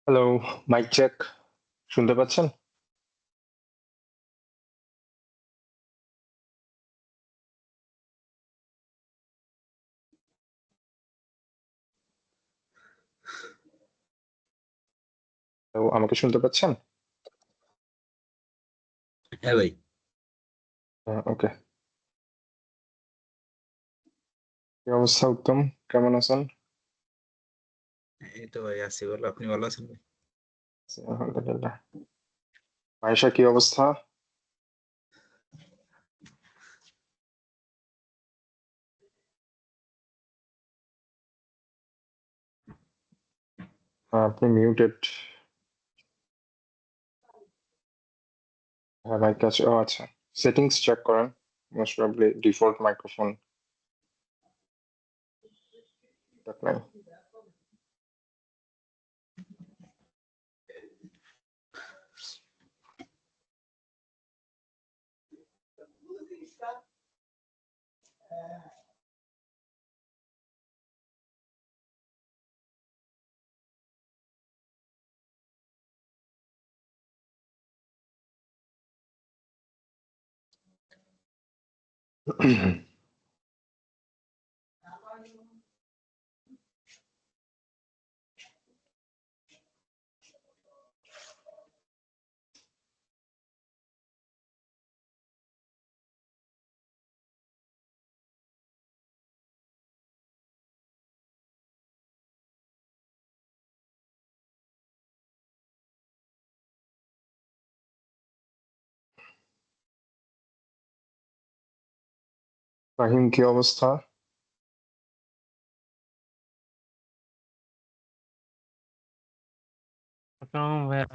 Hello, mic check. শুনতে পাচ্ছেন? তো আমাকে শুনতে পাচ্ছেন? হ্যাঁ ভাই। ওকে। কি অবস্থা উত্তম? কেমন আছেন? এই তো ভাই আছি ভালো। আপনি ভালো আছেন ভাই? আছি, আলহামদুলিল্লাহ। আয়েশা কি অবস্থা? আপনি মিউটেড। হ্যাঁ, মাইক আছে। ও আচ্ছা, সেটিংস চেক করেন। মোস্ট প্রবাবলি ডিফল্ট মাইক্রোফোন নাই। ফাহিম কি অবস্থা? আসসালামু ভাইয়া।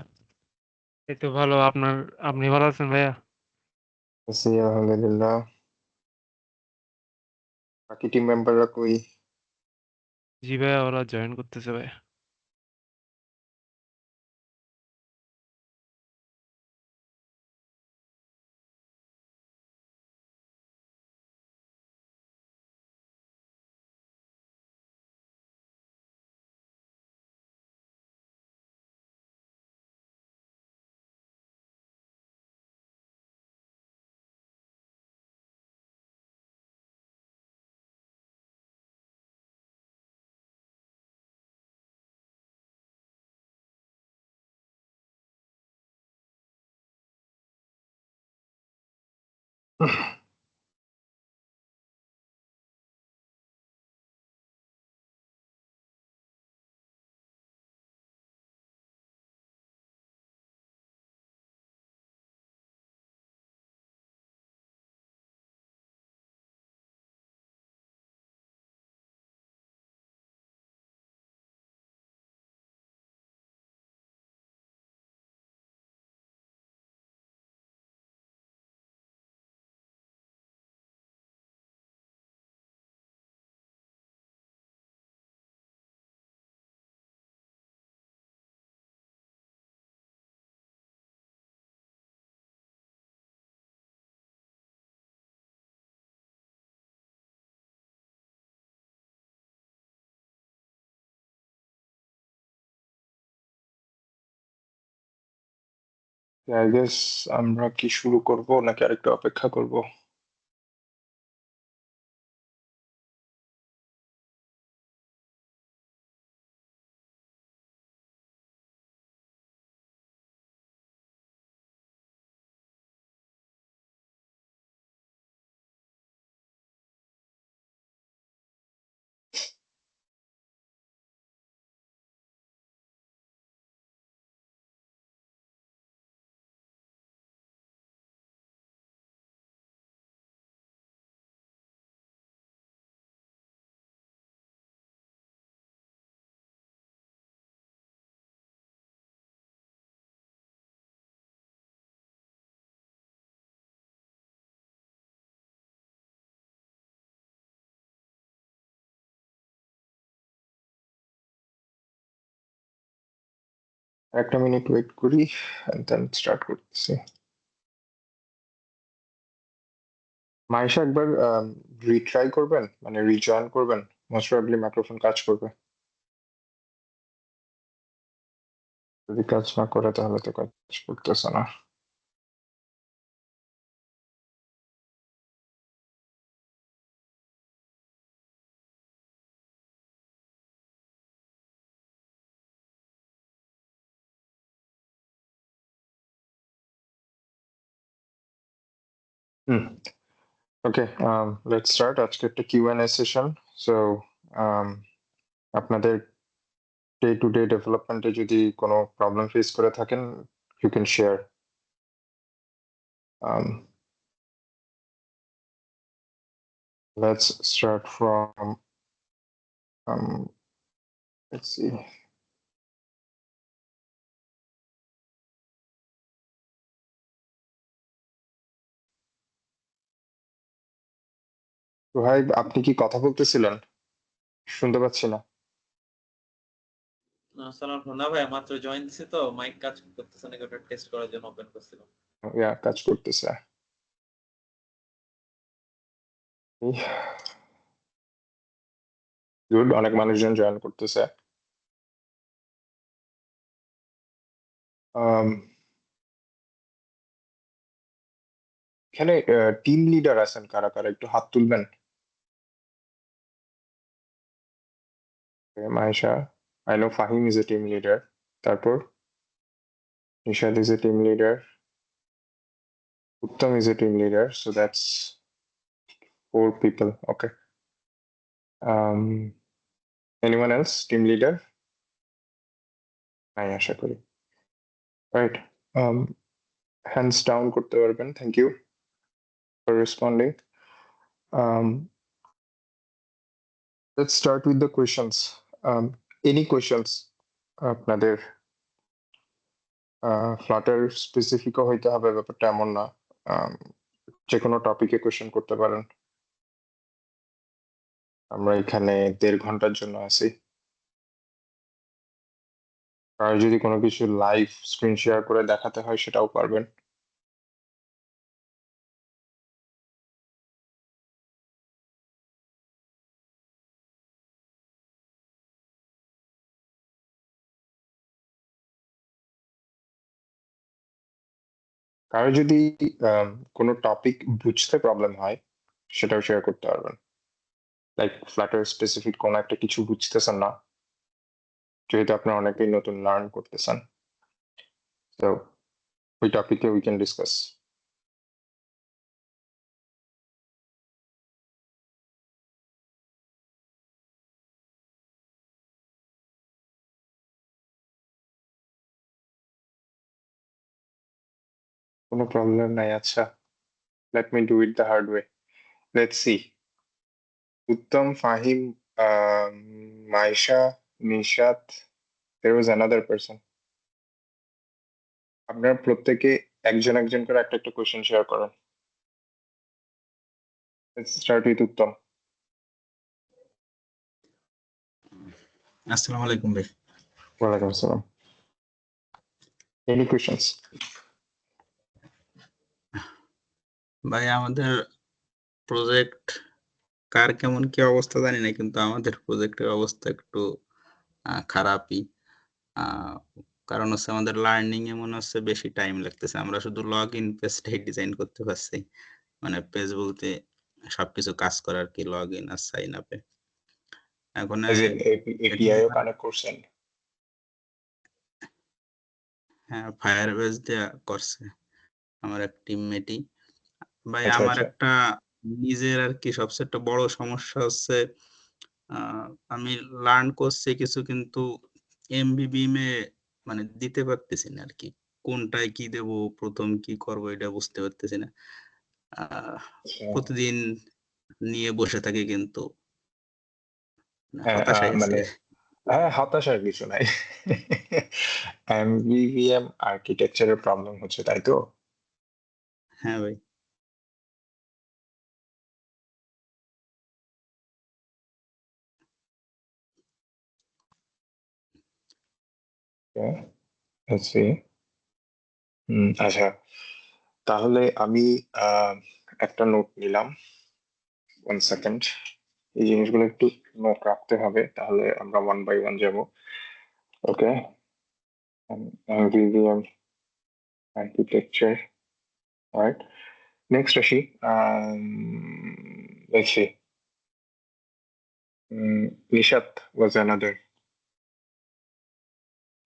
এই তো ভালো। আপনি ভালো আছেন ভাইয়া? আছি আলহামদুলিল্লাহ। বাকি টিম মেম্বাররা কই? জি ভাইয়া, ওরা জয়েন করতেছে ভাইয়া। আই গেস আমরা কি শুরু করব নাকি আরেকটু অপেক্ষা করব? একটা মিনিট ওয়েট করি and then স্টার্ট করতেছি। মাইশা একবার রিট্রাই করবেন, মানে রিজয়েন করবেন, মোস্ট প্রবাবলি মাইক্রোফোন কাজ করবে। যদি কাজ না করে তাহলে তো কাজ করতেছে না। Hmm, okay, let's start. আজকে একটা কিউএনএ সেশন। সো আপনাদের ডে টু ডে ডেভেলপমেন্টে যদি কোনো প্রবলেম ফেস করে থাকেন, you can share. Let's start from let's see. ভাই, আপনি কি কথা বলতেছিলেন? শুনতে পাচ্ছি না। আসসালাম না ভাই, মাত্র জয়েন দিছি তো, মাইক কাজ করতেছে নাকি ওটা টেস্ট করার জন্য ওপেন করছিলাম। ইয়া, কাজ করতেছে। গুড, অনেক মানুষজন জয়েন করতেছে। এখানে টিম লিডার আছেন কারা কারা, একটু হাত তুলবেন। Maisha, I know Fahim is a team leader. তারপর Nishad is a team leader, Uttam is a team leader, so that's 4 people. Okay. Anyone else team leader? নাই আশা করি। Right. Hands down করতে পারবেন। Thank you for responding. Um, let's start with the questions. Any questions? আপনাদের Flutter স্পেসিফিকও হইতে হবে ব্যাপারটা এমন না। যে কোনো টপিকে কোয়েশ্চেন করতে পারেন। আমরা এখানে 1.5 ঘন্টার জন্য আছি। আর যদি কোনো কিছু লাইভ স্ক্রিন শেয়ার করে দেখাতে হয় সেটাও পারবেন। কারো যদি কোনো টপিক বুঝতে প্রবলেম হয় সেটাও শেয়ার করতে পারবেন। লাইক ফ্লাটার স্পেসিফিক কোনো একটা কিছু বুঝতেছেন না, যেহেতু আপনারা অনেকেই নতুন লার্ন করতেছেন, তো ওই টপিকে উই ক্যান ডিসকাস। কোনো প্রবলেম নাই। আচ্ছা, let me do it the hard way. Let's see. Uttam, Fahim, Maisha, Nishat, there was another person. আপনারা প্রত্যেকে একজন একজন করে একটা একটা কোয়েশ্চেন শেয়ার করেন। লেটস স্টার্ট উইথ উত্তম। আসসালামু আলাইকুম ভাই। ওয়ালাইকুম আসসালাম। Any questions? ভাই, আমাদের প্রজেক্ট কার কেমন কি অবস্থা জানি না, কিন্তু আমাদের প্রজেক্টের অবস্থা একটু খারাপই। কারণ হচ্ছে আমাদের লার্নিং এ মনে হচ্ছে বেশি টাইম লাগতেছে। আমরা শুধু লগ ইন পেজটাই ডিজাইন করতে পারছি, মানে পেজ বলতে সবকিছু কাজ করার আর কি, লগ ইন আর সাইন আপে। এখন এপিআই ও কানেক্ট করছেন? হ্যাঁ, ফায়ারবেজ দেয়া করছে আমার এক টিমমেটই। ভাই, আচ্ছা আমার আচ্ছা। একটা নিজের আর কি সবচেয়ে একটা বড় সমস্যা হচ্ছে, আমি লার্ন করছি কিছু, কিন্তু এমবিবিএম মানে দিতে পারতেছি না আর কি। কোনটায় কি দেব, প্রথম কি করব এটা বুঝতে পারতেছি না। প্রতিদিন নিয়ে বসে থাকি, কিন্তু হ্যাঁ, হতাশ হয়ে গেছে। মানে হ্যাঁ, হতাশার কিছু নাই। এমভিভিএম আর্কিটেকচারের প্রবলেম হচ্ছে, তাই তো? হ্যাঁ ভাই। Let's see. আচ্ছা, তাহলে আমি একটা নোট নিলাম। 1 সেকেন্ড। এই জিনিসগুলো একটু নোট রাখতে হবে, তাহলে আমরা 1 by 1 যাব। ওকে, MVVM architecture. All right. Next, Rashi. Let's see. Nishat was another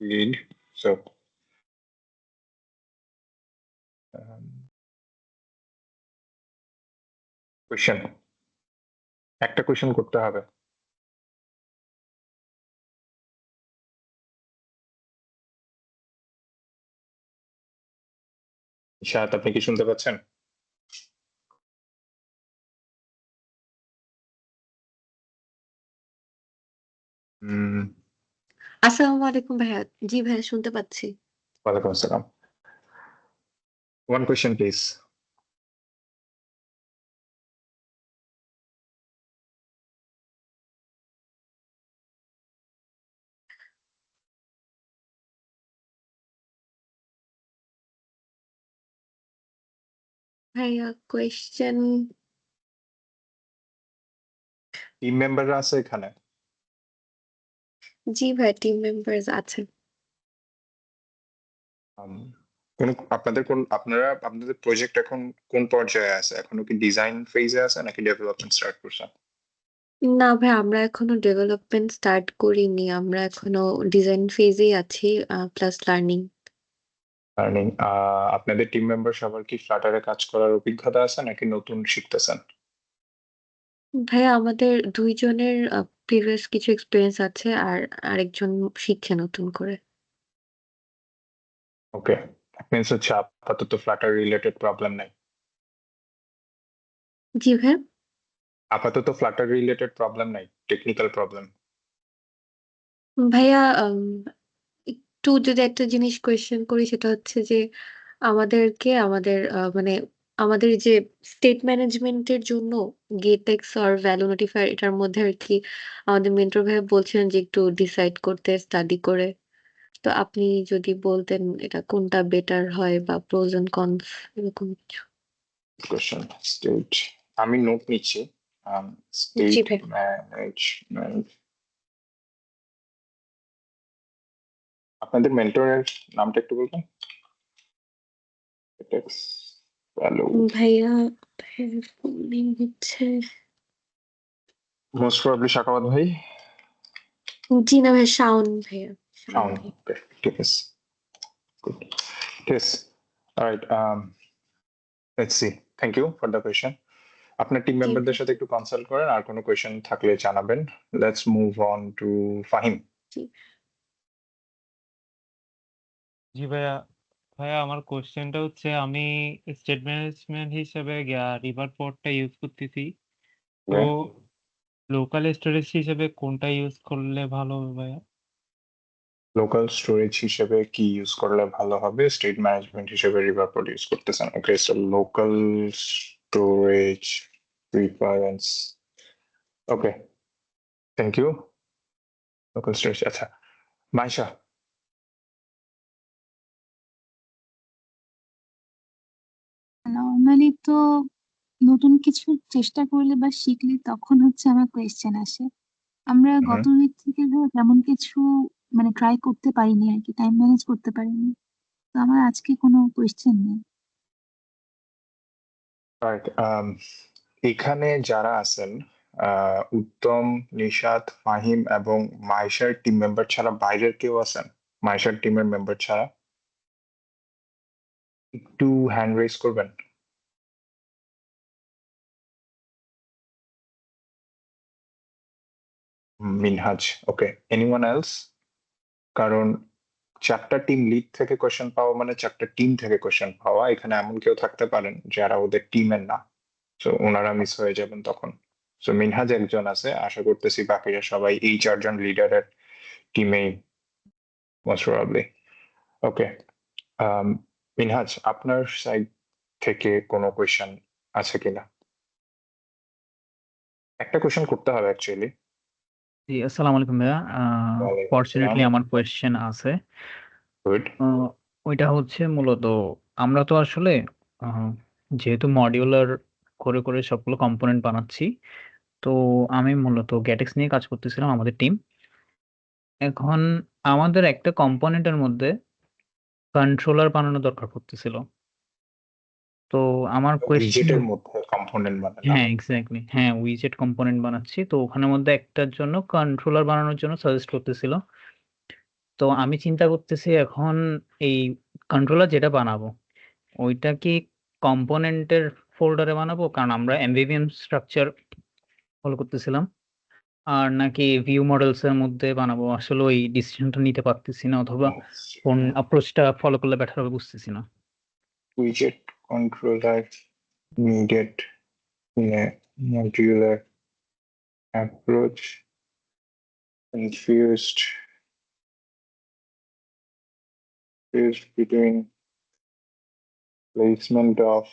lead. So, question. একটা কোয়েশ্চেন করতে হবে। নিশাত, আপনি কি শুনতে পাচ্ছেন? আসসালামু আলাইকুম ভাইয়া। জি ভাইয়া শুনতে পাচ্ছি। ওয়ালাইকুম আসসালাম। One question, please. ভাইয়া কোয়েশ্চেন টিম মেম্বাররা আছে এখানে? জি ভাই টিম মেম্বার্স আছেন। আপনাদের প্রজেক্ট এখন কোন পর্যায়ে আছে? এখনো কি ডিজাইন ফেজে আছে নাকি ডেভেলপমেন্ট স্টার্ট করছেন? না ভাই আমরা এখনো ডেভেলপমেন্ট স্টার্ট করিনি। আমরা এখনো ডিজাইন ফেজেই আছি প্লাস লার্নিং। লার্নিং। আপনাদের টিম মেম্বার সবার কি ফ্লাটারে কাজ করার অভিজ্ঞতা আছে নাকি নতুন শিখতেছেন? ভাইয়া আমাদের ২ জনের প্রিভিয়াস কিছু এক্সপেরিয়েন্স আছে আর আরেকজন শিখছে নতুন করে। ওকে, মিন্স হচ্ছে আপাতত ফ্লাটার রিলেটেড প্রবলেম নাই। জি ভাইয়া। আপাতত ফ্লাটার রিলেটেড প্রবলেম নাই, টেকনিক্যাল প্রবলেম। ভাইয়া একটু যদি একটা জিনিস কোয়েশ্চেন করি সেটা হচ্ছে যে আমাদেরকে মানে আমাদের যে স্টেট ম্যানেজমেন্টের জন্য গেটেক্স আর ভ্যালু নোটিফায়ার এটার মধ্যে আরকি আমাদের মেন্টর ভাইয়া বলছিলেন যে একটু ডিসাইড করতে স্টাডি করে। তো আপনি যদি বলতেন এটা কোনটা বেটার হয় বা প্রোস এন্ড কনস এরকম কিছু। কোশ্চেন। স্টেট, আমি নোট নিচ্ছি। জি স্টেট ভাই। ম্যানেজমেন্ট। আপনাদের মেন্টরের নামটা একটু বলবেন? গেটেক্স ভ্যালু। ভাইয়ার ফুল নেম হচ্ছে মোস্ট প্রবাবলি শাকাওয়াত ভাই। জি না ভাইয়া শাওন ভাইয়া। শাওন শাওন। ভাই। ওকে, ঠিক আছে। গুড। ঠিক আছে। Alright, let's see. Thank you for the question. আপনার টিম জি মেম্বারদের ভাই। সাথে একটু কনসাল্ট করেন, আর কোনো কোয়েশ্চেন থাকলে জানাবেন। Let's move on to Fahim. জি। জি ভাইয়া। ভাইয়া আমার কোশ্চেনটা হচ্ছে আমি স্টেট ম্যানেজমেন্ট হিসেবে রিভার পোর্টটা ইউজ করতেছি। তো লোকাল স্টোরেজ হিসেবে কোনটা ইউজ করলে ভালো হবে ভাইয়া? লোকাল স্টোরেজ হিসেবে কি ইউজ করলে ভালো হবে? স্টেট ম্যানেজমেন্ট হিসেবে রিভারপোর্ট ইউজ করতেছেন। Okay, so local storage preference. Okay, thank you. Local storage, আচ্ছা। মাইশা। নর্মালি তো নতুন কিছু চেষ্টা করলে বা শিখলে তখন হচ্ছে আমার কোয়েশ্চেন আসে। আমরা গত উইক থেকে ধর তেমন কিছু মানে ট্রাই করতে পারিনি আর কি, টাইম ম্যানেজ করতে পারিনি, তো আমার আজকে কোনো কোয়েশ্চেন নেই। রাইট, এখানে যারা আছেন, উত্তম, নিশাত, ফাহিম এবং মাইশার টিম মেম্বার ছাড়া বাইরের কেউ আছেন? মাইশার টিমের মেম্বার ছাড়া একটু হ্যান্ড রেজ করবেন। মিনহাজ। ওকে, এনিওয়ান এলস? কারণ 4টা টিম লিড থেকে কোয়েশ্চেন পাওয়া মানে 4টা টিম থেকে কোয়েশ্চেন পাওয়া। এখানে এমন কেউ থাকতে পারেন যারা ওদের টিমের না, তো ওনারা মিস হয়ে যাবেন তখন। তো মিনহাজ একজন আছে, আশা করতেছি বাকিরা সবাই এই 4জন লিডারের টিমেই মোস্ট প্রবাবলি। ওকে, মিনহাজ, আপনার সাইড থেকে কোনো কোয়েশ্চেন আছে কিনা? একটা কোয়েশ্চেন করতে হবে অ্যাকচুয়ালি। জি, আসসালামু আলাইকুম ভাইয়া। ওয়ালাইকুম আসসালাম। ফরচুনেটলি আমার কোয়েশ্চেন আছে। গুড। ওইটা হচ্ছে মূলত আমরা তো আসলে যেহেতু মডিউলার করে করে সবগুলো কম্পোনেন্ট বানাচ্ছি, তো আমি মূলত গ্যাটেক্স নিয়ে কাজ করতেছিলাম আমাদের টিম। এখন আমাদের একটা কম্পোনেন্টের মধ্যে কন্ট্রোলার বানানো দরকার পড়তেছিল। তো আমার কোয়েশ্চেন উইজেটের মধ্যে কম্পোনেন্ট বানান না? হ্যাঁ, এক্সাক্টলি। হ্যাঁ, উইজেট কম্পোনেন্ট বানাচ্ছি। তো ওখানের মধ্যে একটার জন্য কন্ট্রোলার বানানোর জন্য সাজেস্ট করতেছিল। তো আমি চিন্তা করতেছি এখন এই কন্ট্রোলার যেটা বানাবো, ওইটা কি কম্পোনেন্টের ফোল্ডারে বানাবো? কারণ আমরা এমভিভিএম স্ট্রাকচার ফলো করতেছিলাম। আর নাকি ভিউ মডেলস এর মধ্যে বানাবো? আসলে ওই ডিসিশনটা নিতে পারতেছি না, অথবা কোন অ্যাপ্রোচটা ফলো করলে বেটার হবে বুঝতেছি না। Widget controller needed in a modular approach. Confused between placement of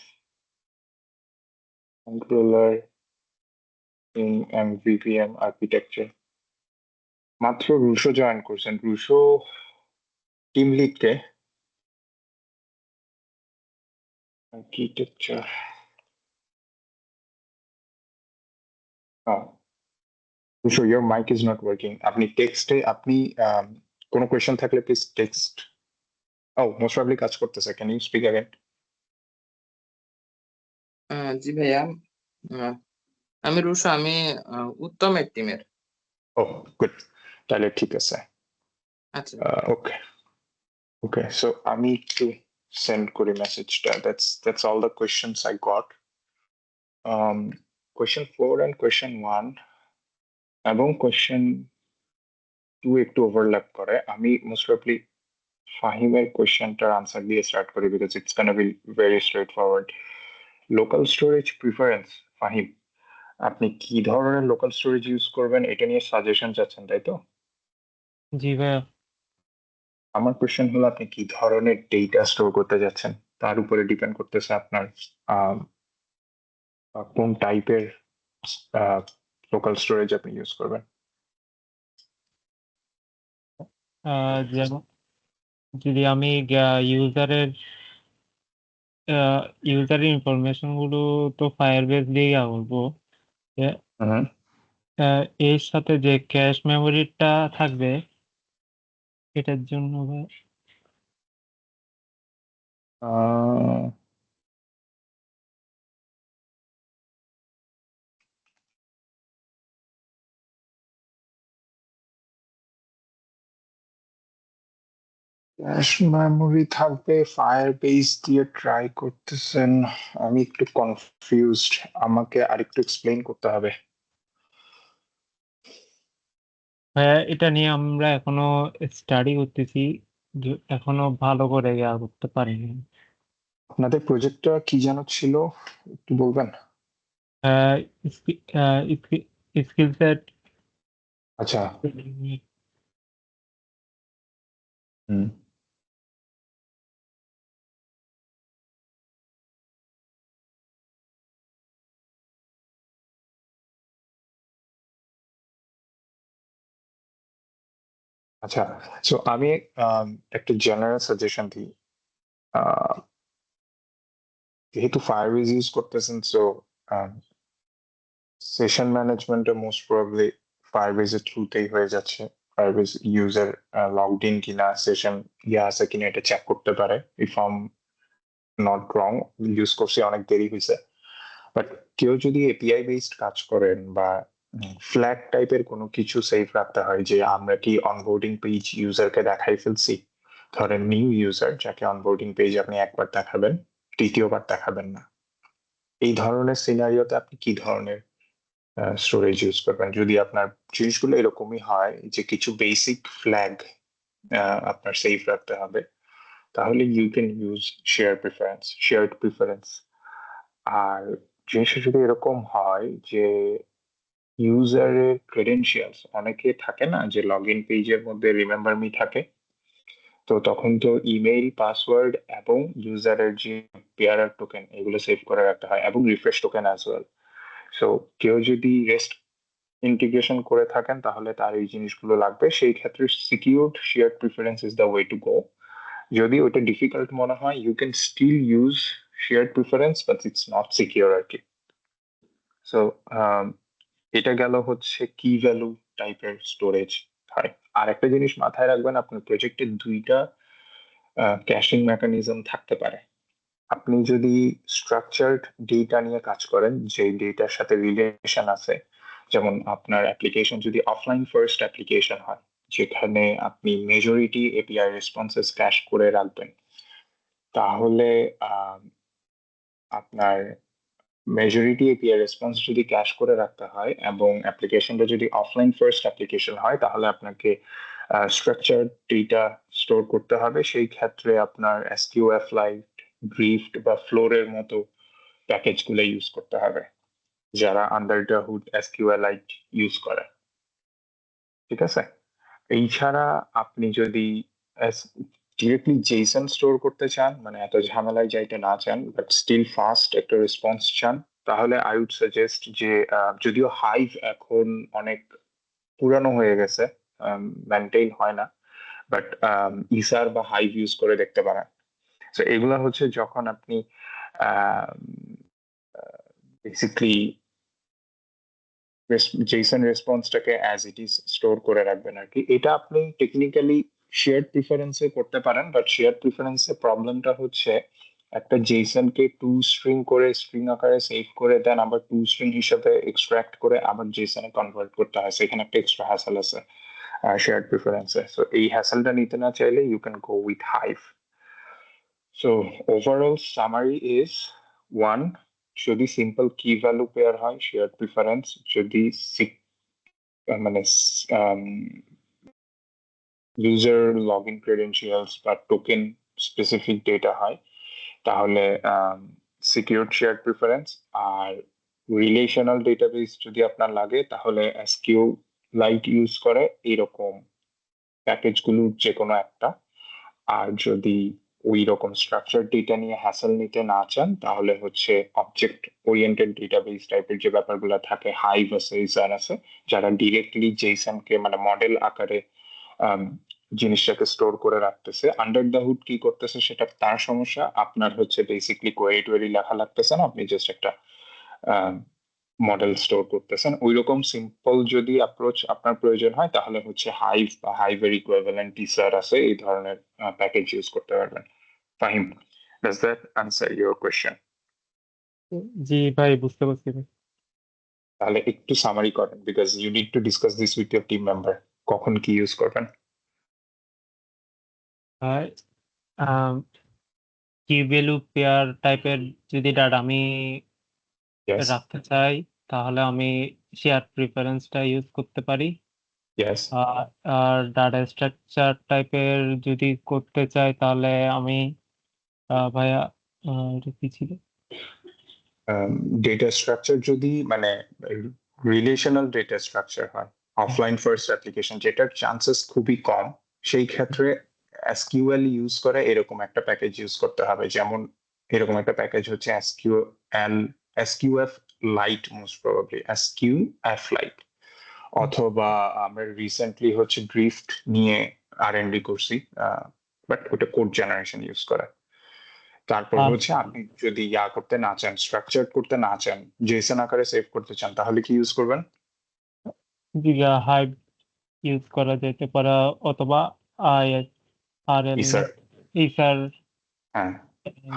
controller in MVVM architecture. মাত্র রুশো জয়েন করছেন। রুশো টিম লিড কে? Architecture. Rusho, your mic is not working. আপনি টেক্সটে আপনি কোনো কোয়েশ্চেন থাকলে প্লিজ টেক্সট। মোস্ট প্রবাবলি কাজ করতেছে। Can you speak again? জি ভাইয়া, আমি রুশো, আমি উত্তমের টিমের। গুড, তাহলে ঠিক আছে। আচ্ছা ওকে, সো আমি একটু সেন্ড করি মেসেজটা। that's all the questions I got. Question 4 and question 1 এবং question 2 একটু ওভারল্যাপ করে। আমি মোস্ট প্রবাবলি ফাহিমের কোয়েশ্চেনটার আনসার দিয়ে স্টার্ট করি, because it's gonna be very straight forward. Local storage preference, Fahim আপনি কি ধরনের লোকাল স্টোরেজ ইউজ করবেন এটা নিয়ে সাজেশন চাচ্ছেন, তাই তো? জি ভাইয়া। আমার কোয়েশ্চেন হলো আপনি কি ধরনের ডেটা স্টোর করতে যাচ্ছেন, তার উপরে ডিপেন্ড করতেছে আপনার কোন টাইপের লোকাল স্টোরেজ আপনি ইউজ করবেন। যেমন যদি আমি ইউজারের ইনফরমেশন গুলো তো ফায়ারবেস দিয়ে করবো, এর সাথে যে ক্যাশ মেমোরিটা থাকবে এটার জন্য ক্যাশ মেমোরি থাকবে, ফায়ার বেস দিয়ে ট্রাই করতেছেন। আমি একটু কনফিউজড, আমাকে আরেকটু এক্সপ্লেইন করতে হবে। ভাইয়া এটা নিয়ে আমরা এখনো স্টাডি করতেছি, এখনো ভালো করে করতে পারিনি। আপনাদের প্রজেক্টটা কি যেন ছিল, একটু বলবেন? Skill set. আচ্ছা, আচ্ছা। সো আমি একটা জেনারেল সাজেশন দিই। যেহেতু ফায়ারবেস ইউজ করতেছেন, সো সেশন ম্যানেজমেন্টে মোস্ট প্রবাবলি ফায়ারবেসের থ্রুতেই হয়ে যাচ্ছে। ফায়ারবেস ইউজার লগড ইন কিনা, সেশন আছে কিনা এটা চেক করতে পারে। If I am not wrong, use করছি অনেক দেরি হয়েছে। বাট কেউ যদি এপিআই বেসড কাজ করেন বা ফ্ল্যাগ টাইপের কোনো কিছু সেভ রাখতে হয়, যে আমরা কি অনবোর্ডিং পেজ ইউজারকে দেখাই ফেলছি, ধরেন নিউ ইউজার যাকে অনবোর্ডিং পেজ আপনি একবার দেখাবেন, তৃতীয়বার দেখাবেন না, এই ধরনের সিনারিওতে আপনি কি ধরনের স্টোরেজ ইউজ করবেন? যদি আপনার জিনিসগুলো এরকমই হয় যে কিছু বেসিক ফ্ল্যাগ আপনার সেভ রাখতে হবে, তাহলে you can use shared preference. আর জিনিসটা যদি এরকম হয় যে ইউজারের ক্রেডেনশিয়ালস অনেকে থাকে না, যে লগ ইন পেজের মধ্যে রিমেম্বার মি থাকে, তো তখন তো ইমেইল, পাসওয়ার্ড এবং ইউজারের যে পেয়ারার টোকেন এগুলো সেভ করে রাখতে হয়, এবং refresh token as well. So কেউ যদি রেস্ট ইন্টিগ্রেশন করে থাকেন তাহলে তার এই জিনিসগুলো লাগবে। সেই ক্ষেত্রে secured shared preference is the way to go. যদি ওটা ডিফিকাল্ট মনে হয় you can still use shared preference but it's not secure আর কি। সো এটা গেল হচ্ছে কি ভ্যালু টাইপের স্টোরেজ হয়। আর একটা জিনিস মাথায় রাখবেন, আপনার প্রজেক্টে দুইটা ক্যাশিং মেকানিজম থাকতে পারে। আপনি যদি স্ট্রাকচার্ড ডেটা নিয়ে কাজ করেন, যে ডেটার সাথে রিলেশন আছে, যেমন আপনার অ্যাপ্লিকেশন যদি অফলাইন ফার্স্ট অ্যাপ্লিকেশন হয়, যেখানে আপনি মেজরিটি এপিআই রেসপন্সেস ক্যাশ করে রাখবেন, তাহলে আপনার মেজরিটি এপিআই রেসপন্স যদি ক্যাশ করে রাখতে হয় এবং অ্যাপ্লিকেশনটা যদি অফলাইন ফার্স্ট অ্যাপ্লিকেশন হয়, তাহলে আপনাকে স্ট্রাকচার্ড ডেটা স্টোর করতে হবে। সেই ক্ষেত্রে আপনার এসকিউএফ লাইট, ড্রিফট বা ফ্লোরের মতো প্যাকেজগুলো ইউজ করতে হবে, যারা আন্ডার দ্য হুড এসকিউএলাইট ইউজ করে। ঠিক আছে, এই ছাড়া আপনি যদি ডিরেক্টলি জেসন স্টোর করতে চান, মানে এত ঝামেলায় যাইতে না চান বাট স্টিল ফাস্ট একটা রেসপন্স চান, তাহলে আই উড সাজেস্ট যে যদিও হাইভ এখন অনেক পুরানো হয়ে গেছে, মেনটেন হয় না, বাট ইসার বা হাইভ ইউজ করে দেখতে পারেন। তো এগুলা হচ্ছে যখন আপনি বেসিকলি জেসন রেসপন্সটাকে অ্যাজ ইট ইজ স্টোর করে রাখবেন আর কি। এটা আপনি টেকনিক্যালি শেয়ার্ড প্রিফারেন্সে করতে পারেন, বাট শেয়ার্ড প্রিফারেন্সে প্রবলেমটা হচ্ছে একটা জেসনকে 2 স্ট্রিং করে স্ট্রিং আকারে সেভ করে দেন, আবার 2 স্ট্রিং হিসাবে এক্সট্রাক্ট করে আবার জেসনে কনভার্ট করতে হয়, সেখানে একটা এক্সট্রা হ্যাসেল আছে শেয়ার্ড প্রিফারেন্সে। সো এই হ্যাসেলটা নিতে না চাইলে you can go with Hive. So overall summary is 1, যদি সিম্পল কি ভ্যালু পেয়ার হয় শেয়ার্ড প্রিফারেন্স, যদি মানে ইউজার লগ ইন ক্রেডেনশিয়ালস বা টোকেন স্পেসিফিক ডেটা হয়, তাহলে সিকিউরড শেয়ার্ড প্রিফারেন্স। আর রিলেশনাল ডেটাবেস যদি আপনার লাগে, তাহলে এসকিউ লাইট ইউজ করে এরকম প্যাকেজগুলোর যে কোনো একটা। আর যদি ওই রকম স্ট্রাকচার ডেটা নিয়ে হ্যাসেল নিতে না চান, তাহলে হচ্ছে অবজেক্ট ওরিয়েন্টেড ডেটাবেস টাইপের যে ব্যাপারগুলো থাকে, হাইভ আছে, ইসার আছে, যারা ডিরেক্টলি জেসনকে মানে মডেল আকারে জিনিসটাকে স্টোর করে রাখতেছে। আন্ডার দ্য হুড কি করতেছে সেটা তার সমস্যা, আপনার হচ্ছে বেসিকলি কোয়েরি টোয়েরি লেখা লাগতেছে না, আপনি জাস্ট একটা মডেল স্টোর করতেছেন। ওইরকম সিম্পল যদি অ্যাপ্রোচ আপনার প্রয়োজন হয়, তাহলে হচ্ছে হাইভ বা হাইভের ইকুইভ্যালেন্ট টিসার আছে, এই ধরনের প্যাকেজ ইউজ করতে পারবেন। Fahim, does that answer your question? জি ভাই, বুঝতে পারছি ভাই। তাহলে একটু সামারি করেন, because you need to discuss this with your team member, কখন কি ইউজ করবেন। ভাই কি ভ্যালু পেয়ার টাইপের যদি ডাটা আমি ইয়েস, রাখতে চাই, তাহলে আমি শেয়ার প্রিফারেন্সটা ইউজ করতে পারি। ইয়েস। আর ডাটা স্ট্রাকচার টাইপের যদি করতে চাই, তাহলে আমি ভাইয়া এটা কি ছিল? ডেটা স্ট্রাকচার যদি মানে রিলেশনাল ডেটা স্ট্রাকচার হয়, অফলাইন ফার্স্ট অ্যাপ্লিকেশন যেটার চান্সেস খুবই কম, সেই ক্ষেত্রে এসকিউএল ইউজ করে এরকম একটা প্যাকেজ ইউজ করতে হবে। যেমন এরকম একটা প্যাকেজ হচ্ছে এসকিউএফ লাইট, মোস্ট প্রবাবলি এসকিউএফ লাইট, অথবা আমরা রিসেন্টলি হচ্ছে ড্রিফট নিয়ে আর&ডি করছি, বাট ওটা কোড জেনারেশন ইউজ করে। তারপর আর হচ্ছে আপনি যদি করতে না চান, স্ট্রাকচার করতে না চান, জেসন আকারে সেভ করতে চান, তাহলে কি ইউজ করবেন? হাইভ ইউজ করা যেতে পারে, অথবা আর ইসার। ইসার। হ্যাঁ,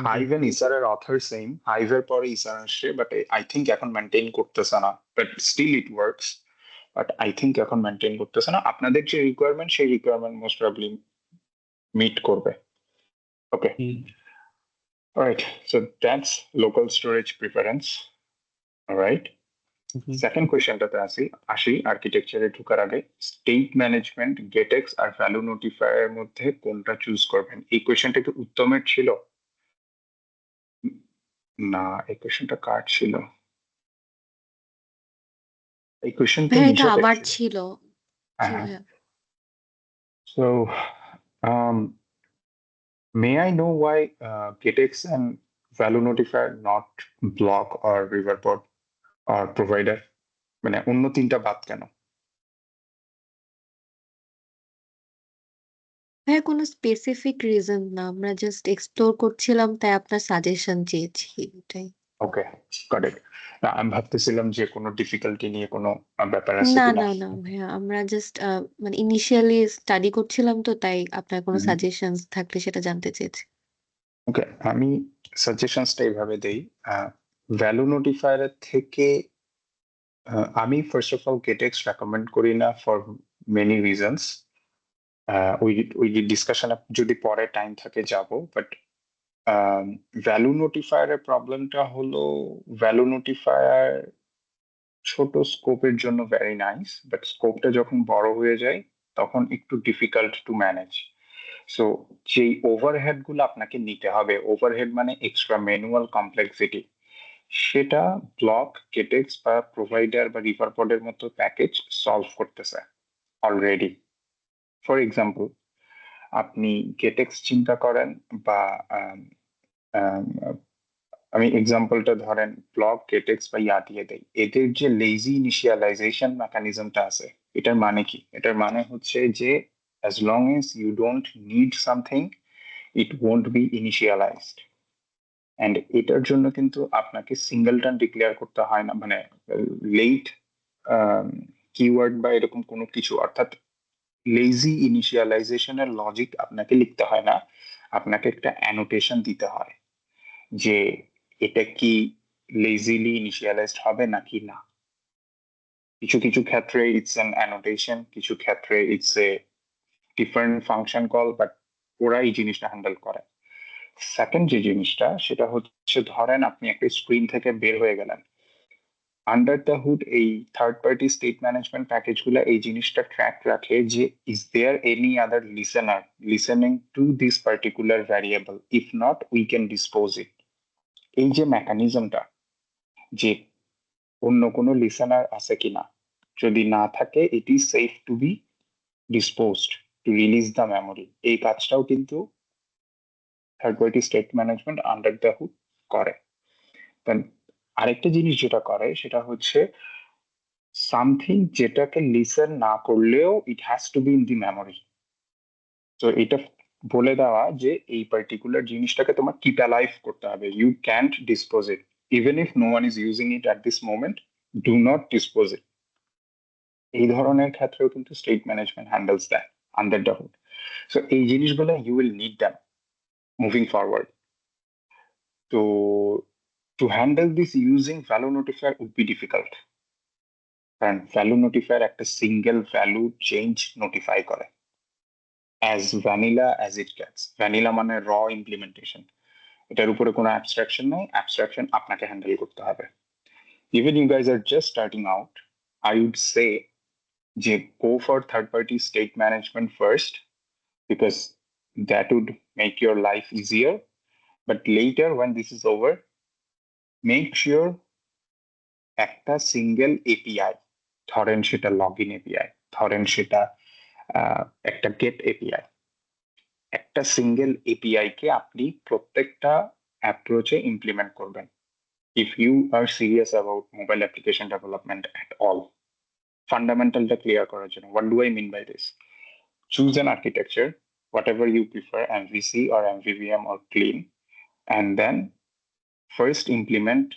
হাইভ এন্ড ইসার এর অথর সেম, হাইভ এর পরে ইসার আসছে, বাট আই থিঙ্ক এখন মেনটেন করতেছে না, but still it works. But I think এখন মেনটেন করতেছে না। আপনাদের যে রিকোয়ারমেন্ট, সেই রিকোয়ারমেন্ট মোস্ট প্রবাবলি মিট করবে। Okay, alright, so that's local storage preference. Alright, second কোয়েশ্চেনটাতে আসি আর্কিটেকচারে ঢোকার আগে। স্টেট ম্যানেজমেন্ট, গেটেক্স আর ভ্যালু নোটিফায়ারের মধ্যে কোনটা চুজ করবেন? এই কোয়েশ্চেনটা কি উত্তমের ছিল? না, এই কোয়েশ্চেনটা কার ছিল? এই কোয়েশ্চেনটা ভাইয়া এটা নিশাতের আমার ছিল। ছিল। জি হ্যাঁ, ভাইয়া। So may I know why GetX and value notifier not block or riverport or provider? মানে অন্য তিনটা বাদ কেন? ভাইয়া কোনো স্পেসিফিক রিজন না, আমরা জাস্ট এক্সপ্লোর করছিলাম তাই আপনার সাজেশন চেয়েছি এটাই। ওকে, গট ইট। আমি ভাবতেছিলাম যে কোনো ডিফিকাল্টি নিয়ে কোনো ব্যাপার আছে না কিনা। না না ভাইয়া, আমরা জাস্ট মানে ইনিশিয়ালি স্টাডি করছিলাম তো তাই আপনার কোনো সাজেশনস থাকলে সেটা জানতে চেয়েছি। ওকে, আমি সাজেশনসটা এইভাবে দেই। ভ্যালু নোটিফায়ারের থেকে আমি ফার্স্ট অফ অল গেটেক্স রেকমেন্ড করি না ফর মেনি রিজনস। ওই ডিসকাশনে যদি পরে টাইম থাকে যাব, বাট ভ্যালু নোটিফায়ারের প্রবলেমটা হলো ভ্যালু নোটিফায়ার ছোট স্কোপের জন্য ভেরি নাইস, বাট স্কোপটা যখন বড় হয়ে যায় তখন একটু ডিফিকাল্ট টু ম্যানেজ। সো যেই ওভারহেড গুলো আপনাকে নিতে হবে, ওভারহেড মানে এক্সট্রা ম্যানুয়াল কমপ্লেক্সিটি, সেটা ব্লক, কেটেক্স বা প্রোভাইডার বা রিভারপডের মতো প্যাকেজ সলভ করতেছে অলরেডি। ফর এক্সাম্পল, আপনি গেটেক্স চিন্তা করেন বা আমি এক্সাম্পলটা ধরেন ব্লক, গেটেক্স বা ইয়া দিয়ে দেই, এদের যে লেজি ইনিশিয়ালাইজেশন মেকানিজমটা আছে, এটার মানে কি? এটার মানে হচ্ছে যে as long as you don't need something, it won't be initialized. And এটার জন্য কিন্তু আপনাকে সিঙ্গেলটন ডিক্লেয়ার করতে হয় না, মানে লেট কিওয়ার্ড বা এরকম কোনো কিছু, অর্থাৎ লেজি ইনিশিয়ালাইজেশনের লজিক আপনাকে লিখতে হয় না, আপনাকে একটা অ্যানোটেশন দিতে হয় যে এটা কি লেজিলি ইনিশিয়ালাইজড হবে নাকি না। কিছু কিছু ক্ষেত্রে ইটস অ্যান অ্যানোটেশন, কিছু ক্ষেত্রে it's a different function call, but ওরা এই জিনিসটা হ্যান্ডেল করে। সেকেন্ড যে জিনিসটা, সেটা হচ্ছে ধরেন আপনি একটা স্ক্রিন থেকে বের হয়ে গেলেন, আন্ডার দ্য হুড এই থার্ড পার্টি স্টেট ম্যানেজমেন্ট প্যাকেজগুলো এই জিনিসটা ট্র্যাক রাখে যে is there any other listener listening to this particular variable, if not we can dispose it. এই যে মেকানিজমটা, যে অন্য কোনো লিসেনার আছে কিনা, যদি না থাকে it is safe to be disposed to release the memory, এই কাজটাও কিন্তু third party state management under the hood করে। দেন আরেকটা জিনিস যেটা করে সেটা হচ্ছে সামথিং যেটাকে লিসেন না করলেও it has to be in the memory. তো এটা বলে দেওয়া যে এই পার্টিকুলার জিনিসটাকে তোমার কিপ অ্যালাইভ করতে হবে, you can't dispose it even if no one is using it at this moment, do not dispose it. এই ধরনের ক্ষেত্রেও কিন্তু state management handles that under the hood. So এই জিনিসগুলো you will need them moving forward. তো to handle this using value notifier would be difficult, কারণ value notifier একটা single value change notify করে as vanilla as it gets. Vanilla মানে র implementation, এটার উপরে কোনো অ্যাবস্ট্রাকশন নেই, অ্যাবস্ট্রাকশন আপনাকে হ্যান্ডেল করতে হবে। Even you guys are just starting out, I would say যে go for third party state management first, because that would make your life easier, but later when this is over, make sure একটা single API, ধরেন সেটা log in API, ধরেন সেটা একটা get API, একটা single API কে আপনি প্রত্যেকটা অ্যাপ্রোচে ইমপ্লিমেন্ট করবেন। If you are serious about mobile application development at all, ফান্ডামেন্টালটা clear করার জন্য, what do I mean by this? Choose an architecture, whatever you prefer, MVC or MVVM or clean, and then first implement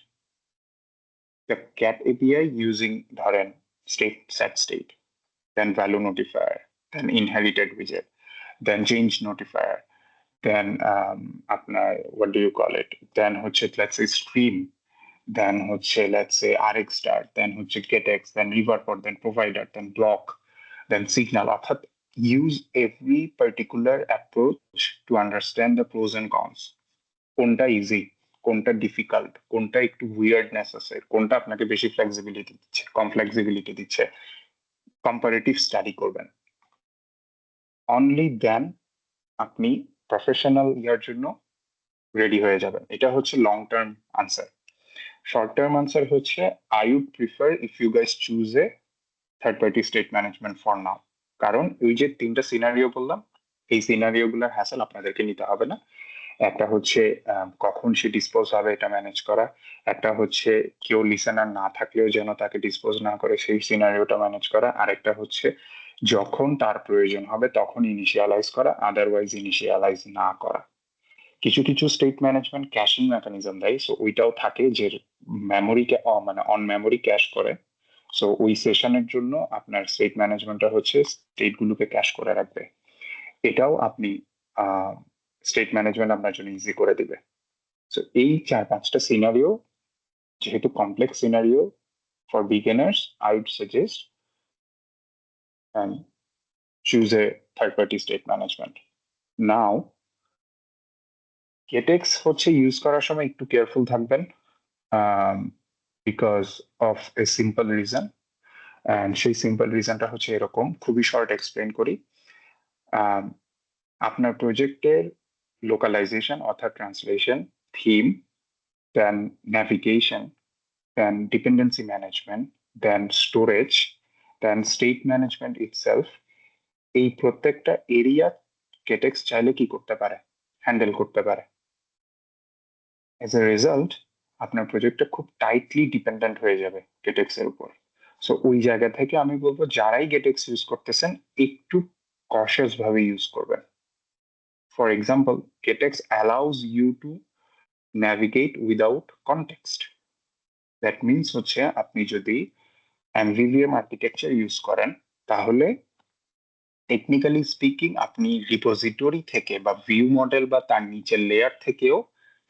the cat API using ধরেন state set state, then value notifier, then inherited widget, then change notifier, then আপনার what do you call it, then হচ্ছে let's say stream, then হচ্ছে let's say RX start, then হচ্ছে getX, then riverpod, then provider, then block, then signal। অর্থাৎ use every particular approach to understand the pros and cons, কোনটা easy, কোনটা difficult, কোনটা একটু weirdness আছে, কোনটা আপনাকে বেশি ফ্লেক্সিবিলিটি দিচ্ছে, কম ফ্লেক্সিবিলিটি দিচ্ছে, কম্পারেটিভ স্টাডি করবেন। অনলি দেন আপনি প্রফেশনাল ইয়ার জন্য রেডি হয়ে যাবেন। এটা হচ্ছে long term answer. Short term answer হচ্ছে I would prefer if you guys choose a third party state management for now, কারণ ওই যে তিনটা সিনারিও বললাম, এই সিনারিও গুলোর হ্যাসেল আপনাদেরকে নিতে হবে না। একটা হচ্ছে কখন সে ডিসপোজ হবে এটা ম্যানেজ করা, একটা হচ্ছে কেউ লিসেনার না থাকলেও যেন তাকে ডিসপোজ না করে সেই সিনারিওটা ম্যানেজ করা, আর একটা হচ্ছে যখন তার প্রয়োজন হবে তখন ইনিশিয়ালাইজ করা, আদারওয়াইজ ইনিশিয়ালাইজ না করা। কিছু কিছু স্টেট ম্যানেজমেন্ট ক্যাশিং মেকানিজম দেয়, সো ওইটাও থাকে যে মেমোরিকে মানে অন মেমোরি ক্যাশ করে। সো ওই সেশনের জন্য আপনার স্টেট ম্যানেজমেন্টটা হচ্ছে স্টেট গুলোকে ক্যাশ করে রাখবে। এটাও আপনি স্টেট ম্যানেজমেন্ট আপনার জন্য ইজি করে দিবে। সো এই 4-5টা সিনারিও, যেহেতু complex scenario for beginners, I would suggest and choose a third party state management. Now GetX হচ্ছে ইউজ করার সময় একটু কেয়ারফুল থাকবেন because of a simple reason, and সেই সিম্পল রিজনটা হচ্ছে এরকম, খুবই শর্ট এক্সপ্লেন করি। আপনার প্রজেক্টের লোকালাইজেশন অর্থাৎ ট্রান্সলেশন, থিম, দেন ন্যাভিগেশন, দেন ডিপেন্ডেন্সি ম্যানেজমেন্ট, দেন স্টোরেজ, দেন স্টেট ম্যানেজমেন্ট ইটসেলফ, এই প্রত্যেকটা এরিয়া GetX চাইলে কি করতে পারে, হ্যান্ডেল করতে পারে। এজ এ রেজাল্ট আপনার প্রজেক্টটা খুব টাইটলি ডিপেন্ডেন্ট হয়ে যাবে GetX এর উপর। সো ওই জায়গা থেকে আমি বলবো যারাই GetX ইউজ করতেছেন একটু কশাস ভাবে ইউজ করবেন। For example, GetX allows you to navigate without context. That means হচ্ছে আপনি যদি MVVM আর্কিটেকচার ইউজ করেন তাহলে টেকনিক্যালি স্পিকিং আপনি রিপোজিটরি থেকে বা ভিউ মডেল বা তার নিচের লেয়ার থেকেও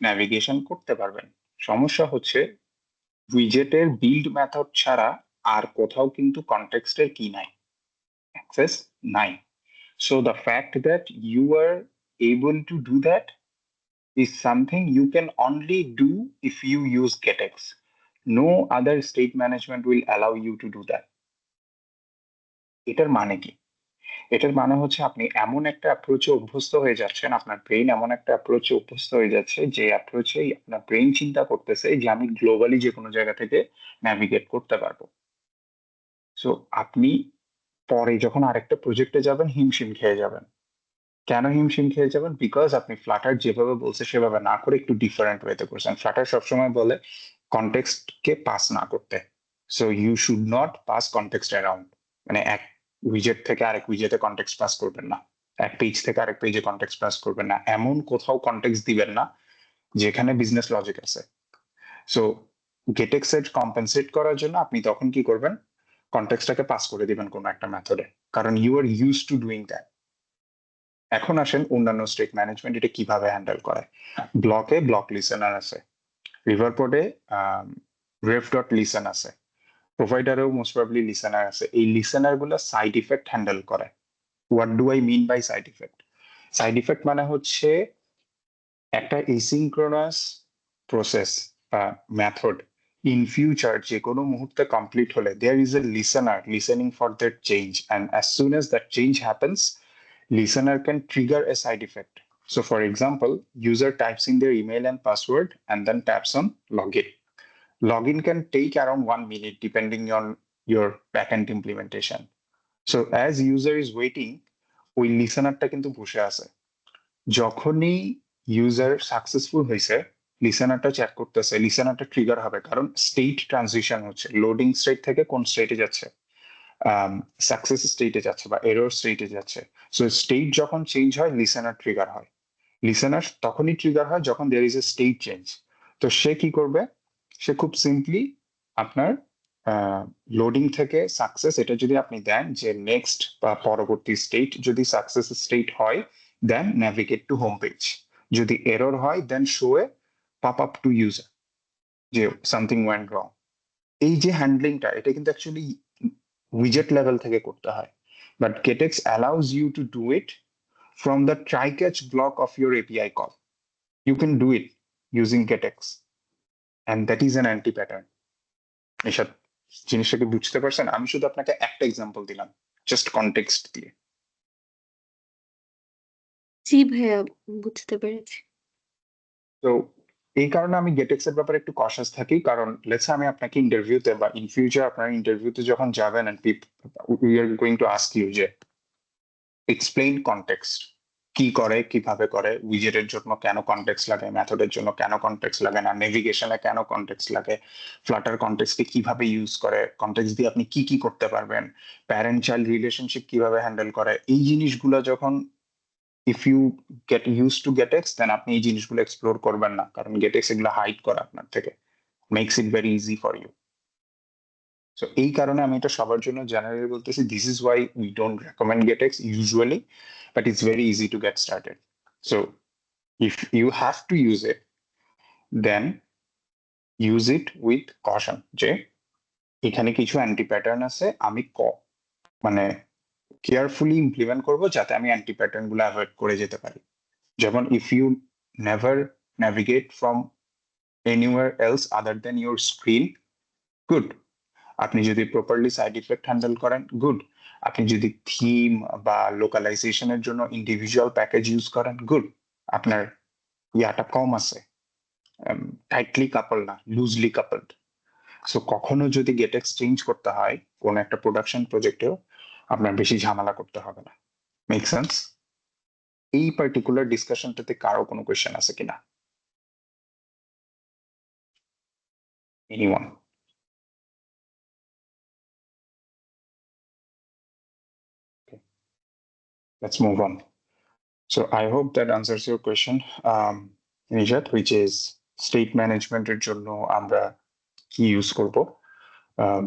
ন্যাভিগেশন করতে পারবেন। সমস্যা হচ্ছে উইজেটের বিল্ড মেথড ছাড়া আর কোথাও কিন্তু কনটেক্সটের কি নাই, অ্যাক্সেস নাই। So the fact that you are able to do that is something you can only do if you use GetX. No other state management will allow you to do that. এটার মানে কি? এটার মানে হচ্ছে আপনি এমন একটা অ্যাপ্রোচে অভ্যস্ত হয়ে যাচ্ছেন, আপনার ব্রেইন এমন একটা অ্যাপ্রোচে অভ্যস্ত হয়ে যাচ্ছে যে অ্যাপ্রোচেই আপনার ব্রেইন চিন্তা করতেছে যে আমি গ্লোবালি যে কোনো জায়গা থেকে ন্যাভিগেট করতে পারবো। সো আপনি পরে যখন আরেকটা প্রজেক্টে যাবেন হিমশিম খেয়ে যাবেন। কেন হিমশিম খেয়ে যাবেন? বিকজ আপনি ফ্লাটার যেভাবে বলছে সেভাবে না করে একটু ডিফারেন্ট ওয়েতে করছেন। ফ্লাটার সবসময় বলে কনটেক্সটকে পাস না করতে। So you should not pass context around, মানে এক উইজেট থেকে আরেক উইজেটে কনটেক্সট পাস করবেন না, এক পেজ থেকে আরেক পেজে কনটেক্সট পাস করবেন না, এমন কোথাও কনটেক্সট দিবেন না যেখানে বিজনেস লজিক আছে। সো GetX এর কম্পেনসেট করার জন্য আপনি তখন কি করবেন, কনটেক্সটটাকে পাস করে দিবেন কোনো একটা মেথডে, কারণ you are use to doing that. এখন আসেন অন্যান্য স্টেট ম্যানেজমেন্ট এটা কিভাবে হ্যান্ডেল করে। ব্লকে ব্লক লিসেনার আছে, রিভারপোর্টে রেফ ডট লিসেন আছে, প্রোভাইডারেও মোস্ট প্রবাবলি লিসেনার আছে। এই লিসেনার গুলো সাইড ইফেক্ট হ্যান্ডেল করে। What do I mean by side effect? Side effect মানে হচ্ছে একটা এসিনক্রোনাস প্রসেস বা মেথড ইন ফিউচার যে কোনো মুহূর্তে কমপ্লিট হলে there is a listener listening for that change, and as soon as that change happens listener can trigger a side effect. So for example, user types in their email and password and then taps on login. Login can take around 1 minute depending on your backend implementation. So as user is waiting, ওই লিসেনারটা কিন্তু বসে আছে। যখনই user successful হয়েছে লিসেনারটা check করতেছে, লিসেনারটা trigger হবে কারণ state transition হচ্ছে, লোডিং স্টেট থেকে কোন স্টেটে যাচ্ছে, সাকসেস স্টেটে যাচ্ছে বা এরর স্টেটে যাচ্ছে। সো স্টেট যখন চেঞ্জ হয় লিসেনার ট্রিগার হয়। লিসেনার তখনই ট্রিগার হয় যখন there is a state change. তো সে কি করবে, সে খুব সিম্পলি আপনার লোডিং থেকে সাকসেস এটা যদি আপনি দেন যে নেক্সট বা পরবর্তী স্টেট যদি সাকসেস স্টেট হয় then navigate to home page, যদি এরর হয় then show a pop up to user যে সামথিং ওয়েন্ট রং। এই যে হ্যান্ডলিংটা এটা কিন্তু অ্যাকচুয়ালি widget level থেকে করতে হয়, but GetX allows you to do it from the try-catch block of your API call. You can do it using GetX, and that is an anti-pattern. এসব জিনিসটাকে বুঝতে পারছেন? আমি শুধু আপনাকে একটা এক্সাম্পল দিলাম জাস্ট কনটেক্সট দিয়ে। জি ভাইয়া, বুঝতে পেরেছি। তো এই কারণে আমি GetX এর ব্যাপারে একটু কশাস থাকি, কারণ লেটস আমি আপনাকে ইন্টারভিউতে বা ইন ফিউচার আপনার ইন্টারভিউতে যখন যাবেন and we are going to ask you যে explain context, কি করে, কিভাবে করে, উইজেটের জন্য কেন কনটেক্সট লাগে, মেথডের জন্য কেন কনটেক্সট লাগে না, নেভিগেশনে কেন কনটেক্সট লাগে, ফ্লাটার কনটেক্সটকে কিভাবে ইউজ করে, কনটেক্সট দিয়ে আপনি কি কি করতে পারবেন, প্যারেন্ট চাইল্ড রিলেশনশিপ কিভাবে হ্যান্ডেল করে, এই জিনিসগুলো যখন if you get use to GetX then আপনি এই জিনিসগুলো এক্সপ্লোর করবেন না, কারণ গেটেক্স এগুলো হাইড করে আপনার থেকে, makes it very easy for you. So এই কারণে আমি এটা সবার জন্য জেনারেলি বলতেছি, this is why we don't recommend GetX usually, but it's very easy to get started. So if you have to use it, then use it with caution, যে এখানে কিছু অ্যান্টি প্যাটার্ন আছে, আমি মানে কেয়ারফুলি ইমপ্লিমেন্ট করব যাতে আমি anti pattern গুলো অ্যাভয়েড করে যেতে পারি। যেমন if you never navigate from anywhere else other than your screen, good. আপনি যদি প্রপারলি সাইড ইফেক্ট হ্যান্ডেল করেন, গুড। আপনি যদি থিম বা লোকালাইজেশনের জন্য ইন্ডিভিজুয়াল প্যাকেজ ইউজ করেন, গুড। আপনার ইয়াটা কম আছে, টাইটলি কাপল না, লুজলি কাপলড। সো কখনো যদি গেটেক্স চেঞ্জ করতে হয় কোন একটা প্রোডাকশন প্রজেক্টেও, আপনার বেশি ঝামেলা করতে হবে না। Make sense? এই পার্টিকুলার ডিসকাশনটাতে কারো কোনো কোয়েশ্চেন আছে কিনা? Anyone? Let's move on. So I hope that answers your question, Nijat, which is state management এর জন্য আমরা কি ইউজ করব,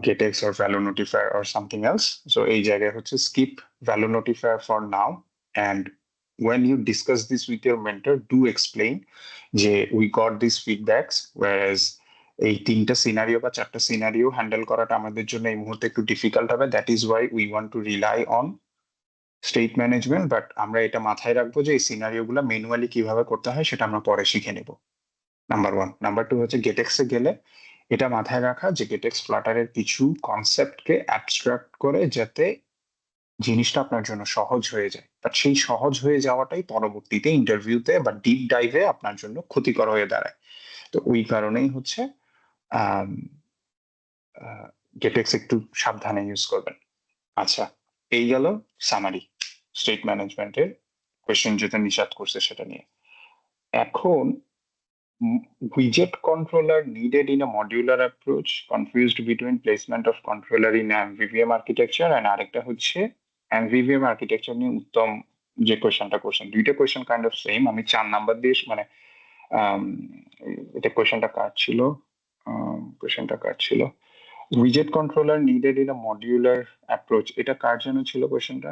GetX or value notifier or something else. So এই জায়গায় হচ্ছে skip value notifier for now, and when you discuss this with your mentor, do explain যে we got these feedbacks, whereas এই তিনটা সিনারিও বা চারটা সিনারিও হ্যান্ডেল করাটা আমাদের জন্য এই মুহূর্তে একটু ডিফিকাল্ট হবে, that is why we want to rely on state management, but আমরা এটা মাথায় রাখবো যে এই সিনারিও গুলো ম্যানুয়ালি কিভাবে করতে হয় সেটা আমরা পরে শিখে নেব, নাম্বার ওয়ান। নাম্বার টু হচ্ছে গেটেক্সে গেলে এটা মাথায় রাখা যে গেটেক্স ফ্লাটারের কিছু কনসেপ্টকে অ্যাবস্ট্রাক্ট করে যাতে জিনিসটা আপনার জন্য সহজ হয়ে যায়, বাট সেই সহজ হয়ে যাওয়াটাই পরবর্তীতে ইন্টারভিউতে বা ডিপ ডাইভে আপনার জন্য ক্ষতিকর হয়ে দাঁড়ায়। তো ওই কারণেই হচ্ছে গেটেক্স একটু সাবধানে ইউজ করবেন। আচ্ছা, এই গেল সামারি স্টেট ম্যানেজমেন্টের কোয়েশ্চেন যেটা নিষাদ করছে সেটা নিয়ে। এখন widget controller needed in a modular approach, confused between placement of controller in MVVM architecture, and আরেকটা হচ্ছে MVVM architecture নিয়ে উত্তম যে কোয়েশ্চেনটা করছেন, দুইটা কোয়েশ্চেন কাইন্ড অফ সেম। আমি 4 নাম্বার দিয়ে মানে এটা কোয়েশ্চেনটা কাট ছিল widget controller needed in a modular approach, এটা কার জন্য ছিল কোয়েশ্চেনটা?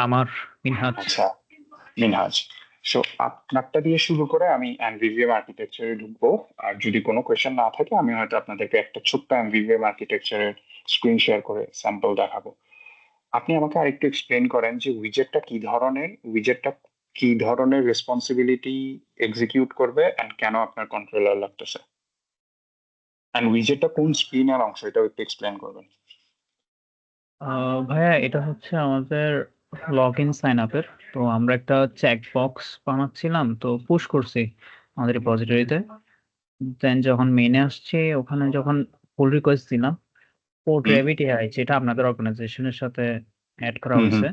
আমার মিনহাজ। আচ্ছা, মিনহাজ। সো আপনারটা দিয়ে শুরু করে আমি এমভিভিএম আর্কিটেকচারে ঢুকবো, আর যদি কোনো কোয়েশ্চেন না থাকে আমি হয়তো আপনাদেরকে একটা ছোট্ট এমভিভিএম আর্কিটেকচারের স্ক্রিন শেয়ার করে স্যাম্পল দেখাবো। আপনি আমাকে আরেকটু এক্সপ্লেন করেন যে উইজেটটা কি ধরনের রেসপন্সিবিলিটি এক্সিকিউট করবে এন্ড কেন আপনার কন্ট্রোলার লাগতেছে, এন্ড উইজেটটা কোন স্ক্রিনের অংশ এটাও একটু এক্সপ্লেন করবেন। ভাইয়া এটা হচ্ছে আমাদের লগ ইন সাইন আপের। তো আমরা একটা চেক বক্স বানাচ্ছিলাম, তো পুশ করছি আমাদের রিপোজিটরিতে। দেন যখন মেনে আসছে ওখানে যখন পুল রিকোয়েস্ট দিলাম, পোর্ট র্যাবিট এআই যেটা আপনাদের অর্গানাইজেশনের সাথে অ্যাড করা হয়েছে,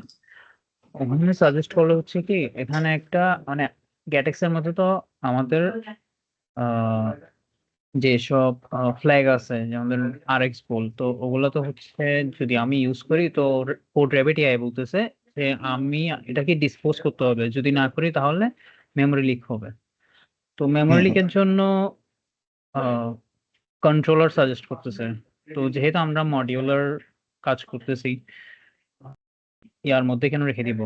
ওখানে সাজেস্ট করলে হচ্ছে কি এখানে একটা মানে গ্যাটেক্স এর মধ্যে তো আমাদের যেসব ফ্ল্যাগ আছে যেমন আরএক্স পোল, তো ওগুলো তো হচ্ছে যদি আমি ইউজ করি তো পোর্ট র্যাবিট এআই বলতেছে যে আমি এটাকে ডিসপোজ করতে হবে, যদি না করি তাহলে মেমোরি লিক হবে। তো মেমোরি লিকের জন্য কন্ট্রোলার সাজেস্ট করতেছে। তো যেহেতু আমরা মডিউলার কাজ করতেছি, ইয়ার মধ্যে কেন রেখে দিব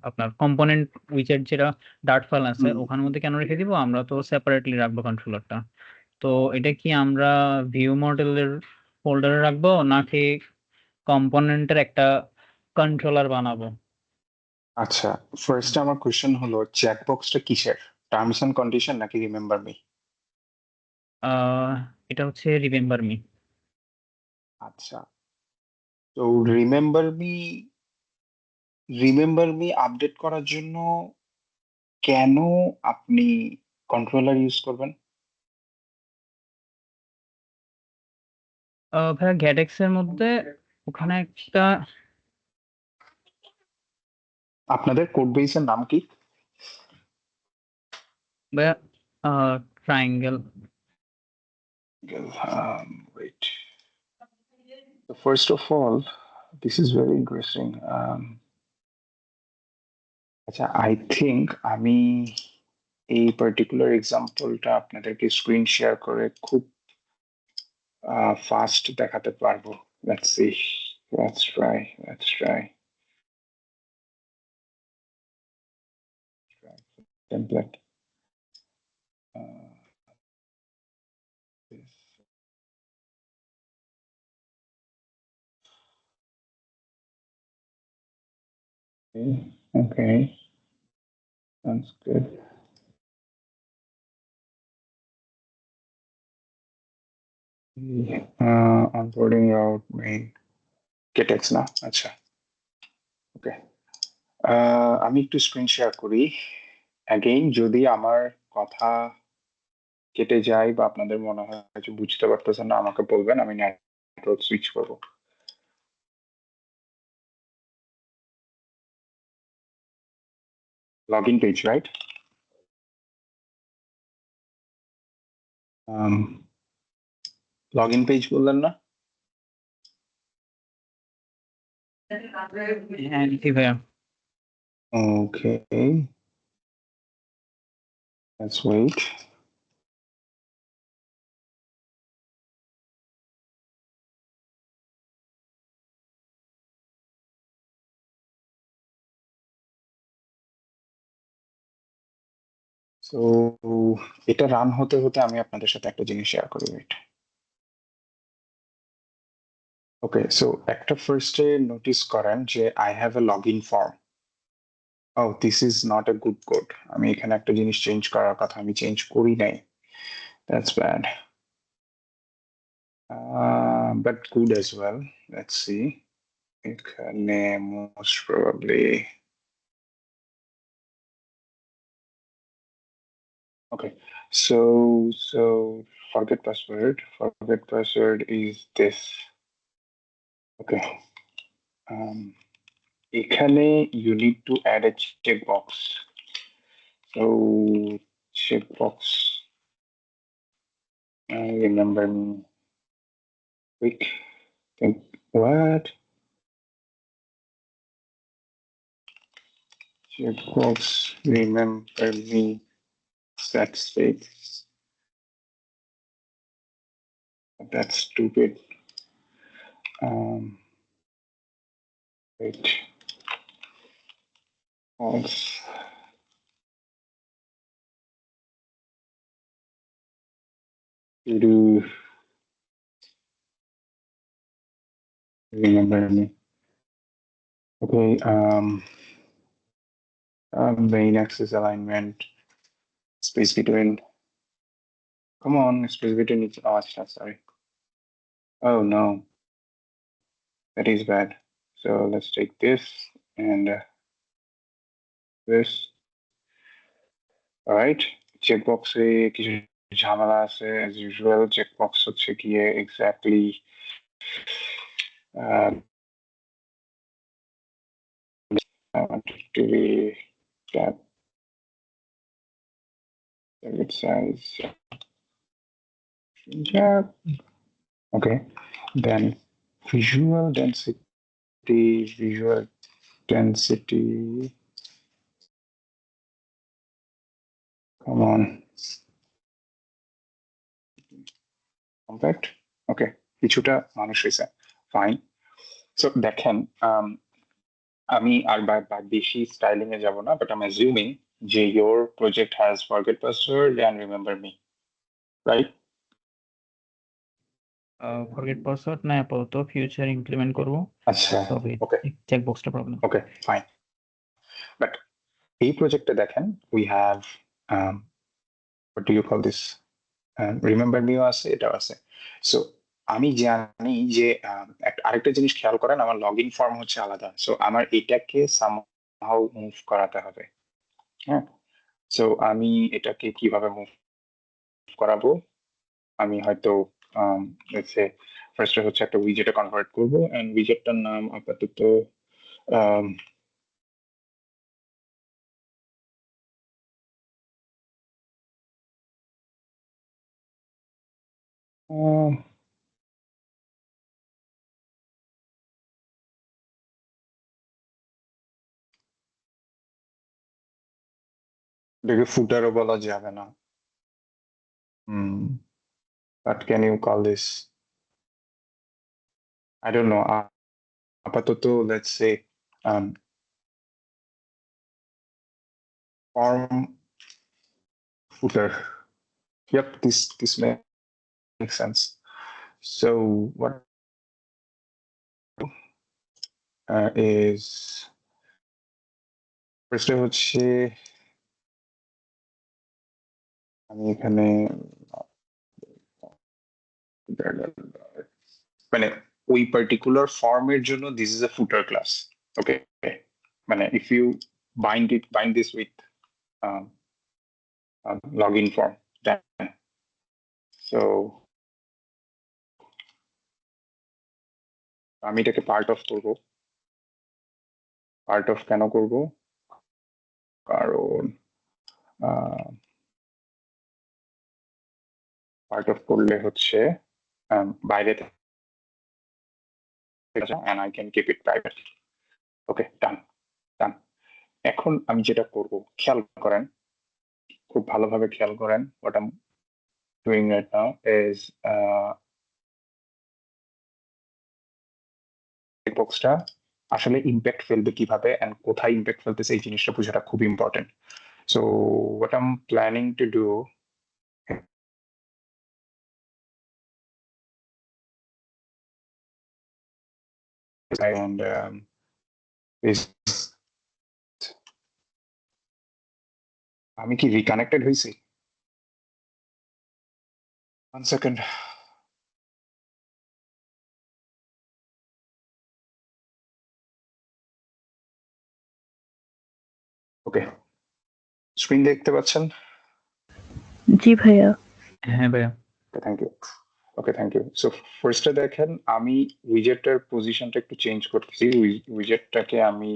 আপনার কম্পোনেন্ট উইজেট যেটা ডার্ট ফাইল আছে ওখানের মধ্যে কেন রেখে দিব, আমরা তো সেপারেটলি রাখবো কন্ট্রোলারটা। তো এটা কি আমরা ভিউ মডেলের ফোল্ডারে রাখবো নাকি কম্পোনেন্টের একটা কন্ট্রোলার বানাবো? আচ্ছা, ফার্স্ট আমার কোশ্চেন হলো চেকবক্সটা কিসের, টার্মস এন্ড কন্ডিশন নাকি রিমেম্বার মি? এটা হচ্ছে রিমেম্বার মি। আচ্ছা, তো রিমেম্বার মি আপডেট করার জন্য কেন আপনি কন্ট্রোলার ইউজ করবেন? ভাইয়া গ্যাটেক্স এর মধ্যে ওখানে একটা আপনাদের কোড বেসের নাম কি? ভাইয়া triangle. Wait. So first of all, this is very interesting. আচ্ছা, I think আমি এই পার্টিকুলার এক্সাম্পলটা আপনাদেরকে স্ক্রিন শেয়ার করে খুব ফাস্ট দেখাতে পারবো। Let's see. Let's try. Template. This. Okay. Sounds good. Onboarding route main KTEX না? আচ্ছা, ওকে। আমি একটু স্ক্রিন শেয়ার করি। অ্যাগেইন যদি আমার কথা কেটে যায় বা আপনাদের মনে হয় যে বুঝতে পারতেছেন না, আমাকে বলবেন, আমি নেটওয়ার্ক সুইচ করবো। Login page, right? Login page বললেন না? হ্যাঁ জি ভাইয়া। Okay. Let's wait. So এটা রান হতে হতে আমি আপনাদের সাথে একটা জিনিস শেয়ার করি। ওয়েট। ওকে, সো একটা ফার্স্টে নোটিস করেন যে I have a login form. Oh, this is not a good code. আমি এখানে একটা জিনিস চেঞ্জ করার কথা, আমি চেঞ্জ করি নাই। That's bad. But good as well. Let's see. এখানে most probably. Okay, so forget password. Forget password is this. Okay. এখানে you need to add a checkbox. So checkbox. Remember me. Quick. Think what? Checkbox. Remember me. Set state. That's stupid. Wait. False. You do remember me. Okay. Main axis alignment. Space between. Come on, space between each. Oh, sorry. Oh no, that is bad. So let's take this and this. All right. Checkboxে কিছু ঝামেলা আছে as usual. Checkbox হচ্ছে গিয়ে exactly I want it to be that target size. Yeah. Okay. Then visual density. Come on. Compact. Okay. কিছুটা মানুষ হয়েছে। Fine. So দেখেন, আমি আর বেশি স্টাইলিং এ যাব না, বাট আই এম অ্যাজিউমিং যে your project has forget password and remember me, right? Forget password না, আপাতত ফিউচার ইমপ্লিমেন্ট করব। আচ্ছা, তবে ওকে চেকবক্সটা প্রবলেম। Okay fine. বাট এই প্রজেক্টে দেখেন we have what do you call this, remember me আছে, এটাও আছে। সো আমি জানি যে আরেকটা জিনিস খেয়াল করেন, আমার লগ ইন ফর্ম হচ্ছে আলাদা। সো আমার এটাকে সামহাউ মুভ করাতে হবে। হ্যাঁ, সো আমি এটাকে কিভাবে মুভ করাবো, আমি হয়তো ফার্স্টে হচ্ছে একটা উইজেটে কনভার্ট করবো, এন্ড উইজেটটার নাম আপাতত এটাকে ফুটারও বলা যাবে না। What can you call this? I don't know. আপাতত let's say form footer. Yep, this makes sense. So what is first হচ্ছে আমি এখানে মানে ওই পার্টিকুলার ফর্মের জন্য this is a footer class. Okay, মানে if you bind this with login form, then so আমি এটাকে পার্ট অফ করব। পার্ট অফ কেন করব? কারণ পার্ট অফ করলে হচ্ছে বাইরে থেকে and I can keep it private. Okay, done. এখন আমি যেটা করব, খেয়াল করেন, খুব ভালোভাবে খেয়াল করেন। what I'm doing right now is বক্সটা আসলে ইম্প্যাক্ট ফেলবে কিভাবে এন্ড কোথায় ইম্প্যাক্ট ফেলতেছে এই জিনিসটা বোঝাটা খুব important. So what I'm planning to do and is আমি কি রিকানেক্টেড হইছি? 1 সেকেন্ড। ওকে, স্ক্রিন দেখতে পাচ্ছেন? জি ভাইয়া। হ্যাঁ ভাইয়া। Thank you. Okay, thank you. So ফার্স্টে দেখেন আমি উইজেটের পজিশনটা একটু চেঞ্জ করতেছি। উইজেটটাকে আমি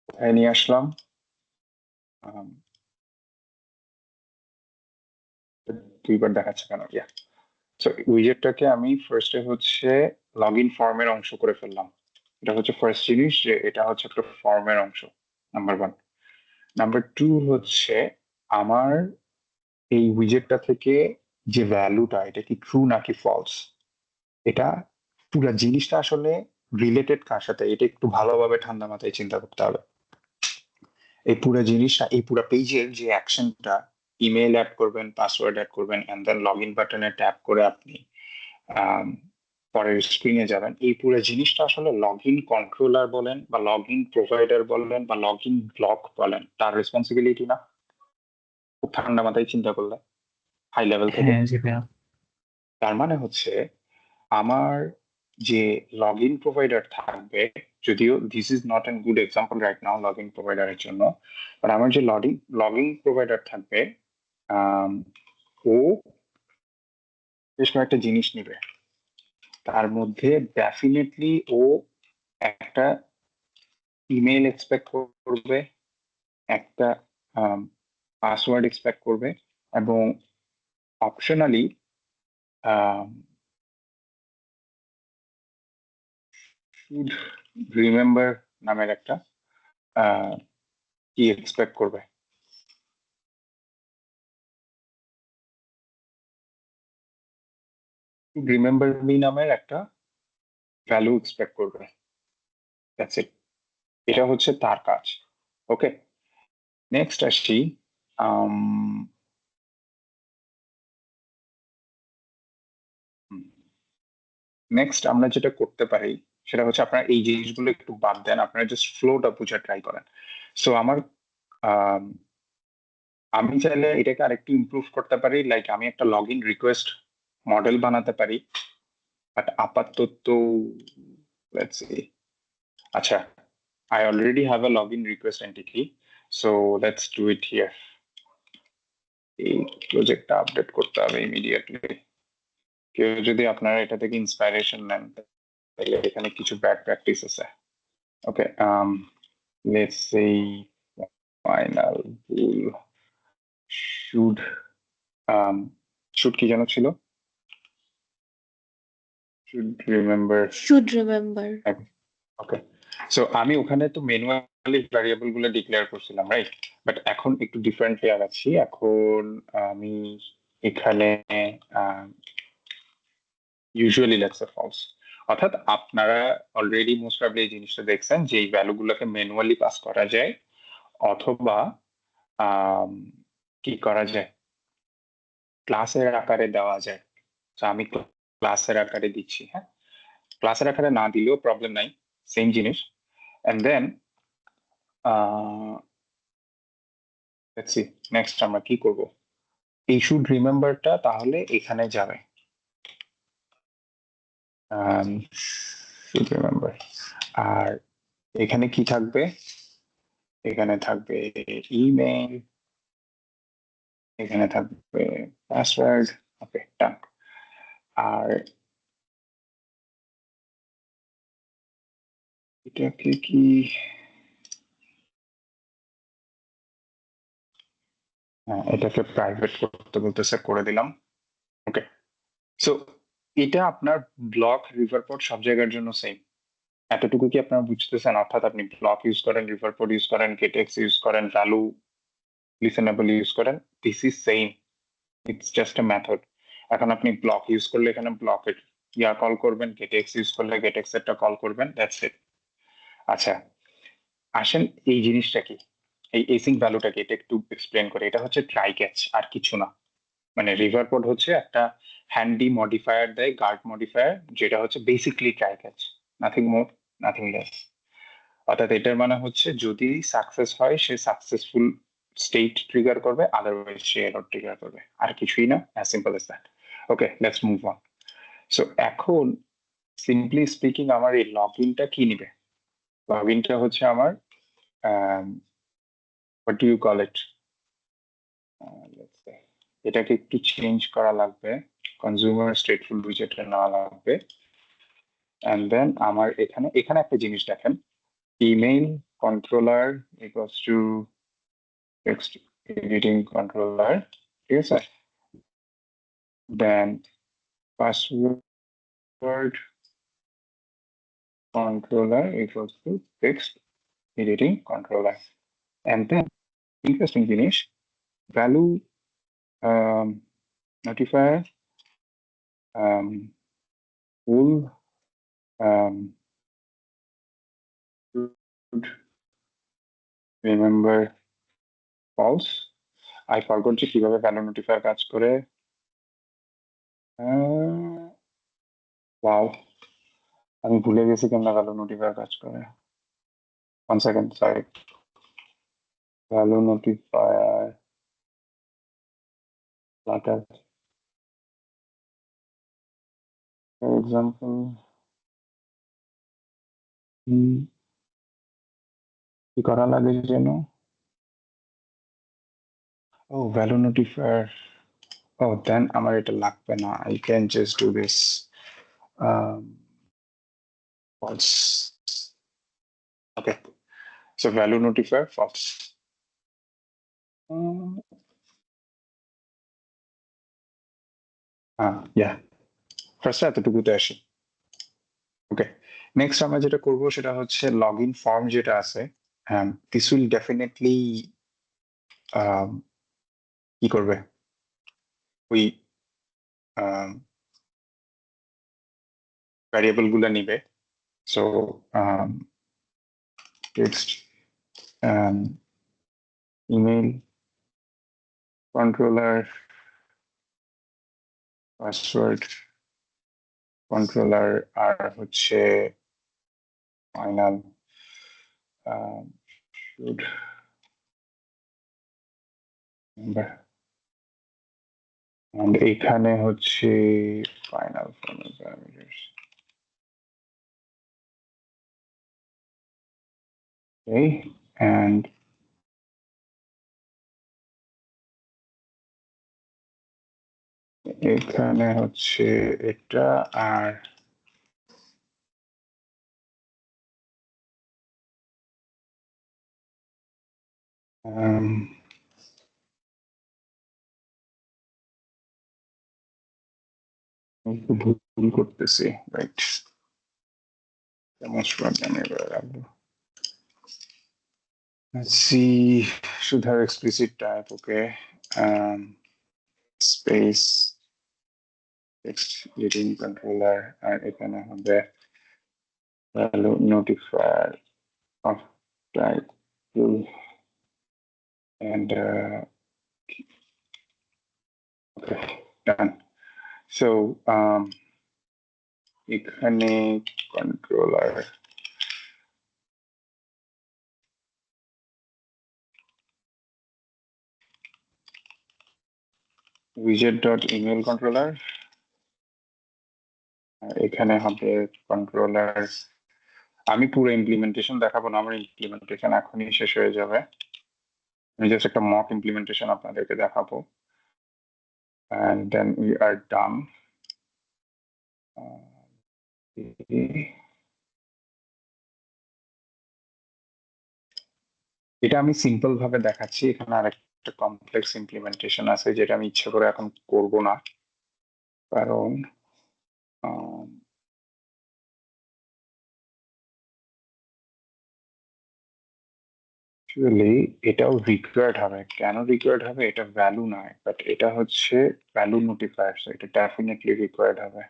কোথায় নিয়ে আসলাম? দুইবার দেখাচ্ছে কেন? ইয়া, সো উইজেটটাকে আমি ফার্স্টে হচ্ছে লগ ইন ফর্মের অংশ করে ফেললাম। এটা হচ্ছে ফার্স্ট জিনিস, যে এটা হচ্ছে একটা ফর্মের অংশ, নাম্বার 1। নাম্বার 2 হচ্ছে আমার এই উইজেটটা থেকে যে ভ্যালুটা, এটা কি ট্রু নাকি ফলস, এটা পুরো জিনিসটা আসলে রিলেটেড কার সাথে, এটা একটু ভালোভাবে ঠান্ডা মাথায় চিন্তা করতে হবে। এই পুরো জিনিসটা, এই পুরো পেজের যে অ্যাকশনটা, ইমেল অ্যাড করবেন, পাসওয়ার্ড অ্যাড করবেন, এন্ড দেন লগ ইন বাটনে ট্যাপ করে আপনি পরের স্ক্রিনে যাবেন, এই পুরো জিনিসটা আসলে লগ ইন কন্ট্রোলার বলেন বা লগ ইন প্রোভাইডার বলেন বা লগ ইন ব্লক বলেন, তার রেসপন্সিবিলিটি না? খুব ঠান্ডা মাথায় চিন্তা করলে, হাই লেভেল থেকে। হ্যাঁ জি ভাইয়া। তার মানে হচ্ছে আমার যে লগ ইন প্রোভাইডার থাকবে, যদিও this is not an good example right now log in প্রোভাইডারের জন্য, বাট আমার যে লগ ইন প্রোভাইডার থাকবে, ও বেশ কয়েকটা জিনিস নিবে। তার মধ্যে ডেফিনেটলি ও একটা ইমেল এক্সপেক্ট করবে, একটা পাসওয়ার্ড এক্সপেক্ট করবে, এবং অপশনালি শুড রিমেম্বার নামের একটা কি এক্সপেক্ট করবে। রিমেম্বার মি নামের একটা ভ্যালু এক্সপেক্ট করবে। That's it. এটা হচ্ছে তার কাজ। ওকে, নেক্সট আসি নেক্সট আমরা যেটা করতে পারি সেটা হচ্ছে, আপনারা এই জিনিসগুলো একটু বাদ দেন, আপনারা জাস্ট ফ্লোটা বোঝা ট্রাই করেন। সো আমি চাইলে এটাকে আরেকটু ইমপ্রুভ করতে পারি, লাইক আমি একটা লগ ইন রিকোয়েস্ট মডেল বানাতে পারি, বাট আপাতত লেটস সি। আচ্ছা, I already have a login request entity, so let's do it here. এই প্রজেক্টটা আপডেট করতে হবে ইমিডিয়েটলি। কেউ যদি আপনারা এটা থেকে ইন্সপাইরেশন নেন, তাহলে এখানে কিছু ব্যাড প্র্যাকটিস আছে। ওকে, let's say final bool should should কি যেন ছিল? Should remember. should remember. Okay, so আমি ওখানে তো ম্যানুয়ালি ভ্যারিয়েবল গুলো ডিক্লেয়ার করছিলাম, রাইট? বাট এখন একটু ডিফারেন্টলি আগাচ্ছি। এখন আমি এখানে ইউজুয়ালি লেটস এ ফলস, অর্থাৎ আপনারা অলরেডি মোস্ট প্রবাবলি এই জিনিসটা দেখছেন যে এই ভ্যালু গুলোকে ম্যানুয়ালি পাস করা যায়, অথবা কি করা যায়, ক্লাসের আকারে দেওয়া যায়। তো আমি ক্লাসের আকারে দিচ্ছি। হ্যাঁ, ক্লাসের আকারে না দিলেও প্রবলেম নাই, সেম জিনিস। And then let's see next আমরা কি করব। এই শুড রিমেম্বারটা তাহলে এখানে যাবে, শুড রিমেম্বার। আর এখানে কি থাকবে? এখানে থাকবে ইমেইল, এখানে থাকবে পাসওয়ার্ড। ওকে, ডান। আর এটাকে কি এটাকে প্রাইভেট করতে বলতেছে, করে দিলাম। ওকে, সো এটা আপনার ব্লক, রিভারপোর্ট সব জায়গার জন্য সেম। এতটুকু কি আপনারা বুঝতেছেন? অর্থাৎ আপনি ব্লক ইউজ করেন, রিভারপোর্ট ইউজ করেন, গেটএক্স ইউজ করেন, ভ্যালু লিসেনেবল ইউজ করেন, this is same, it's just a method. এখন আপনি ব্লক ইউজ করলে এখানে ব্লকের কল করবেন, গেটএক্স ইউজ করলে গেটএক্স এরটা কল করবেন, দ্যাটস ইট। আচ্ছা, আসেন এই জিনিসটা কি, এই এসিং ভ্যালুটা কি, এটা একটু এক্সপ্লেন করে। এটা হচ্ছে ট্রাই ক্যাচ, আর কিছু না। মানে রিভারপোর্ট হচ্ছে একটা হ্যান্ডি মডিফায়ার দেয়, গার্ড মডিফায়ার, যেটা হচ্ছে basically try catch, nothing more, nothing less. অর্থাৎ এটার মানে হচ্ছে যদি সাকসেস হয় সে সাকসেসফুল স্টেট ট্রিগার করবে, আদারওয়াইজ সে এরর ট্রিগার করবে, আর কিছুই না, as simple as that. Okay, let's move on. So এখন সিম্পলি স্পিকিং আমার এই লগ ইনটা কি নিবে? লগ ইনটা হচ্ছে আমার what do you call it, এটাকে একটু চেঞ্জ করা লাগবে, কনজিউমার স্টেটফুল উইজেটে নেওয়া লাগবে। এন্ড দেন আমার এখানে একটা জিনিস দেখেন, email controller equals to text editing controller, ঠিক আছে? Then password controller equals to text editing controller. And then interesting জিনিস, value notifier full should remember false. I forgot যে কিভাবে ভ্যালু নোটিফায়ার কাজ করে। ওয়াও, আমি ভুলে গেছি কেমন ভ্যালু নোটিফায়ার কাজ করে। 1 second, sorry. Value notifier Flutter, for example কি করা লাগে যেন? ও ভ্যালু নোটিফায়ার, ও দেন আমার এটা লাগবে না, I can just do this false. Okay, so value notifier false. Yeah, first এতটুকুতে আসি। ওকে, নেক্সট আমরা যেটা করব সেটা হচ্ছে লগ ইন ফর্ম যেটা আছে, দিস উইল ডেফিনেটলি কি করবে, ওই ভ্যারিয়েবল গুলো নিবে। So text email controller password controller, আর হচ্ছে ফাইনাল শুড রিমেম্বার। and এখানে হচ্ছে final formal parameters. Okay, and এখানে হচ্ছে এটা, আর আমি একটু ভুল করতেছি, right? Let's see, should have explicit type, okay. Space text leading controller, আর এখানে হবে value notifier of type and okay, done. So এখানে controller widget.email controller, আর এখানে হবে controller। আমি পুরো ইমপ্লিমেন্টেশন দেখাবো না, আমার ইমপ্লিমেন্টেশন এখনই শেষ হয়ে যাবে। আমি জাস্ট একটা মক ইমপ্লিমেন্টেশন আপনাদেরকে দেখাবো, and then we are done. এটা আমি সিম্পল ভাবে দেখাচ্ছি, এখানে আরেকটা কমপ্লেক্স ইমপ্লিমেন্টেশন আছে যেটা আমি ইচ্ছা করে এখন করব না, কারণ অ্যাকচুয়ালি এটাও রিকোয়ার্ড হবে। কেন রিকোয়ার্ড হবে? এটা ভ্যালু নয়, বাট এটা হচ্ছে ভ্যালু নোটিফায়ার, সো এটা ডেফিনেটলি রিকোয়ার্ড হবে।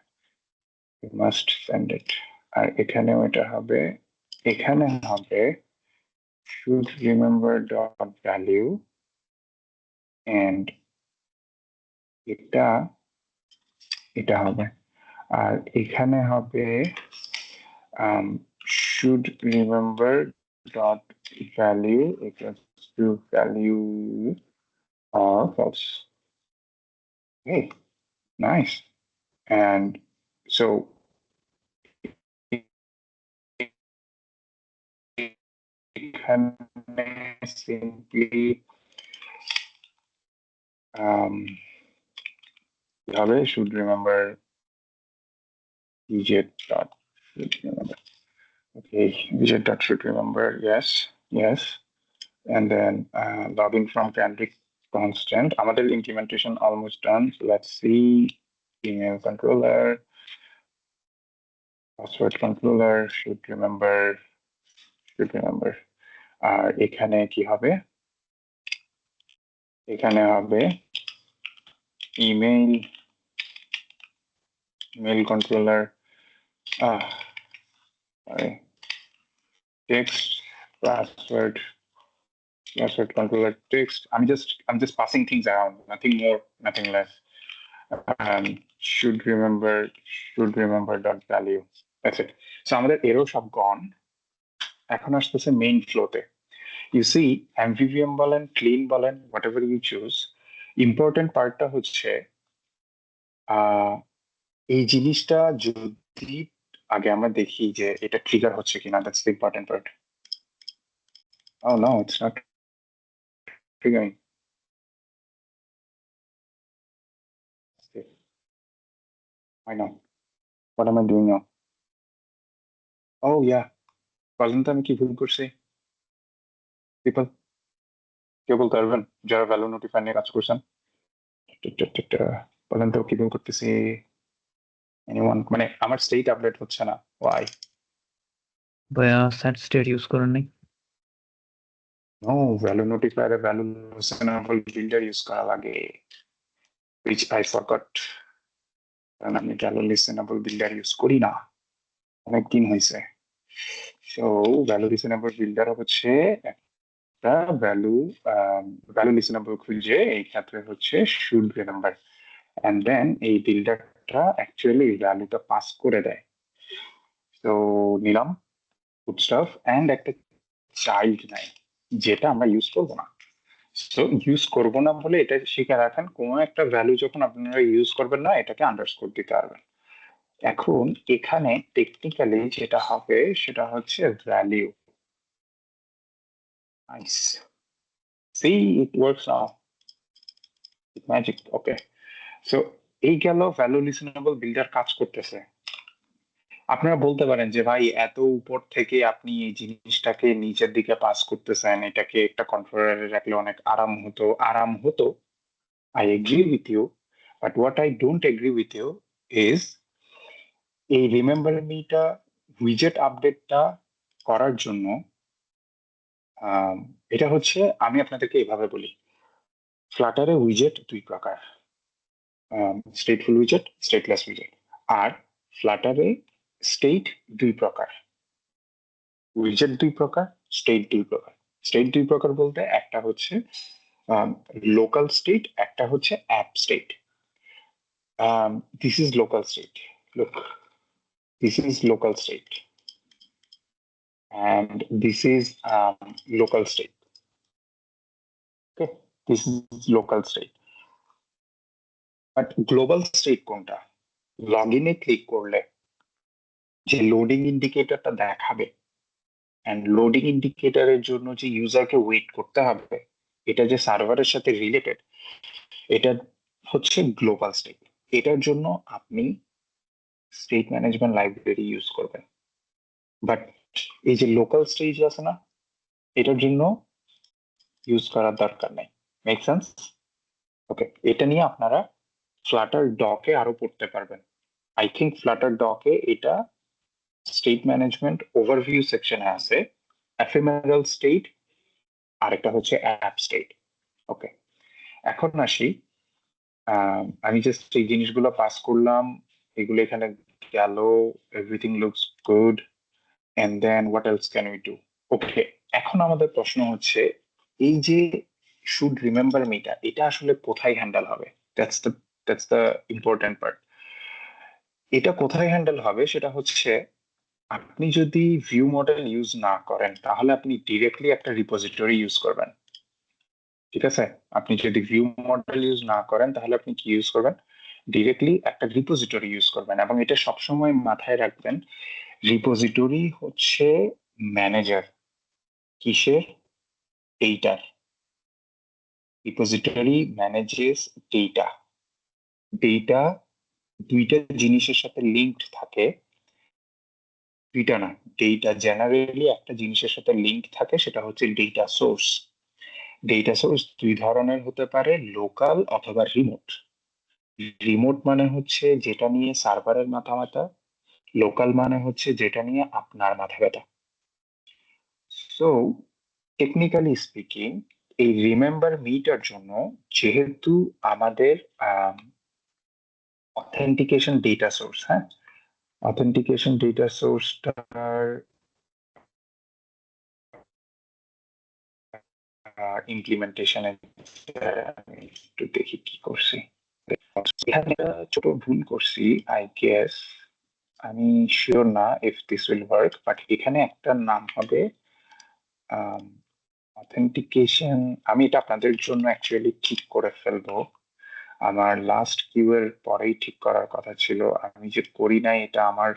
You must send it. আর এখানেও এটা হবে, এখানে হবে should remember dot value, and এটা হবে। আর এখানে হবে should remember dot value equals to value or false. Okay, nice. And so এখানে simply হবে should remember widget dot should remember. Okay, widget dot should remember, yes, and then logging from Canary constant. Our implementation almost done. So let's see, email controller, password controller should remember. আর এখানে কি হবে? এখানে হবে email controller, sorry, text password controller text. I'm just passing things around, nothing more, nothing less. Should remember dot value. That's it. So আমাদের এরো সব gone, এখন আসতেছে main ফ্লোতে। ইউ সি এমভিভিএম বলেন, ক্লিন বলেন, whatever you choose, important পার্টটা হচ্ছে এই জিনিসটা যদি আগে আমরা দেখি যে এটা ট্রিগার হচ্ছে কিনা, that's the important part. Oh no, it's not triggering. Why not? What am I doing now? Oh yeah, বলেন তো আমি কি ভুল করছি? পিপল কেউ বলতে পারবেন যারা ভ্যালু নোটিফায়ার নিয়ে কাজ করছেন? বলেন তো কি ভুল করতেছি? এনিওয়ান? মানে আমার স্টেট আপডেট হচ্ছে না, ওয়াই? ভাইয়া সেট স্টেট ইউজ করেন নাই? নো, ভ্যালু নোটিফায়ারে ভ্যালু লিসেনেবল বিল্ডার ইউজ করা লাগে, which I forgot, কারণ আমি ভ্যালু লিসেনেবল বিল্ডার ইউজ করি না, অনেকদিন হয়েছে। সো ভ্যালু লিসেনেবল বিল্ডার হচ্ছে একটা ভ্যালু লিসেনেবল খুঁজে, এই ক্ষেত্রে হচ্ছে শুড রিমেম্বার, এন্ড দেন এই বিল্ডারটা অ্যাকচুয়ালি ভ্যালুটা পাস করে দেয়। তো নিলাম ফুডস্টাফ এন্ড একটা চাইল্ড নেয়, যেটা আমরা ইউজ করবো না। তো ইউজ করবো না বলে এটা শিখে রাখেন, কোনো একটা ভ্যালু যখন আপনারা ইউজ করবেন না, এটাকে আন্ডারস্কোর দিতে পারবেন। এখন এখানে টেকনিক্যালি যেটা হবে সেটা হচ্ছে value. Nice, see it works now, magic. Okay, so এই গেল ভ্যালু লিসেনেবল বিল্ডার কাজ করতেছে। আপনারা বলতে পারেন যে ভাই এত উপর থেকে আপনি এই জিনিসটাকে নিচের দিকে পাস করতেছেন, এটাকে একটা কন্ট্রোলারে রাখলে অনেক আরাম হতো। I agree with you, but what I don't agree with you is এই রিমেম্বার মিটা উইজেট আপডেটটা করার জন্য এটা হচ্ছে, আমি আপনাদেরকে এভাবে বলি, ফ্লাটারে উইজেট দুই প্রকার, স্টেটফুল উইজেট, স্টেটলেস উইজেট। আর ফ্লাটারে স্টেট দুই প্রকার, উইজেট দুই প্রকার, স্টেট দুই প্রকার। স্টেট দুই প্রকার বলতে একটা হচ্ছে লোকাল স্টেট, একটা হচ্ছে app state. This is local state, look, this is local state and this is local state. Okay, this is local state. But global state কোনটা? লগইনে ক্লিক করলে যে লোডিং ইন্ডিকেটরটা দেখাবে, এন্ড লোডিং ইন্ডিকেটরের জন্য যে ইউজারকে ওয়েট করতে হবে, এটা যে সার্ভারের সাথে রিলেটেড, এটা হচ্ছে গ্লোবাল স্টেট। এটার জন্য আপনি স্টেট ম্যানেজমেন্ট লাইব্রেরি ইউজ করবেন। বাট এই যে লোকাল স্টেট আছে না, এটার জন্য ইউজ করার দরকার নেই। Make sense? ওকে, এটা নিয়ে আপনারা ফ্লাটার ডকে আরো পড়তে পারবেন। আই থিঙ্ক ফ্লাটার ডকে এটা স্টেট ম্যানেজমেন্ট ওভারভিউ সেকশনে আছে, এফেমেরাল স্টেট আর একটা হচ্ছে অ্যাপ স্টেট। ওকে, এখন আসি, আমি জাস্ট এই জিনিসগুলো পাস করলাম, এগুলো এখানে গেল, everything looks good, and then what else can we do? Okay, এখন আমাদের প্রশ্ন হচ্ছে এই যে শুড রিমেম্বার মিটা, এটা আসলে কোথায় হ্যান্ডেল হবে? That's the important part. এটা কোথায় হ্যান্ডেল হবে সেটা হচ্ছে, আপনি যদি ভিউ মডেল ইউজ না করেন তাহলে আপনি ডিরেক্টলি একটা রিপোজিটরি ইউজ করবেন। ঠিক আছে, আপনি যদি ভিউ মডেল ইউজ না করেন তাহলে আপনি কি ইউজ করবেন? ডিরেক্টলি একটা রিপোজিটরি ইউজ করবেন। এবং এটা সবসময় মাথায় রাখবেন, রিপোজিটরি হচ্ছে ম্যানেজার কিসের? ডেটার। Repository manages data. ডেটা দুইটা জিনিসের সাথে লিঙ্কড থাকে, দুইটা না, ডেটা জেনারেলি একটা জিনিসের সাথে লিঙ্ক থাকে, সেটা হচ্ছে ডেটা সোর্স। ডেটা সোর্স দুই ধরনের হতে পারে, লোকাল অথবা রিমোট। রিমোট মানে হচ্ছে যেটা নিয়ে সার্ভারের মাথা ব্যথা, লোকাল মানে হচ্ছে যেটা নিয়ে আপনার মাথা ব্যথা। সো টেকনিক্যালি স্পিকিং, এই রিমেম্বার মিটার জন্য যেহেতু আমাদের অথেন্টিকেশন ডেটা সোর্স, হ্যাঁ, অথেন্টিকেশন ডেটা সোর্সটার ইমপ্লিমেন্টেশনে আমি একটু দেখি কি করছি। এখানে একটা ছোট ভুল করছি, আই গেস, আমি শিওর না if this will work, but এখানে একটা নাম হবে অথেন্টিকেশন। আমি এটা আপনাদের জন্য অ্যাকচুয়ালি ঠিক করে ফেলবো, আমার লাস্ট কিউ এর পরেই ঠিক করার কথা ছিল, আমি যে করি নাই এটা আমার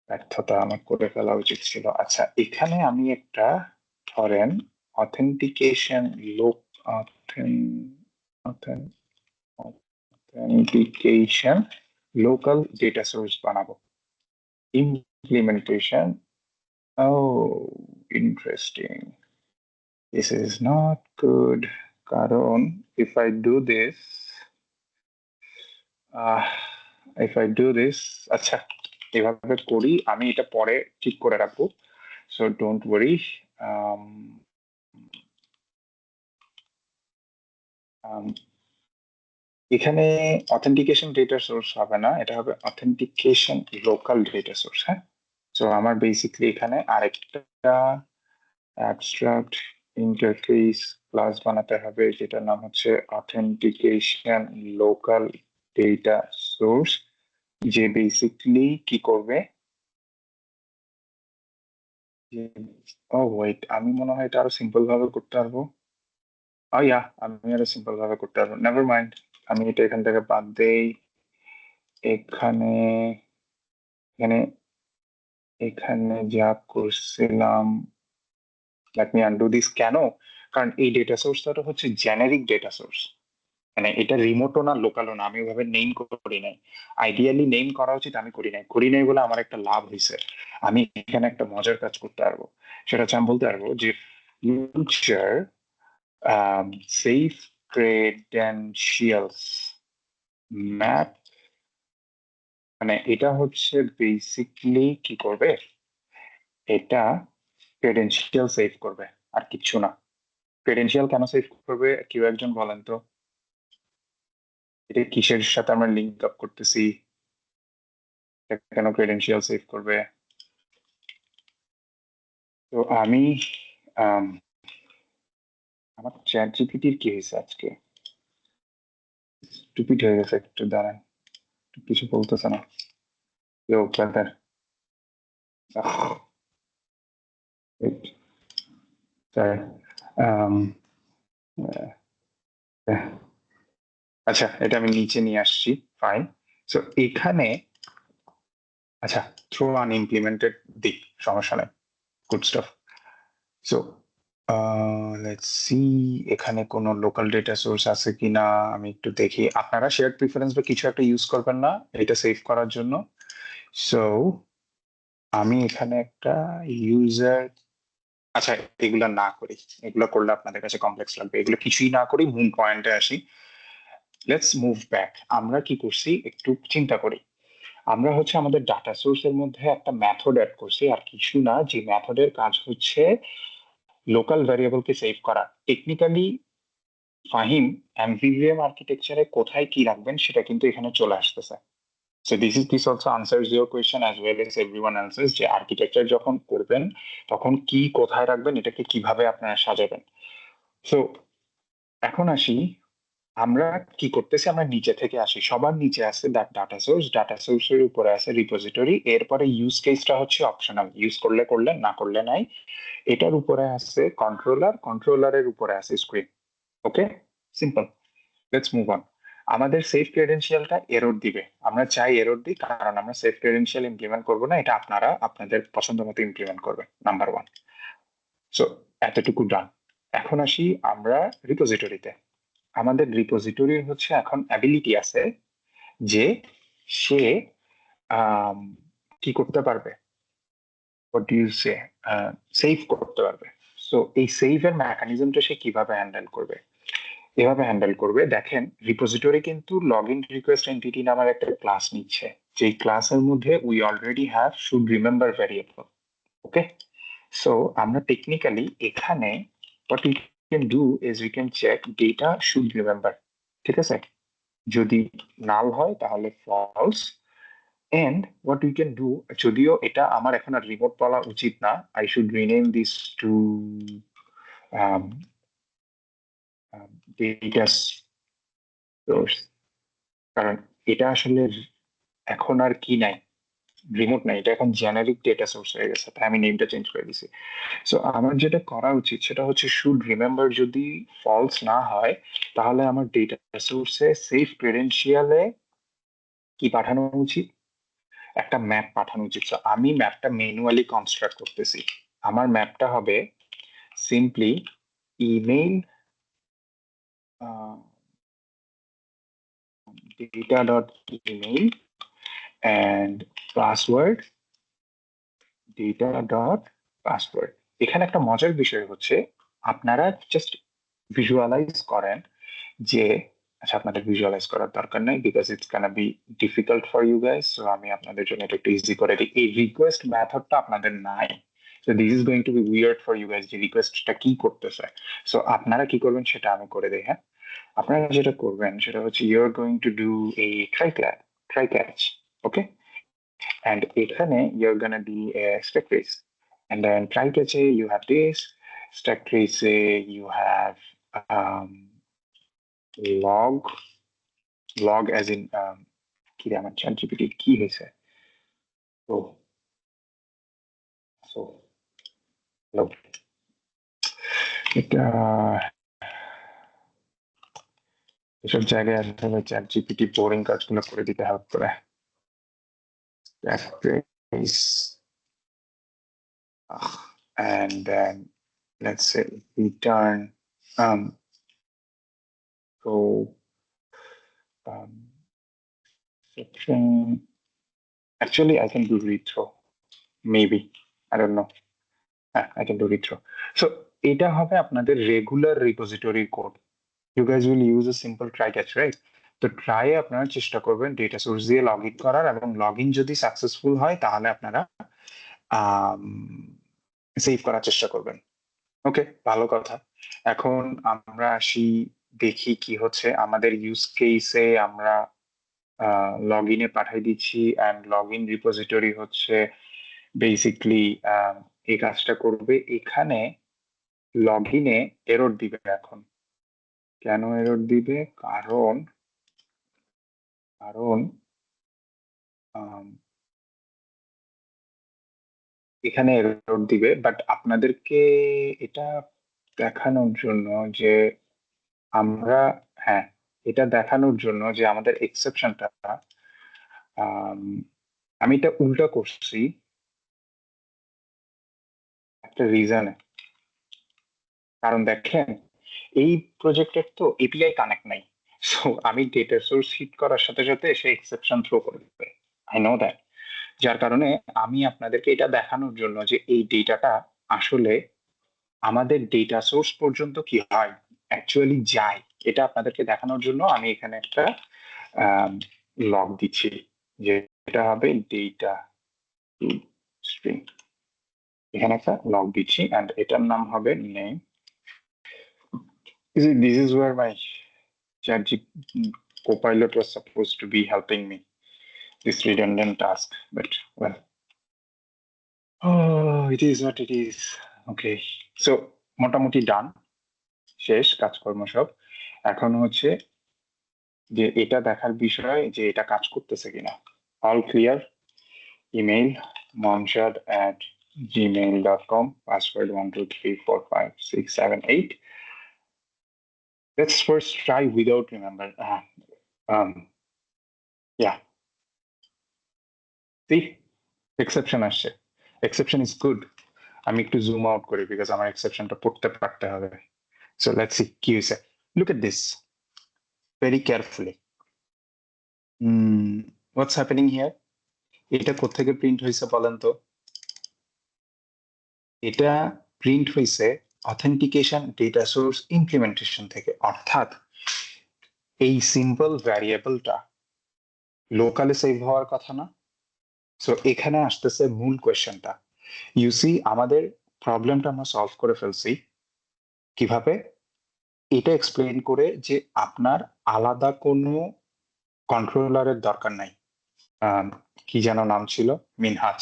ব্যর্থতা, আমার করে ফেলা উচিত ছিল। আচ্ছা, এখানে আমি একটা, ধরেন অথেন্টিকেশন লোক অথেন্টিকেশন লোকাল ডেটা সোর্স বানাবো। Implementation, oh interesting, this is not good, কারণ if I do this, আচ্ছা এভাবে করি, আমি এটা পরে ঠিক করে রাখবো, সো ডোন্ট ওয়ারি। এখানে অথেন্টিকেশন ডেটা সোর্স হবে না, এটা হবে অথেন্টিকেশন লোকাল ডেটা সোর্স। হ্যাঁ, সো আমার বেসিক্যালি এখানে আরেকটা অ্যাবস্ট্রাক্ট ইন্টারফেস ক্লাস বানাতে হবে, যেটার নাম হচ্ছে অথেন্টিকেশন লোকাল ডেটা সোর্স, যে বেসিক্যালি কি করবে, ও ওয়েট, আমি মনে হয় এটা আরো সিম্পল ভাবে করতে পারবো। ইয়া, আমি আরো সিম্পল ভাবে করতে পারবো, নেভার মাইন্ড, আমি এটা এখান থেকে বাদ দেই। এখানে এখানে এখানে যা করছিলাম, লেট মি আনডু দিস। কেন? কারণ এই ডেটা সোর্সটা হচ্ছে জেনারিক ডেটা সোর্স, মানে এটা রিমোটও না লোকালও না, আমি ওইভাবে নেম করি নাই। আইডিয়ালি নেম করা উচিত, আমি করি নাই বলে আমার একটা লাভ হয়েছে, আমি এখানে একটা মজার কাজ করতে পারবো। সেটা হচ্ছে আমি বলতে পারবো যে ফিউচার সেফ ক্রেডেনশিয়ালস ম্যাপ মানে এটা হচ্ছে বেসিকলি কি করবে, এটা ক্রেডেনশিয়াল সেভ করবে আর কিচ্ছু না। ক্রেডেনশিয়াল কেন সেভ করবে কেউ একজন বলেন তো? এটা কিসের সাথে আমরা লিঙ্ক আপ করতেছি? এটা কেন ক্রেডেনশিয়াল সেভ করবে? তো আমি আমার চ্যাট জিপিটির কি হয়েছে আজকে, স্টুপিড হয়ে গেছে একটু, দাঁড়ান, কিছু বলতেছে না। Yo, brother. Wait, sorry. Um, আচ্ছা, এটা আমি নিচে নিয়ে আসছি, ফাইন। সো এখানে আচ্ছা, থ্রো আনইমপ্লিমেন্টেড দিক, সমস্যা নেই, good staff. So let's see এখানে কোনো লোকাল ডেটা সোর্স আছে কিনা আমি একটু দেখি। আপনারা শেয়ার প্রিফারেন্স বা কিছু একটা ইউজ করবেন না এটা সেভ করার জন্য? সো আমি এখানে একটা ইউজার, আচ্ছা এগুলা না করি, এগুলো করলে আপনাদের কাছে কমপ্লেক্স লাগবে, এগুলো কিছুই না করি, মূল পয়েন্টে আসি। Let's move back. আমরা কি করছি একটু চিন্তা করি। আমরা হচ্ছে আমাদের ডাটা সোর্সের মধ্যে একটা মেথড অ্যাড করছি, আর কিছু না, যে মেথডের কাজ হচ্ছে লোকাল ভ্যারিয়েবলকে সেভ করা। টেকনিক্যালি ফাহিম এমভিভিএম আর্কিটেকচারে কোথায় কি রাখবেন সেটা কিন্তু এখানে চলে আসতেছে। So this also answers your question as well as everyone else's, যে আর্কিটেকচার যখন করবেন তখন কি কোথায় রাখবেন, এটাকে কিভাবে আপনারা সাজাবেন। সো এখন আসি, আমরা কি করতেছি, আমরা নিচে থেকে আসি। সবার নিচে আছে ডাটা সোর্স, ডাটা সোর্সের উপরে আছে রিপোজিটরি, এরপরে ইউজ কেসটা হচ্ছে অপশনাল, ইউজ করলে করলেন, না করলে নাই। এটার উপরে আছে কন্ট্রোলার, কন্ট্রোলারের উপরে আছে screen. Okay, simple. Let's move on. আমাদের সেফ ক্রেডেনশিয়ালটা এরর দিবে, আমরা চাই এরর দিই, কারণ আমরা সেফ ক্রেডেনশিয়াল ইমপ্লিমেন্ট করবো না, এটা আপনারা আপনাদের পছন্দ মতো ইমপ্লিমেন্ট করবেন, নাম্বার ওয়ান। সো এতটুকু ডান। এখন আসি আমরা রিপোজিটরিতে। আমাদের রিপোজিটরির হচ্ছে এখন অ্যাবিলিটি আছে যে সে কি করতে পারবে, হোয়াট ইউ সে, সেভ করতে পারবে। সো এই সেভ এর মেকানিজমটা সে কিভাবে হ্যান্ডেল করবে? এভাবে হ্যান্ডেল করবে, দেখেন রিপোজিটরি কিন্তু লগ ইন রিকোয়েস্ট এন্টিটি নামের একটা ক্লাস নিচ্ছে, যেই ক্লাসের মধ্যে we already have should remember variable. Okay, so আমরা টেকনিক্যালি এখানে what we can do is we can check data should remember, ঠিক আছে? যদি নাল হয় তাহলে false. And what we can do, যদিও এটা আমার এখন আর রিমোট বলা উচিত না, I should rename this to data source, কারণ এটা আসলে এখন আর কি নাই, রিমোট নাই, এটা এখন জেনারিক ডেটা সোর্স হয়ে গেছে, তাই আমি নেমটা চেঞ্জ করে দিছি। সো আমার যেটা করা উচিত সেটা হচ্ছে শুড রিমেম্বার যদি ফলস না হয় তাহলে আমার ডেটা সোর্সে সেফ ক্রেডেনশিয়ালে কি পাঠানো উচিত, একটা ম্যাপ পাঠানো উচিত। সো আমি ম্যাপটা ম্যানুয়ালি কনস্ট্রাক্ট করতেছি। আমার ম্যাপটা হবে simply email data.email and password data.password। এখানে একটা মজার বিষয় হচ্ছে, আপনারা জাস্ট ভিজুয়ালাইজ করেন যে, আচ্ছা আপনাদের ভিজুয়ালাইজ করার দরকার নাই, because it's can be difficult for you guys. So আমি আপনাদের জন্য এটা একটু ইজি করে দিই। এই রিকোয়েস্ট মেথডটা আপনাদের নাই, so this is going to be weird for you guys যে রিকোয়েস্টটা কি করতেছে। সো আপনারা কি করবেন সেটা আমি করে দিই। হ্যাঁ, আপনারা যেটা করবেন সেটা হচ্ছে you are going to do a try catch. Okay, and এখানে you're gonna do a stack trace, and then try catch you have this, stack trace you have um, log as in কি রে আমার chat GPT কি হয়েছে, ও so log, এটা এসব জায়গায় আসলে চ্যাট জিপিটি বোরিং কাজগুলো করে দিতে হেল্প করে। stack trace and then let's say return so section, actually I can do retro, maybe, I don't know. I can do retro. So এটা হবে আপনাদের regular repository code. You guys will use a simple try catch, right? তো try আপনারা চেষ্টা করবেন data source দিয়ে log in করার, এবং লগ ইন যদি সাকসেসফুল হয় তাহলে আপনারা সেভ করার চেষ্টা করবেন। ওকে, ভালো কথা। এখন আমরা আসি, দেখি কি হচ্ছে আমাদের ইউজ কেসে। আমরা লগ ইনে পাঠাই দিচ্ছি, অ্যান্ড লগ ইন রিপোজিটরি হচ্ছে বেসিকলি এই কাজটা করবে। এখানে লগ ইনে এরর দিবে। এখন কেন এরর দিবে? কারণ কারণ এখানে এরর দিবে, বাট আপনাদেরকে এটা দেখানোর জন্য যে আমরা, হ্যাঁ, এটা দেখানোর জন্য যে আমাদের এক্সেপশনটা, আমি এটা উল্টা করছি একটা রিজনে। কারণ দেখেন, এই প্রজেক্টের তো এপিআই কানেক্ট নাই, সো আমি ডেটা সোর্স হিট করার সাথে সাথে সে এক্সেপশন থ্রো করবে। I know that. যার কারণে আমি আপনাদেরকে এটা দেখানোর জন্য যে এই ডেটাটা আসলে আমাদের ডেটা সোর্স পর্যন্ত কি হয়, অ্যাকচুয়ালি যায়, এটা আপনাদেরকে দেখানোর জন্য আমি এখানে একটা লগ দিচ্ছি, যে এটা হবে ডেটা স্ট্রিং। এখানে একটা লগ দিচ্ছি, অ্যান্ড এটার নাম হবে name. This is where my Copilot was supposed to be helping me this redundant task, but well, oh, it is what it is. Okay, so মোটামুটি ডান, শেষ কাজকর্ম সব। এখন হচ্ছে যে এটা দেখার বিষয় যে এটা কাজ করতেছে কিনা। All clear. Email momshad@gmail.com, password 12345678. Let's first try without remember. Yeah, see, exception আসছে। Exception is good. আমি একটু জুম আউট করি বিকজ আমার এক্সেপশনটা পড়তে পারতে হবে। So let's see কি হয়েছে। Look at this very carefully. What's happening here? এটা কোত্থেকে প্রিন্ট হয়েছে বলেন তো? এটা প্রিন্ট হয়েছে অথেন্টিকেশন ডেটা সোর্স ইমপ্লিমেন্টেশন থেকে। অর্থাৎ এই সিম্পল ভ্যারিয়েবলটা লোকালে সেভ হওয়ার কথা না? সো এখানে আসতেছে মূল কোয়েশ্চেনটা। ইউসি, আমাদের প্রবলেমটা আমরা সলভ করে ফেলছি কিভাবে? এটা এক্সপ্লেন করে যে আপনার আলাদা কোনো কন্ট্রোলারের দরকার নাই। কি যেন নাম ছিল, মিনহাজ।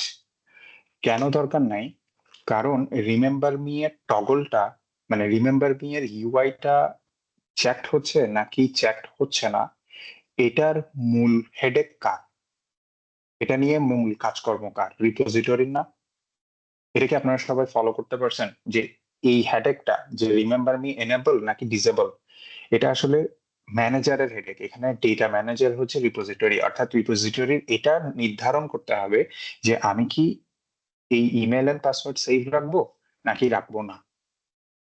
কেন দরকার নাই? কারণ রিমেম্বার মি এর টগলটা, মানে রিমেম্বার মি এর ইউআইটা চ্যাক্ট হচ্ছে নাকি চ্যাক্ট হচ্ছে না, এটার মূল হেডেক কার? এটা নিয়ে মূল কাজকর্ম কার? রিপোজিটরির না? এটা কি আপনারা সবাই ফলো করতে পারছেন যে এই হেডেকটা যে রিমেম্বার মি এনেবল নাকি ডিসেবল, এটা আসলে ম্যানেজারের হেডেক। এখানে ডেটা ম্যানেজার হচ্ছে রিপোজিটরি, অর্থাৎ রিপোজিটরির এটা নির্ধারণ করতে হবে যে আমি কি এই ইমেল এন্ড পাসওয়ার্ড সেভ রাখবো নাকি রাখবো না।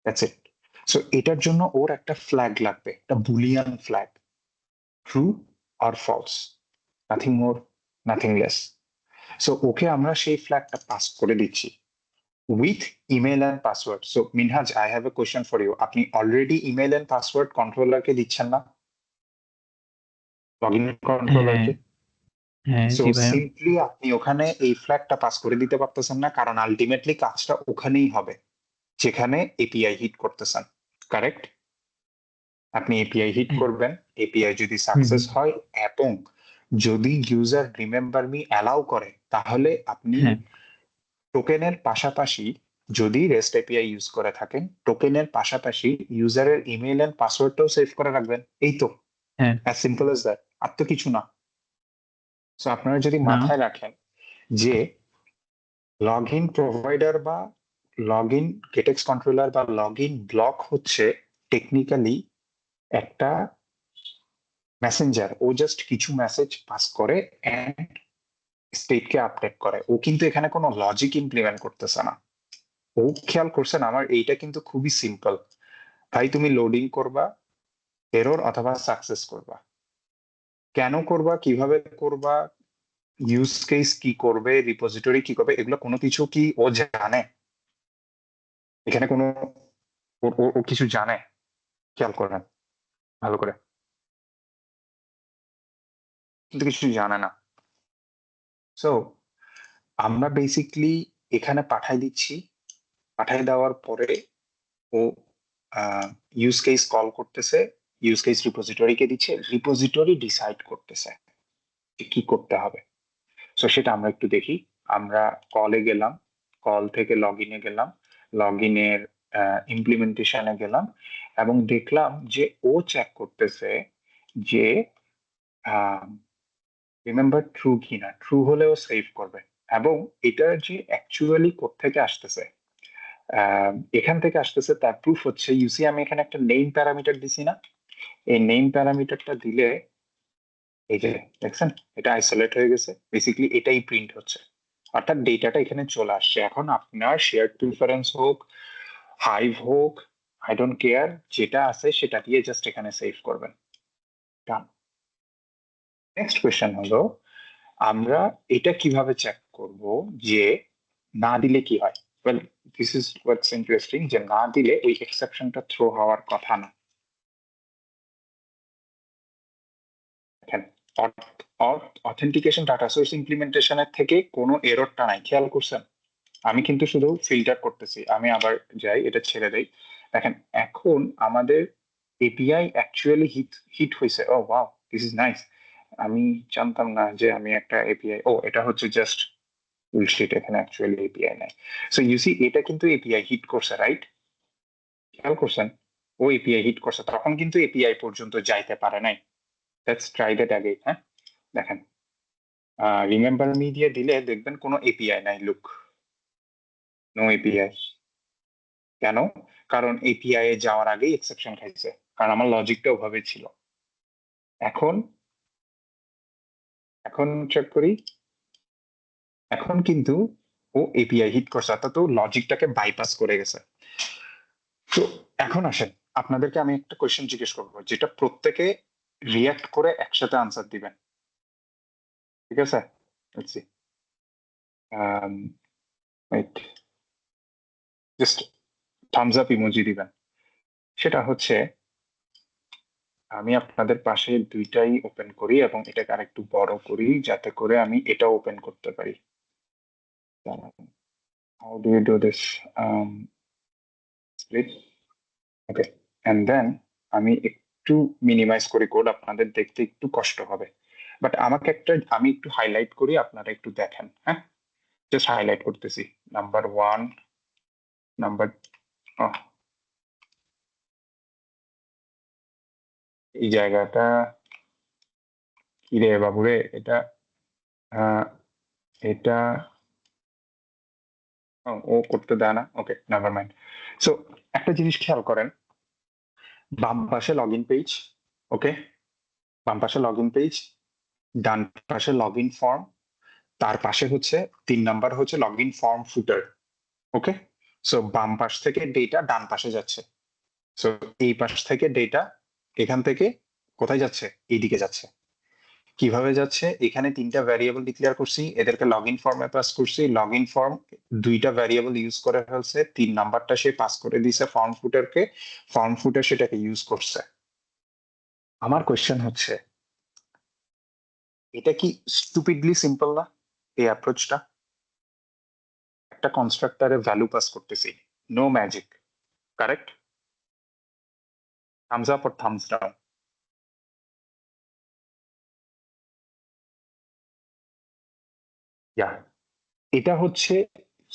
That's it. সো এটার জন্য ওর একটা ফ্ল্যাগ লাগবে, একটা boolean flag, true or false, nothing more nothing less. So okay আমরা সেই ফ্ল্যাগটা পাস করে দিচ্ছি with email and password. So Minhaj, I have a question for you. আপনি অলরেডি ইমেল অ্যান্ড পাসওয়ার্ড কন্ট্রোলারকে দিচ্ছেন না, লগ ইন কন্ট্রোলারকে? হ্যাঁ সো জি ভাইয়া। সিম্পলি আপনি ওখানে এই ফ্ল্যাগটা পাস করে দিতে পারতেছেন না, কারণ আলটিমেটলি কাজটা ওখানেই হবে যেখানে এপিআই হিট করতেছেন। কারেক্ট? আপনি এপিআই হিট করবেন, এপিআই যদি সাকসেস হয় এবং যদি ইউজার রিমেম্বার মি অ্যালাউ করে, তাহলে আপনি হ্যাঁ টোকেনের পাশাপাশি, যদি রেস্ট এপিআই ইউজ করে থাকেন, টোকেনের পাশাপাশি ইউজারের ইমেল এন্ড পাসওয়ার্ডটাও সেভ করে রাখবেন। এই তো, হ্যাঁ অ্যাজ সিম্পল এজ দ্যাট। আর তো কিছু না। সো আপনারা যদি না মাথায় রাখেন যে লগ ইন প্রোভাইডার বা লগ ইন গেটেক্স কন্ট্রোলার বা লগ ইন ব্লক হচ্ছে টেকনিক্যালি একটা মেসেঞ্জার। ও জাস্ট কিছু মেসেজ পাস করে এন্ড স্টেটকে আপডেট করে। ও কিন্তু এখানে কোনো লজিক ইমপ্লিমেন্ট করতেছে না। ও, খেয়াল করছেন আমার এইটা কিন্তু খুবই সিম্পল। ভাই তুমি লোডিং করবা, এরর অথবা সাকসেস করবা। কেন করবা, কিভাবে করবা, ইউজ কেস কি করবে, রিপোজিটরি কি করবে, এগুলো কোনো কিছু কি ও জানে? এখানে কোনো ও কিছু জানে? খেয়াল করেন ভালো করে। কিন্তু কিছু জানে না। সো আমরা বেসিকলি এখানে পাঠাই দিচ্ছি, পাঠাই দেওয়ার পরে ও ইউজ কেস কল করতেছে, ইউজ কেস রিপোজিটরিকে দিচ্ছে, রিপোজিটরি ডিসাইড করতেছে যে কি করতে হবে। সো সেটা আমরা একটু দেখি। আমরা কলে গেলাম, কল থেকে লগ ইনে গেলাম, লগ ইনের ইমপ্লিমেন্টেশনে গেলাম এবং দেখলাম যে ও চেক করতেছে যে রিমেম্বার ট্রু কিনা, ট্রু হলেও সেভ করবে। এবং এটা যে অ্যাকচুয়ালি কোত্থেকে আসতেছে, এখান থেকে আসতেছে তার প্রুফ হচ্ছে ইউসি আমি এখানে একটা নেম প্যারামিটার দিছি না, এই নেম প্যারামিটারটা দিলে এই যে দেখছেন এটা আইসোলেট হয়ে গেছে, বেসিক্যালি এটাই প্রিন্ট হচ্ছে, অর্থাৎ ডেটাটা এখানে চলে আসছে। এখন আপনার শেয়ার প্রিফারেন্স হোক, হাইভ হোক, আই ডোন্ট কেয়ার, যেটা আছে সেটা দিয়ে জাস্ট এখানে সেভ করবেন। নেক্সট কোয়েশ্চেন হলো আমরা এটা কিভাবে চেক করব যে না দিলে কি হয়। Well this is what's interesting, যে না দিলে ওই এক্সেপশনটা থ্রো হওয়ার কথা না। দেখেন অথেন্টিকেশন ডাটা সোর্স ইমপ্লিমেন্টেশনের থেকে কোনো এররটা নাই, খেয়াল করছেন? আমি কিন্তু শুধু ফিল্টার করতেছি, আমি আবার যাই, এটা ছেড়ে দেই। দেখেন এখন আমাদের এপিআই অ্যাকচুয়ালি হিট হয়েছে। ও ওয়াও, দিস ইজ নাইস। আমি জানতাম না যে আমি একটা এপিআই, ও এটা হচ্ছে জাস্ট বুলশিট, এখানে অ্যাকচুয়ালি এপিআই নাই। সো ইউসি এটা কিন্তু এপিআই হিট করছে, রাইট? খেয়াল করছেন ও এপিআই হিট করছে, তখন কিন্তু এপিআই পর্যন্ত যাইতে পারে নাই। Let's try that again. হ্যাঁ দেখেন, রিমেম্বার মি দিয়ে দিলে দেখবেন কোনো এপিআই নাই, লুক, নো এপিআই। কেন? কারণ এপিআই এ যাওয়ার আগেই এক্সেপশন খাইছে, কারণ আমার লজিকটা ওভাবে ছিল। এখন এখন চেক করি, এখন কিন্তু ও এপিআই হিট করছে, অর্থাৎ ও লজিকটাকে বাইপাস করে গেছে। তো এখন আসেন, আপনাদেরকে আমি একটা কোয়েশ্চেন জিজ্ঞেস করবো, যেটা প্রত্যেকে রিয়াক্ট করে একসাথে আনসার দিবেন, ঠিক আছে? Let's see, wait, just thumbs up emoji দিবেন। সেটা হচ্ছে, আমি আপনাদের পাশে দুইটাই ওপেন করি এবং এটাকে আরেকটু বড় করি যাতে করে আমি এটা ওপেন করতে পারি। How do you do this? Split, okay, and then আমি একটু মিনিমাইজ করি কোড, আপনাদের দেখতে একটু কষ্ট হবে, বাট আমাকে আমি একটু হাইলাইট করি, আপনারা একটু দেখেন। হ্যাঁ, জাস্ট হাইলাইট করতেছি। নাম্বার 1, নাম্বার, এই জায়গাটা কি রে বাবুরে, এটা এটা ও করতে দেয় না, ওকে নেভার মাইন্ড। সো একটা জিনিস খেয়াল করেন, বাম পাশে লগ ইন পেজ, ওকে, বাম পাশে লগ ইন পেজ, ডান পাশে লগ ইন ফর্ম, তার পাশে হচ্ছে 3 নাম্বার হচ্ছে log in form footer, okay. So বাম পাশ থেকে ডেটা ডান পাশে যাচ্ছে, সো এই পাশ থেকে ডেটা এখান থেকে কোথায় যাচ্ছে, এইদিকে যাচ্ছে। কিভাবে যাচ্ছে? এখানে 3টা ভ্যারিয়েবল ডিক্লেয়ার করছি, এদেরকে লগ ইন ফর্মে পাস করছি, লগ ইন ফর্ম 2টা ভ্যারিয়েবল ইউজ করে ফেলছে, 3 নাম্বারটা সে পাস করে দিছে ফর্ম ফুটারকে, ফর্ম ফুটার সেটাকে ইউজ করছে। আমার কোয়েশ্চেন হচ্ছে, এটা কি স্টুপিডলি সিম্পল না এই অ্যাপ্রোচটা? একটা কনস্ট্রাক্টরে ভ্যালু পাস করতেছি, no magic, correct? Thumbs up or thumbs down? Yeah, এটা হচ্ছে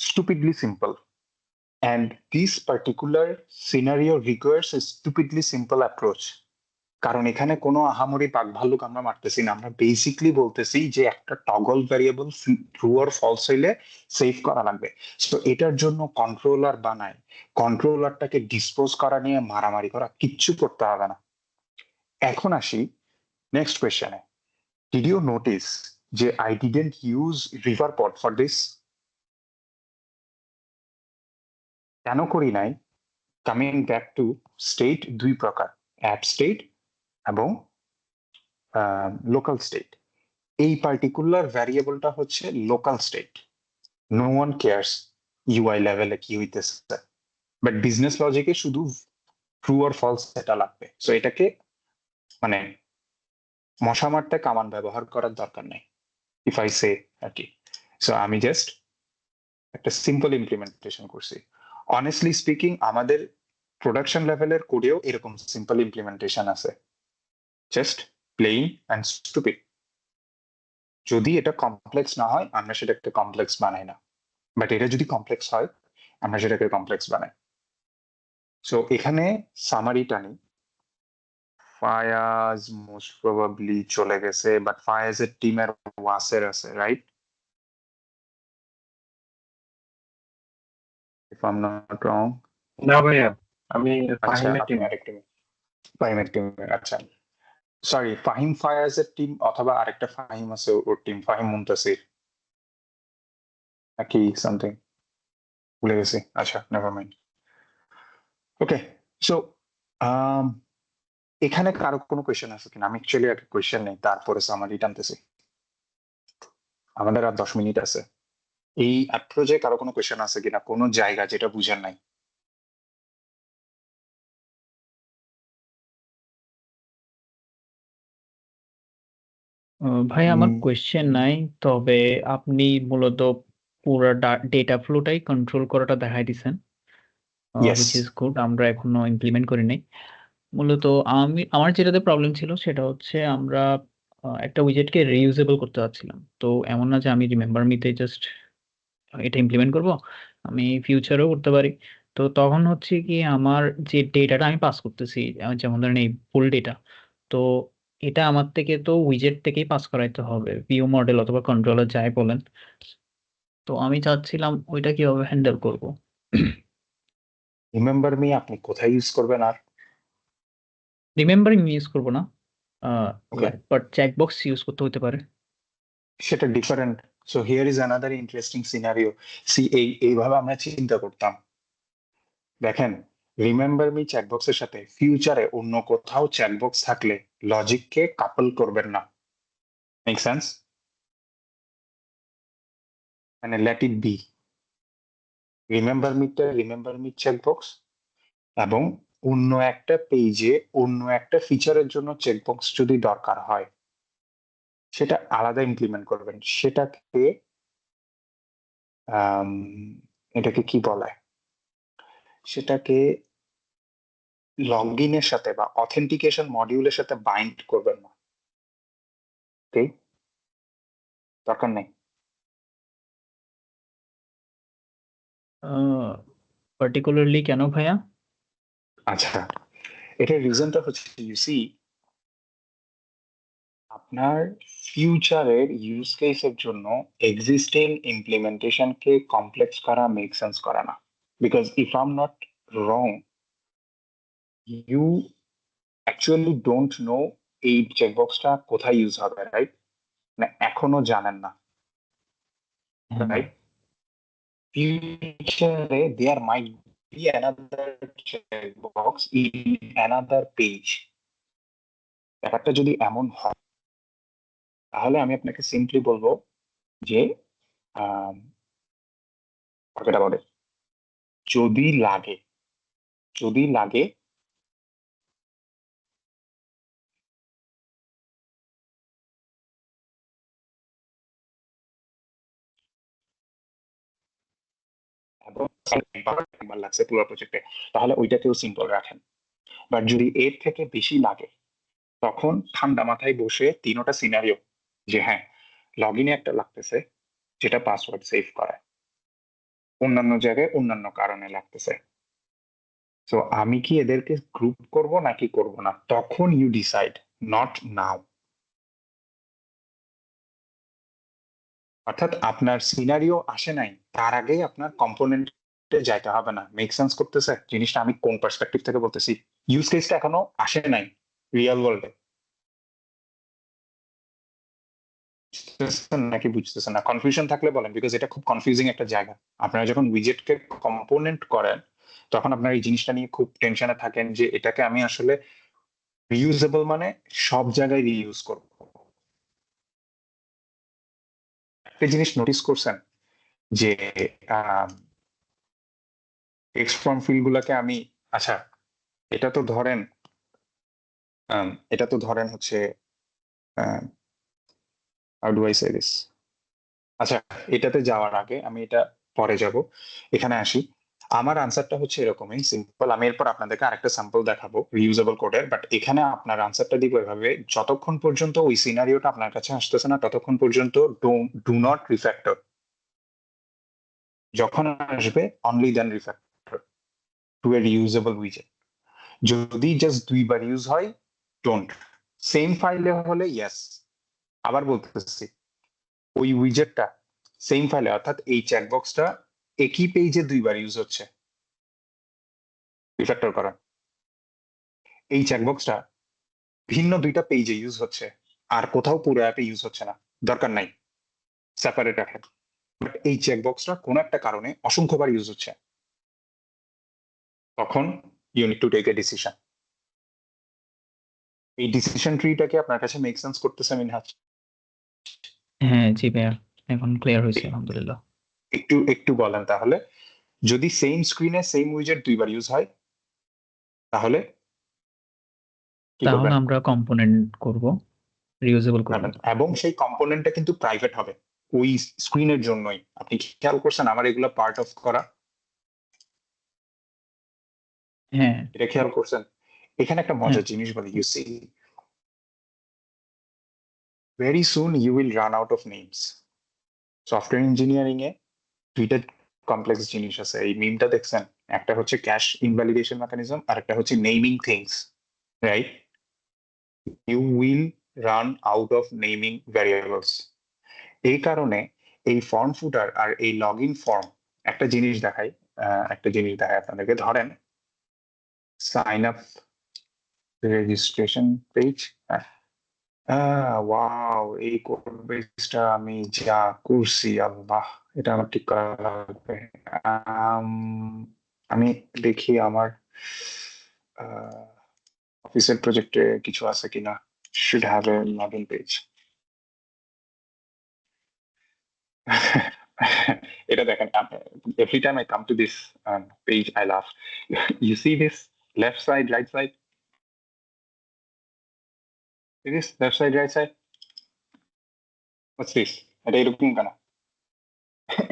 stupidly simple, and this particular scenario requires a stupidly simple approach. কারণ এখানে কোনো আহামরি বাঘ ভাল্লুক আমরা মারতেছি না, আমরা বেসিকলি বলতেছি যে একটা toggle variable true or false হইলে সেভ করা লাগবে। তো এটার জন্য কন্ট্রোলার বানায়, কন্ট্রোলারটাকে ডিসপোজ করা নিয়ে মারামারি করা কিচ্ছু করতে হবে না। এখন আসি নেক্সট কোয়েশ্চেনে। ডিড ইউ নোটিস যে I didn't use Riverpod for this? কেন করি নাই? কামিং ব্যাক টু স্টেট, 2 প্রকার, অ্যাপ স্টেট এবং লোকাল স্টেট। এই পার্টিকুলার ভ্যারিয়েবলটা হচ্ছে local state, no one cares UI লেভেলে কি হইতেছে, বাট বিজনেস লজিকে শুধু ট্রু আর ফলস এটা লাগবে। সো এটাকে মানে মশা মারতে কামান ব্যবহার করার দরকার নেই, ইফ আই সে আর কি। সো আমি জাস্ট একটা সিম্পল ইমপ্লিমেন্টেশন করছি। অনেস্টলি স্পিকিং আমাদের প্রোডাকশন লেভেলের কোডেও এরকম সিম্পল ইমপ্লিমেন্টেশন আছে, জাস্ট প্লেইন অ্যান্ড স্টুপিড। যদি এটা কমপ্লেক্স না হয় আমরা সেটাকে কমপ্লেক্স বানাই না, বাট এটা যদি কমপ্লেক্স হয় আমরা সেটাকে কমপ্লেক্স বানাই। সো এখানে সামারিটা নেই, ফায়াজ মোস্ট প্রবাবলি চলে গেছে, বাট ফায়াজের টিমের ওয়াসের আছে, right? If I am not রং। না ভাইয়া, আমি আচ্ছা, ফাহিমের টিম। আপনার টিম, ফাহিমের টিমের, আচ্ছা সরি, ফাহিম ফায়াজের টিম অথবা আরেকটা ফাহিম আছে ওর টিম, ফাহিম মুনতাসির নাকি সামথিং, ভুলে গেছি। আচ্ছা, নেভার মাইন্ড। ওকে, সো এখানে কারো কোনো কোয়েশ্চেন আছে কিনা? আমি অ্যাকচুয়ালি একটা কোয়েশ্চেন নেই, তারপরে সামারি টানতেছি, আমাদের আর 10 মিনিট আছে। এই অ্যাপ্রোচে কারো কোনো কোয়েশ্চেন আছে কিনা, কোনো জায়গা যেটা বুঝেন নাই? ভাই আমার উম, কোয়েশ্চেন নাই, তবে আপনি মূলত পুরো ডেটা ফ্লোটাই কন্ট্রোল করাটা দেখাই দিছেন, yes, হুইচ ইজ গুড। আমরা এখনো ইমপ্লিমেন্ট করি নাই। মূলত আমার যেটাতে প্রবলেম ছিল সেটা হচ্ছে আমরা একটা উইজেটকে রিইউজেবল করতে চাচ্ছিলাম। তো এমন না যে আমি রিমেম্বার মিতে জাস্ট এটা ইমপ্লিমেন্ট করব, আমি ফিউচারেও করতে পারি। তো তখন হচ্ছে কি আমার যে ডেটাটা আমি পাস করতেছি, যেমন ধরেন এই ফুল ডেটা, তো এটা আমার থেকে তো উইজেট থেকেই পাস করাইতে হবে, ভিউ মডেল অথবা কন্ট্রোলার যাই বলেন। তো আমি চাচ্ছিলাম ওইটা কিভাবে হ্যান্ডেল করব। রিমেম্বার মি আপনি কোথায় ইউজ করবেন? আর রিমেম্বারিং ইউজ করবো না, ওকে, বাট চেকবক্স ইউজ করতে হতে পারে। সেটা different. So here is another interesting scenario. See এইভাবে আমরা চিন্তা করতাম, দেখেন, রিমেম্বার মি চেকবক্সের সাথে ফিউচারে অন্য কোথাও চেকবক্স থাকলে লজিককে কাপল করবেন না। Make sense? মানে let it be, remember me checkbox, এবং অন্য একটা পেজে অন্য একটা ফিচারের জন্য চেকবক্স যদি দরকার হয় সেটা আলাদা ইমপ্লিমেন্ট করবেন। সেটাকে এটাকে কি বলে, সেটাকে লগ ইনের সাথে বা অথেন্টিকেশন মডিউলের সাথে বাইন্ড করবেন না। ওকে, দরকার নেই। পার্টিকুলারলি কেন ভাইয়া? আচ্ছা, এটার রিজনটা হচ্ছে ইউসি, আপনার ফিউচারের ইউজ কেসের জন্য এক্সিস্টিং ইমপ্লিমেন্টেশনকে কমপ্লেক্স করা মেক সেন্স করে না। Because if I am not wrong, you actually don't know এই চেকবক্সটা কোথায় ইউজ হবে, রাইট? না, এখনো জানেন না, রাইট? ফিউচারে there might be another checkbox in another page. ব্যাপারটা যদি এমন হয় তাহলে আমি আপনাকে সিম্পলি বলবো যে forget about it. যদি লাগে, যদি লাগে এবং একবার লাগছে পুরো প্রজেক্টে, তাহলে ওইটাকেও সিম্পল রাখেন। বাট যদি এর থেকে বেশি লাগে তখন ঠান্ডা মাথায় বসে তিনোটা সিনারিও, যে হ্যাঁ লগ ইনে একটা লাগতেছে যেটা পাসওয়ার্ড সেভ করায়, অন্যান্য জায়গায় অন্যান্য কারণে লাগতেছে, তো আমি কি এদেরকে গ্রুপ করব নাকি করব না, তখন ইউ ডিসাইড, নট নাও। অর্থাৎ আপনার সিনারিও আসে নাই তার আগেই আপনার কম্পোনেন্টে যাইতে হবে না। মেক সেন্স করতেছে জিনিসটা? আমি কোন পার্সপেক্টিভ থেকে বলতেছি, ইউজ কেসটা এখনো আসে নাই রিয়েল ওয়ার্ল্ডে, বুঝতেছেন নাকি বুঝতেছেন না? কনফিউশন থাকলে বলেন, বিকজ এটা খুব কনফিউজিং একটা জায়গা। আপনারা যখন উইজেটকে কম্পোনেন্ট করেন তখন আপনার এই জিনিসটা নিয়ে খুব টেনশনে থাকেন যে এটাকে আমি আসলে রিউজেবল মানে সব জায়গায় রিইউজ করব। একটা জিনিস নোটিস করছেন যে টেক্সট ফর্ম ফিল্ড গুলাকে আমি, আচ্ছা এটা তো ধরেন হচ্ছে how do I say this? আচ্ছা, এটাতে যাওয়ার আগে আমি এটা পরে যাব, এখানে আসি। আমার আনসারটা হচ্ছে এরকমই সিম্পল। আমি এরপর আপনাদেরকে আরেকটা স্যাম্পল দেখাবো রিউজেবল কোডের, বাট এখানে আপনার আনসারটা দিব এভাবে: যতক্ষণ পর্যন্ত ওই সিনারিওটা আপনার কাছে আসতেছে না ততক্ষণ পর্যন্ত ডু নট রিফ্যাক্টর। যখন আসবে অনলি দেন রিফ্যাক্টর টু এ রিউজেবল উইজেট। যদি জাস্ট দুইবার ইউজ হয় ডোন্ট। সেম ফাইলে হলে ইয়েস। আবার বলতেছি, ওই উইজেটটা সেম ফাইলে, অর্থাৎ এই চেকবক্সটা একই পেজে দুইবার ইউজ হচ্ছে, রিফ্যাক্টর করা। এই চেকবক্সটা ভিন্ন দুইটা পেজে ইউজ হচ্ছে, আর কোথাও পুরো অ্যাপে ইউজ হচ্ছে না, দরকার নাই, সেপারেট রাখেন। বাট এই চেকবক্সটা কোনো একটা কারণে অসংখ্যবার ইউজ হচ্ছে, তখন you need to take a decision. এই ডিসিশন ট্রিটাকে আপনার কাছে মেক সেন্স করতেছে মিনহাজ? হ্যাঁ জি ভাইয়া, এখন ক্লিয়ার হয়েছে আলহামদুলিল্লাহ। একটু বলেন তাহলে, যদি সেম স্ক্রিনে সেম উইজেট দুইবার ইউজ হয় তাহলে কি তাহলে করবেন? আমরা কম্পোনেন্ট করব, রিউজেবল করব। এবং সেই কম্পোনেন্টটা কিন্তু প্রাইভেট হবে ওই স্ক্রিনের জন্যই। আপনি খেয়াল করছেন আমার এগুলো পার্ট অফ করা? হ্যাঁ এটা খেয়াল করছেন? এখানে একটা মজার জিনিস বলি, you see very soon you will run out of names. Software engineering এ দুইটা কমপ্লেক্স জিনিস আছে, এই মিমটা দেখছেন? একটা হচ্ছে ক্যাশ ইনভ্যালিডেশন মেকানিজম, আর একটা হচ্ছে naming things, right? You will run out of naming variables. এই কারণে এই ফর্ম ফুটার আর এই লগ ইন ফর্ম একটা জিনিস দেখায়, আপনাদেরকে। ধরেন sign up registration page. Wow, এই কোড বেসটা আমি যা করছি, আল্লাহ, এটা আমার ঠিক করা লাগবে। আমি দেখি আমার অফিসের প্রজেক্টে কিছু আছে কিনা। Should have a login page. এটা দেখেন, every time I come to this page I laugh. You see this left side, right side? See this left side, right side? What's this? এটা এরকম কেন?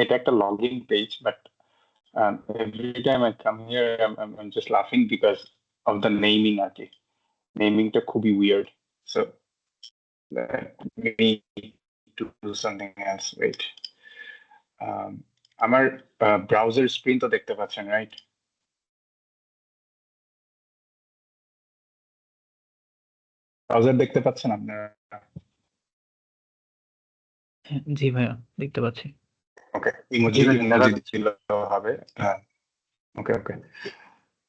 এটা একটা login page, but every time I come here I'm just laughing because of the naming আর কি। নেমিংটা খুবই weird. So let me to do something else. Wait. আমার browser screen তো দেখতে পাচ্ছেন, রাইট? ব্রাউজার দেখতে পাচ্ছেন আপনারা? জি ভাইয়া, দেখতে পাচ্ছি। ওকে, ইমোজি দিলে হবে। Okay okay.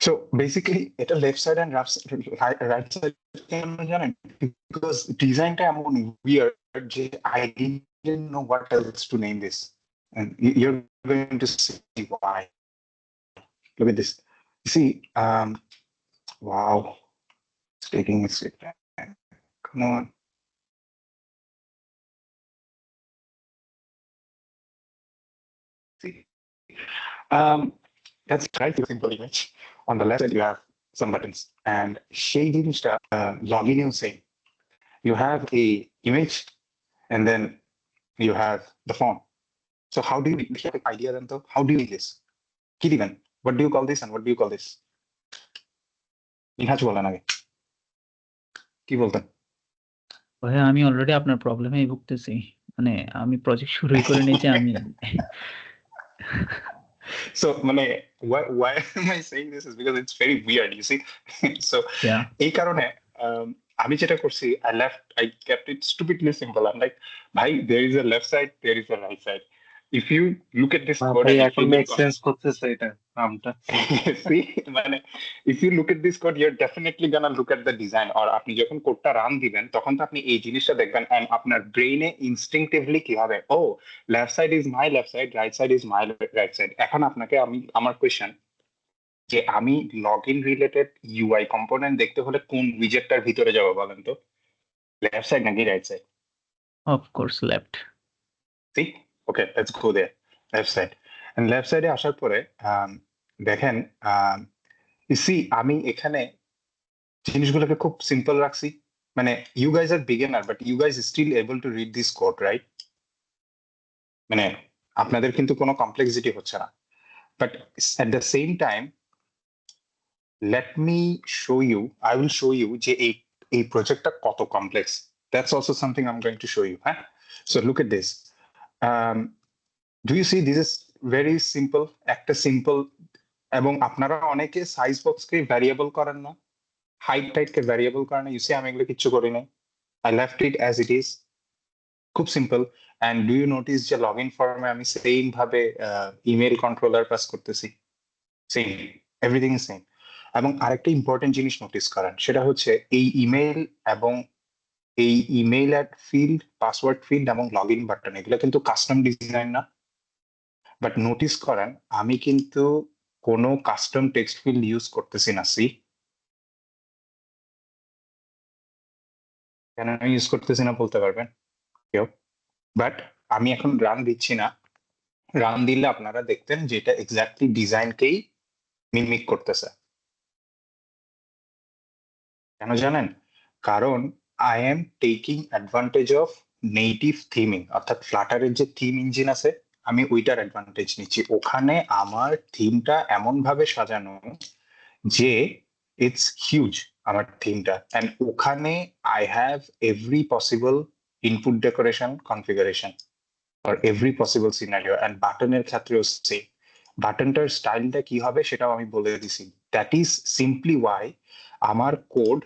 সো বেসিক্যালি এটা left side and right side কেন জানেন? বিকজ ডিজাইনটা এমন উইয়ার্ড যে I didn't know what else to name this, and you are going to see why. Look at this. See, wow, it's taking its sweet time. Come on. See, that's right, simple image. On the left side, you have some buttons, and সেই জিনিসটা login এও same. You have a image, and then you have the form. So how do you have an idea then though? How do you do this? কি দিবেন? What do you call this and what do you call this? Minhaj বলেন আগে, কি বলতেন? ভাইয়া আমি already আপনার প্রবলেমেই ভুগতেছি, মানে আমি প্রজেক্ট শুরুই করে নিয়েছি আমি। So মানে why am I saying this is because it's very weird, you see. So Yeah. এই কারণে আমি যেটা করছি, I kept it stupidly simple. I'm like, ভাই, there is a left side, there is a right side. If you look at this code, ভাই and if এখন you make sense করতেছে এটা নামটা। see, মানে if you look at this code, you're definitely gonna look at the design. or আপনি যখন কোডটা run দিবেন তখন তো আপনি এই জিনিসটা দেখবেন, and আপনার ব্রেইনে ইনস্টিংক্টিভলি কি হবে, oh left side is my left side, right side is my right side. এখন আপনাকে আমার কোয়েশ্চেন যে আমি log in related UI component দেখতে হলে কোন উইজেটটার ভিতরে যাবো বলেন তো? লেফট সাইড নাকি right side? Of course left. See? Okay, let's go there. Left side. And left side এ আসার পরে দেখেন, you see, আমি এখানে জিনিসগুলোকে খুব সিম্পল রাখছি। মানে you guys are beginner but you guys still able to read this code, right? মানে আপনাদের কিন্তু কোনো কমপ্লেক্সিটি হচ্ছে না, but at the same time let me show you, I will show you যে এই প্রজেক্টটা কত complex. That's also something I'm going to show you. Huh? So look at this. Do you see this is very simple, একটা simple, এবং আপনারা অনেকে size বক্সকে variable করেন না, হাইট টাইটকে ভ্যারিয়েবল করেন না. ইউ সি আমি এগুলো কিচ্ছু করি নাই, I left it as it is. খুব simple. And do you notice যে লগ ইন ফর্মে আমি সেম ভাবে ইমেল কন্ট্রোলার পাস করতেছি, সেম, এভরিথিং ইজ সেম. এবং আরেকটা ইম্পর্টেন্ট জিনিস নোটিস করেন, সেটা হচ্ছে এই ইমেল এবং এই email add field, password field এবং লগ ইন বাটন এগুলো কিন্তু কাস্টম ডিজাইন না. বাট নোটিস করেন আমি কিন্তু কোনো কাস্টম টেক্সট ফিল্ড ইউজ করতেছি না. সি কেন আমি ইউজ করতেছি না বলতে পারবেন কেউ? বাট আমি এখন রান দিচ্ছি না, রান দিলে আপনারা দেখতেন যে এটা এক্স্যাক্টলি ডিজাইনকেই মিমিক করতেছে. কেন জানেন? কারণ I am taking advantage of native theming, অর্থাৎ ফ্লাটারের যে থিম ইঞ্জিন আছে আমি ওইটার অ্যাডভান্টেজ নিচ্ছি. ওখানে আমার থিমটা এমন ভাবে সাজানো যে ইটস হিউজ আমার থিমটা, অ্যান্ড ওখানে I have every possible input decoration configuration for every possible scenario. And বাটনের ক্ষেত্রেও সেম. বাটনটার স্টাইলটা কি হবে সেটাও আমি বলে দিছি. দ্যাট ইজ সিম্পলি ওয়াই আমার code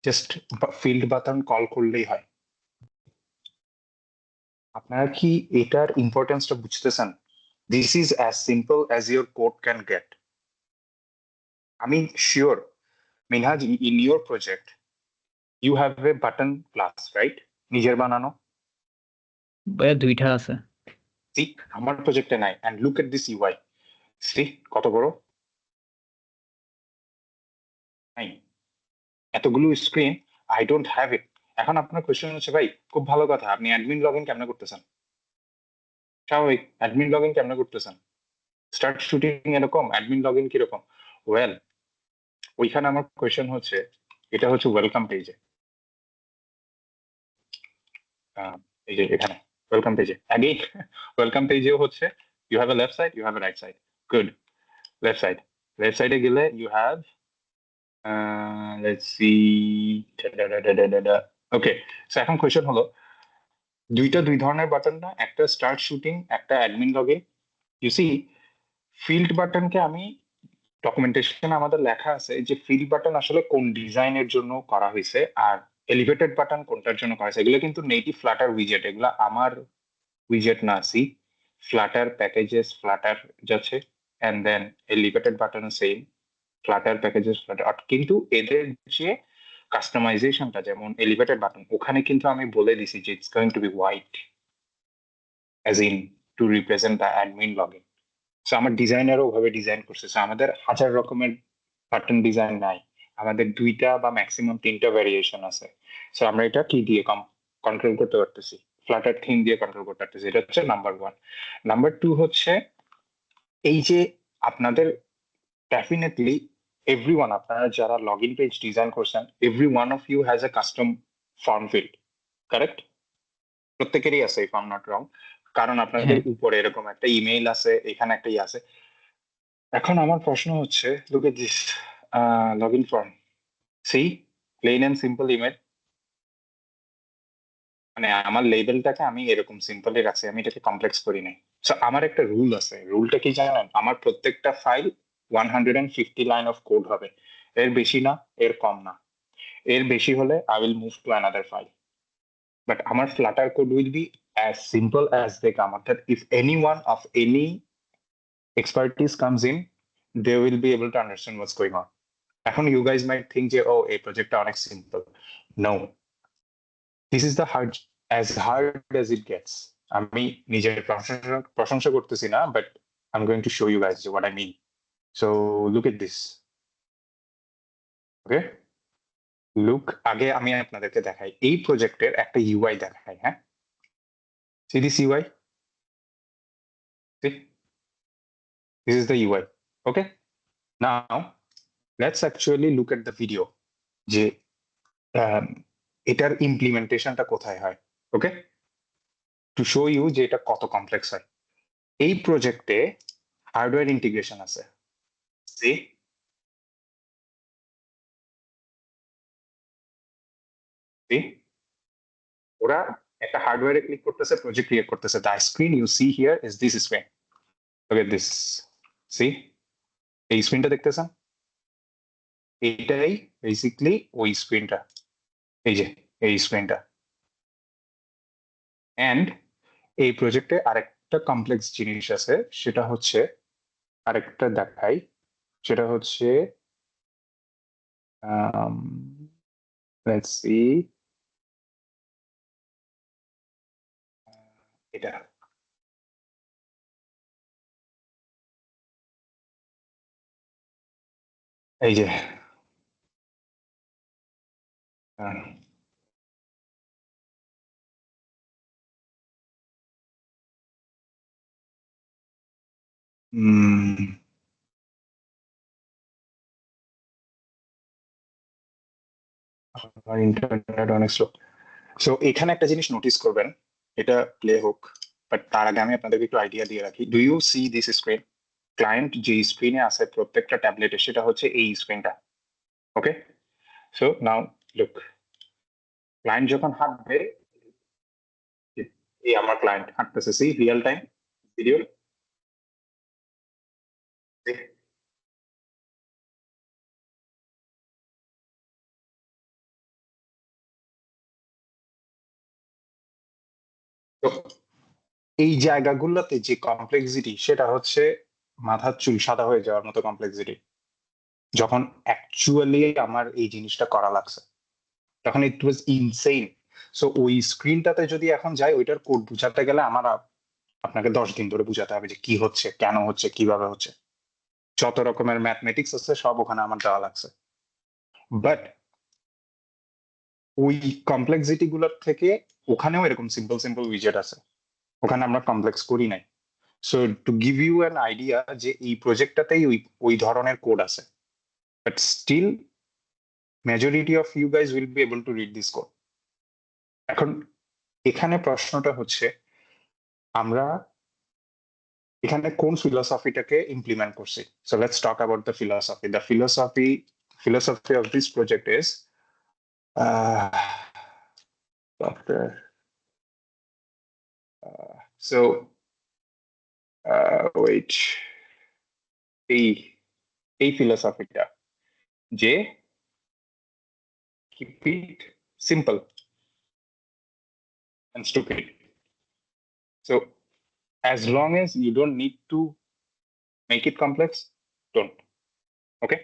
just filled button call করলেই হয়. আপনারা কি এটার ইম্পর্টেন্সটা বুঝতেছেন? This is as simple as your code can get. আমি sure Minhaj in your project you have a button class, right? নিজের বানানো. ভাইয়া 2টা আছে। সি আমার প্রজেক্টে নাই. And look at this UI, see কত বড়, নাই এতগুলো screen, I don't have it. এখন আপনার কোয়েশ্চেন হচ্ছে ভাই খুব ভালো কথা, আপনি অ্যাডমিন লগ ইন কেমনে করতেছেন? স্বাভাবিক, অ্যাডমিন লগ ইন কেমনে করতেছেন? স্টার্ট শুটিং এরকম, অ্যাডমিন লগ ইন কিরকম? ওয়েল, ওইখানে আমার কোয়েশ্চেন হচ্ছে এটা হচ্ছে ওয়েলকাম পেজে, এই যে এখানে ওয়েলকাম পেজে, অ্যাগেইন ওয়েলকাম পেজেও হচ্ছে you have a left side, you have a right side. Good. Left সাইডে গেলে you have let's see, okay. So এখন কোয়েশ্চেন হলো দুই ধরনের বাটন না, একটা স্টার্ট শুটিং, একটা admin log in. You see filled বাটনকে আমি ডকুমেন্টেশন আমাদের লেখা আছে যে ফিল্ড বাটন আসলে কোন ডিজাইনের জন্য করা হয়েছে আর এলিভেটেড বাটন কোনটার জন্য করা হয়েছে. এগুলো কিন্তু নেটিভ ফ্লাটার উইজেট, এগুলো আমার উইজেট না. সি ফ্লাটার প্যাকেজেস ফ্লাটার যাচ্ছে, and then elevated button same Flutter packages Flutter. কিন্তু এদের যে কাস্টমাইজেশনটা যেমন এলিভেটেড বাটন, ওখানে কিন্তু আমি বলে দিছি যে it's going to be white as in to represent the admin login. So আমার ডিজাইনারও ওভাবে ডিজাইন করছে. সো আমাদের 1000 রকমের বাটন ডিজাইন নাই, আমাদের 2টা বা ম্যাক্সিমাম 3টা ভ্যারিয়েশন আছে. সো আমরা এটা কি দিয়ে কন্ট্রোল করতে পারতেছি? ফ্লাটার থিম দিয়ে কন্ট্রোল করতে পারতেছি. এটা হচ্ছে নাম্বার 1. নাম্বার 2 হচ্ছে এই যে আপনাদের ডেফিনেটলি এভরিওয়ান, আপনারা যারা লগ ইন পেজ ডিজাইন করছেন, every one of you has a custom form field, correct? প্রত্যেকেরই আছে, if I am not wrong. কারণ আপনাদের উপরে এরকম একটা ইমেইল আছে, এখানে একটা আছে. এখন আমার প্রশ্ন হচ্ছে, look at this log in form, see plain and simple email. মানে আমার লেবেলটাকে আমি এরকম সিম্পলই রাখছি, আমি এটাকে কমপ্লেক্স করি নাই. সো আমার একটা রুল আছে, রুলটা কি জানেন? আমার প্রত্যেকটা ফাইল 150 লাইন অফ কোড হবে, এর বেশি না, এর কম না. এর বেশি হলে I will move to another file. But আমার Flutter code will be as simple as they come. অর্থাৎ if any one of any expertise comes in, they will be able to understand what's going on. এখন you guys might think যে ও এই প্রজেক্টটা অনেক simple. No, this is the hard as it gets. আমি নিজের প্রশংসা করতেছি না, but I'm going to show you guys what I mean. So look at this. Okay, look, আগে আমি আপনাদেরকে দেখাই এই প্রজেক্টের একটা UI দেখাই. হ্যাঁ, see this UI, see this is the UI. Okay, now let's actually look at the video. যে এটার ইমপ্লিমেন্টেশনটা কোথায় হয়, ওকে, টু শো ইউ যে এটা কত কমপ্লেক্স হয়। এই প্রজেক্টে হার্ডওয়্যার ইন্টিগ্রেশন আছে, See? See? ওরা একটা হার্ডওয়্যারে ক্লিক করতেছে, প্রজেক্ট ক্রিয়েট করতেছে। The screen you see here is this screen, okay, this, see, এই স্ক্রিনটা দেখতেছেন, এইটাই বেসিকলি ওই স্ক্রিনটা, এই যে এই স্ক্রিনটা। এন্ড এই প্রজেক্টে আরেকটা কমপ্লেক্স জিনিস আছে, সেটা হচ্ছে, আরেকটা দেখাই, সেটা হচ্ছে লেটস সি, এটা, এই যে আহ, উম, আমার ইন্টারনেট অনেক স্লো। সো এখানে একটা জিনিস নোটিস করবেন, এটা প্লে হোক, বাট তার আগে আমি আপনাদেরকে একটু আইডিয়া দিয়ে রাখি। Do you see this screen? Client যে স্ক্রিনে আছে প্রত্যেকটা ট্যাবলেটে, সেটা হচ্ছে এই স্ক্রিনটা, okay. So now look, client যখন হাঁটবে, এই আমার ক্লায়েন্ট হাঁটতেছে, সি, রিয়েল টাইম ভিডিও, তো এই জায়গাগুলোতে যে কমপ্লেক্সিটি, সেটা হচ্ছে মাথার চুল সাদা হয়ে যাওয়ার মতো কমপ্লেক্সিটি। যখন অ্যাকচুয়ালি আমার এই জিনিসটা করা লাগছে, তখন ইট ওয়াজ ইনসেইন। সো ওই স্ক্রিনটাতে যদি এখন যাই, ওইটার কোড বুঝাতে গেলে আমার আপনাকে 10 দিন ধরে বুঝাতে হবে যে কি হচ্ছে, কেন হচ্ছে, কিভাবে হচ্ছে। যত রকমের ম্যাথমেটিক্স আছে সব ওখানে আমার দেওয়া লাগছে। বাট ওই কমপ্লেক্সিটি গুলোর থেকে ওখানেও এরকম সিম্পল সিম্পল উইজেট আছে, ওখানে আমরা কমপ্লেক্স করি নাই। So to give you an idea যে এই প্রজেক্টটাতেই ওই ওই ধরনের কোড আছে, but still majority of you guys will be able to read this code. এখন এখানে প্রশ্নটা হচ্ছে, আমরা এখানে কোন ফিলসফিটাকে ইমপ্লিমেন্ট করছি। So let's talk about the philosophy. The philosophy of this project is software. So wait, এই ফিলসফিটা যে keep it simple and stupid. So as long as you don't need to make it complex, don't. Okay,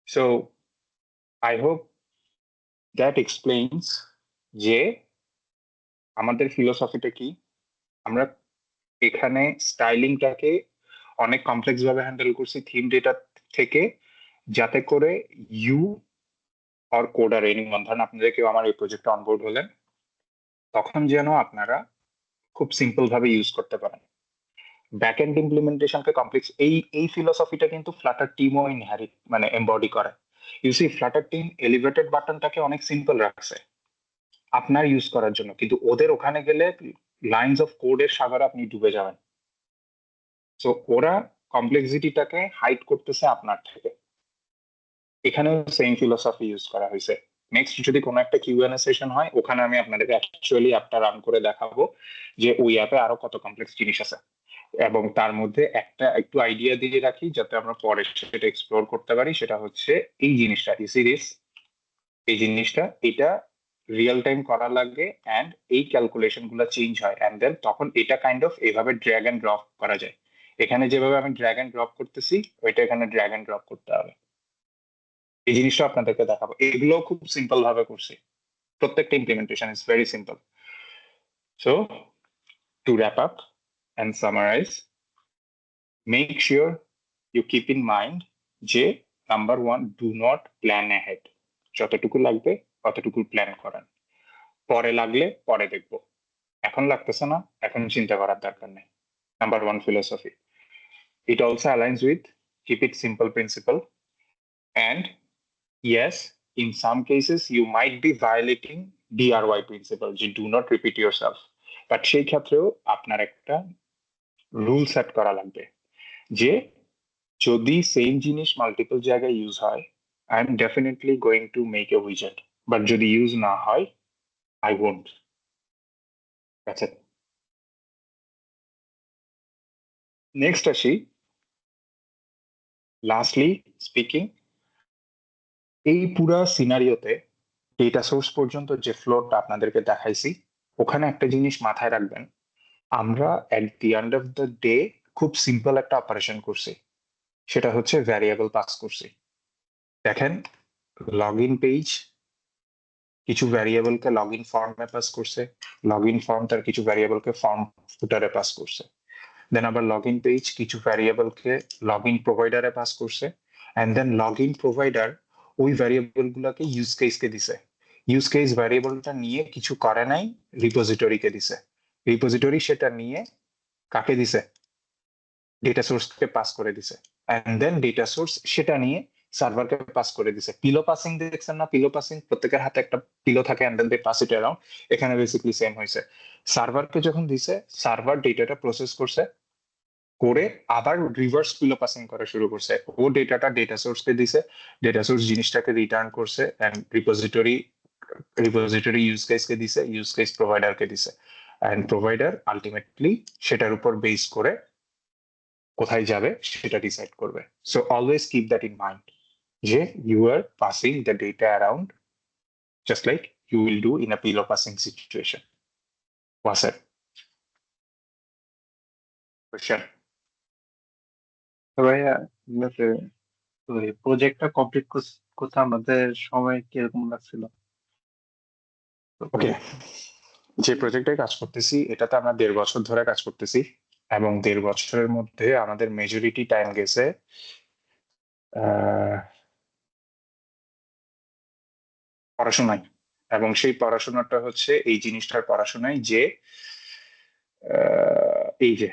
so I hope that explains যে আমাদের ফিলোসফিটা কি। আমরা এখানে স্টাইলিংটাকে অনেক complex ভাবে handle করছি থিম ডেটা থেকে, যাতে করে ইউ অর কোডার এনিওয়ান, ধরেন আপনাদের কেউ আমার এই প্রজেক্টে অনবোর্ড হলেন, তখন যেন আপনারা খুব সিম্পল ভাবে ইউজ করতে পারেন। ব্যাক এন্ড ইমপ্লিমেন্টেশনকে কমপ্লেক্স, এই ফিলোসফিটা কিন্তু ফ্লাটার টিমও ইনহেরিট মানে এমবডি করে। ইউসি ফ্লাটার টিম এলিভেটেড বাটনটাকে অনেক সিম্পল রাখছে আপনার ইউজ করার জন্য, কিন্তু ওদের ওখানে গেলে লাইনস অফ কোডের সাগরে আপনি ডুবে যাবেন। সো ওরা কমপ্লেক্সিটিটাকে হাইড করতেছে আপনার থেকে। এখানেও সেম ফিলোসফি ইউজ করা হয়েছে। নেক্সট যদি কোনো একটা কিউএনএ সেশন হয়, ওখানে আমি আপনাদের অ্যাকচুয়ালি অ্যাপটা রান করে দেখাবো যে ওই অ্যাপে আরো কত কমপ্লেক্স জিনিস আছে, এবং তার মধ্যে একটা একটু আইডিয়া দিয়ে রাখি যাতে আমরা পরে সেটা এক্সপ্লোর করতে পারি। সেটা হচ্ছে এই জিনিসটা, ইসিরিস, এই জিনিসটা, এটা রিয়েল টাইম করা লাগে অ্যান্ড এই ক্যালকুলেশন গুলো চেঞ্জ হয়, অ্যান্ড দেন তখন এটা কাইন্ড অফ এইভাবে ড্র্যাগ অ্যান্ড ড্রপ করা যায়। এখানে যেভাবে আমি ড্র্যাগ অ্যান্ড ড্রপ করতেছি, ওইটা এখানে ড্র্যাগ অ্যান্ড ড্রপ করতে হবে। এই জিনিসটা আপনাদেরকে দেখাবো। এগুলো খুব সিম্পল ভাবে করছি, প্রত্যেকটা implementation is very simple. So to wrap up and summarise, make sure you keep in mind যে number 1, do not plan ahead. যতটুকু লাগবে ততটুকু প্ল্যান করেন, পরে লাগলে পরে দেখবো, এখন লাগতেছে না, এখন চিন্তা করার দরকার নেই। Number 1 philosophy. It also aligns with keep it simple principle. And yes, in some cases you might be violating DRY principle, যে do not repeat yourself, but সেই ক্ষেত্রেও আপনার একটা রুল সেট করা লাগবে যে যদি সেম জিনিস মাল্টিপল জায়গায় ইউজ হয়, I am definitely going to make a উইজেট, বাট যদি ইউজ না হয়, I won't. That's it. Next আসি, লাস্টলি স্পিকিং, এই পুরা সিনারিওতে ডেটা সোর্স পর্যন্ত যে ফ্লোরটা আপনাদেরকে দেখাইছি, ওখানে একটা জিনিস মাথায় রাখবেন, আমরা at the end of the day খুব সিম্পল একটা অপারেশন করছি, সেটা হচ্ছে ভ্যারিয়েবল পাস করছি। দেখেন, লগ ইন পেজ কিছু ভ্যারিয়েবলকে লগ ইন ফর্মে পাস করছে, লগ ইন ফর্ম তার কিছু ভ্যারিয়েবলকে ফর্ম ফুটারে পাস করছে, দেন আবার লগ ইন পেজ কিছু ভ্যারিয়েবলকে লগ ইন প্রোভাইডারে পাস করছে, and then log in provider ওই ভ্যারিয়েবল গুলাকে ইউজ কেসকে দিছে, ইউজ কেস ভ্যারিয়েবলটা নিয়ে কিছু করে নাই, রিপোজিটরিকে দিছে, রিপোজিটরি সেটা নিয়ে কাকে দিছে, ডেটা সোর্সকে পাস করে দিছে, অ্যান্ড দেন ডেটা সোর্স সেটা নিয়ে সার্ভারকে পাস করে দিছে। পিলো পাসিং দেখছেন না? পিলো পাসিং, প্রত্যেকের হাতে একটা পিলো থাকে, and then they pass it around. এখানে বেসিক্যালি সেম হয়েছে। সার্ভারকে যখন দিছে, সার্ভার ডেটাটা প্রসেস করছে, করে আবার রিভার্স পিলো পাসিং করা শুরু করছে। ও ডেটাটা ডেটা সোর্সকে দিছে, ডেটা সোর্স জিনিসটাকে রিটার্ন করছে, অ্যান্ড রিপোজিটরি ইউজ কেসকে দিছে, ইউজ কেস প্রোভাইডারকে দিছে, অ্যান্ড প্রোভাইডার আলটিমেটলি সেটার উপর বেস করে কোথায় যাবে সেটা ডিসাইড করবে। So always keep that in mind, যে you are passing the data around just like you will do in a pillow passing situation. Was it question? তো ভাইয়া ওই প্রজেক্টটা কমপ্লিট করতে আমাদের সময় কিরকম লাগছিল? ওকে, যে প্রজেক্টে কাজ করতেছি এটাতে আমরা 1.5 বছর ধরে কাজ করতেছি, এবং 1.5 বছরের মধ্যে আমাদের মেজরিটি টাইম গেছে পড়াশোনায়, এবং সেই পড়াশোনাটা হচ্ছে এই জিনিসটার পড়াশোনায় যে এই যে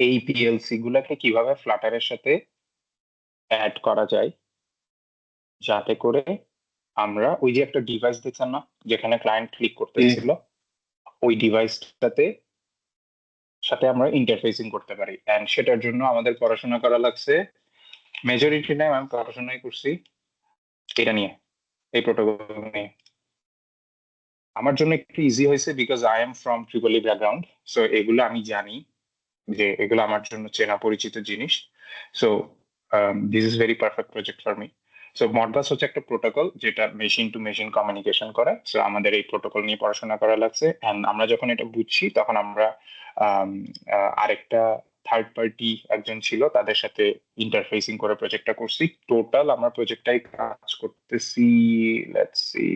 এই পিএলসি গুলাকে কিভাবে ফ্লাটারের সাথে অ্যাড করা যায়, যাতে করে আমরা ওই যে একটা ডিভাইস দেখছেন না যেখানে ক্লায়েন্ট ক্লিক করতেছিল, ওই ডিভাইসটাতে সাথে আমরা ইন্টারফেসিং করতে পারি। এন্ড সেটার জন্য আমাদের পড়াশোনা করা লাগছে, মেজরিটি টাইম আমি পড়াশোনাই করছি এটা নিয়ে, এই প্রোটোকল নিয়ে। আমার জন্য একটু ইজি হয়েছে because I am from Tripoli background, so এগুলো আমি জানি, যে এগুলো আমার জন্য চেনা পরিচিত জিনিস। So this is very perfect project for me. So Modbus হচ্ছে একটা প্রোটোকল যেটা মেশিন টু মেশিন কমিউনিকেশন করে। সো আমাদের এই প্রোটোকল নিয়ে পড়াশোনা করা লাগছে, অ্যান্ড আমরা যখন এটা বুঝছি তখন আমরা আরেকটা থার্ড পার্টি একজন ছিল, তাদের সাথে ইন্টারফেসিং করে প্রজেক্টটা করছি। টোটাল আমরা প্রজেক্টটাই কাজ করতেছি, লেটস সি,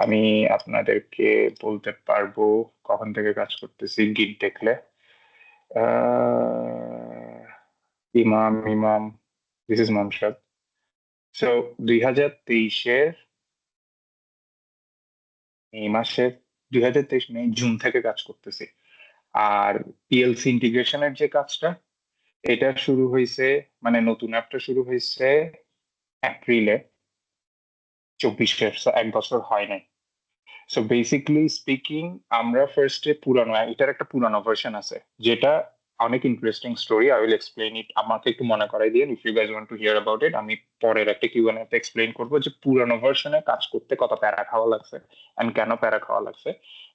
আমি আপনাদেরকে বলতে পারবো কখন থেকে কাজ করতেছি গিট দেখলে। ইমাম, দিস ইজ মনসাদ। সো 2023-এর মে মাসের 2023 মে জুন থেকে কাজ করতেছি। আর পিএলসি ইন্টিগ্রেশনের যে কাজটা, এটা শুরু হয়েছে, মানে নতুন অ্যাপটা শুরু হয়েছে এপ্রিলে 24-এর, 1 বছর হয় নাই। সো বেসিক্যালি স্পিকিং, আমরা ফার্স্টে পুরানো, এটার একটা পুরানো ভার্সন আছে যেটা অনেক interesting story, I will explain it. আমাকে একটু মনে করাই দিন if you guys want to hear about it. আমি পরের একটা কিউএনএ তে এক্সপ্লেইন করবো যে পুরানো ভার্সনে কাজ করতে কত প্যারা খাওয়া লাগছে এন্ড কেন প্যারা খাওয়া লাগছে।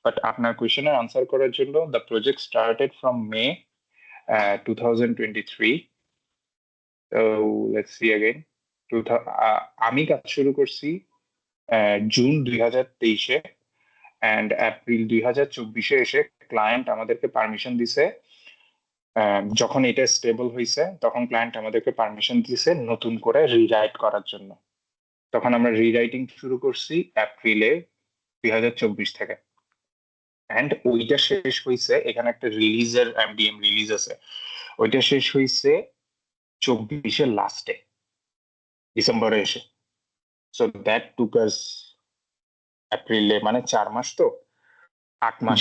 বাট আপনার কোয়েশ্চেনের আনসার করার জন্য, the project started from May 2023. So let's see again. আমি কাজ শুরু করছি জুন 2023-এ, অ্যান্ড এপ্রিল 2024-এ এসে ক্লায়েন্ট আমাদেরকে পারমিশন দিছে। যখন এটা স্টেবল হয়েছে তখন ক্লায়েন্ট আমাদেরকে পারমিশন দিছে নতুন করে রিরাইট করার জন্য। তখন আমরা রিরাইটিং শুরু করছি এপ্রিলে 2024 থেকে, অ্যান্ড ওইটা শেষ হয়েছে, এখানে একটা রিলিজের এমডিএম রিলিজ আছে, ওইটা শেষ হয়েছে 24-এর লাস্টে, ডিসেম্বরে এসে। সো দ্যাট টুক আস এপ্রিলে, মানে 4 মাস, তো 8 মাস,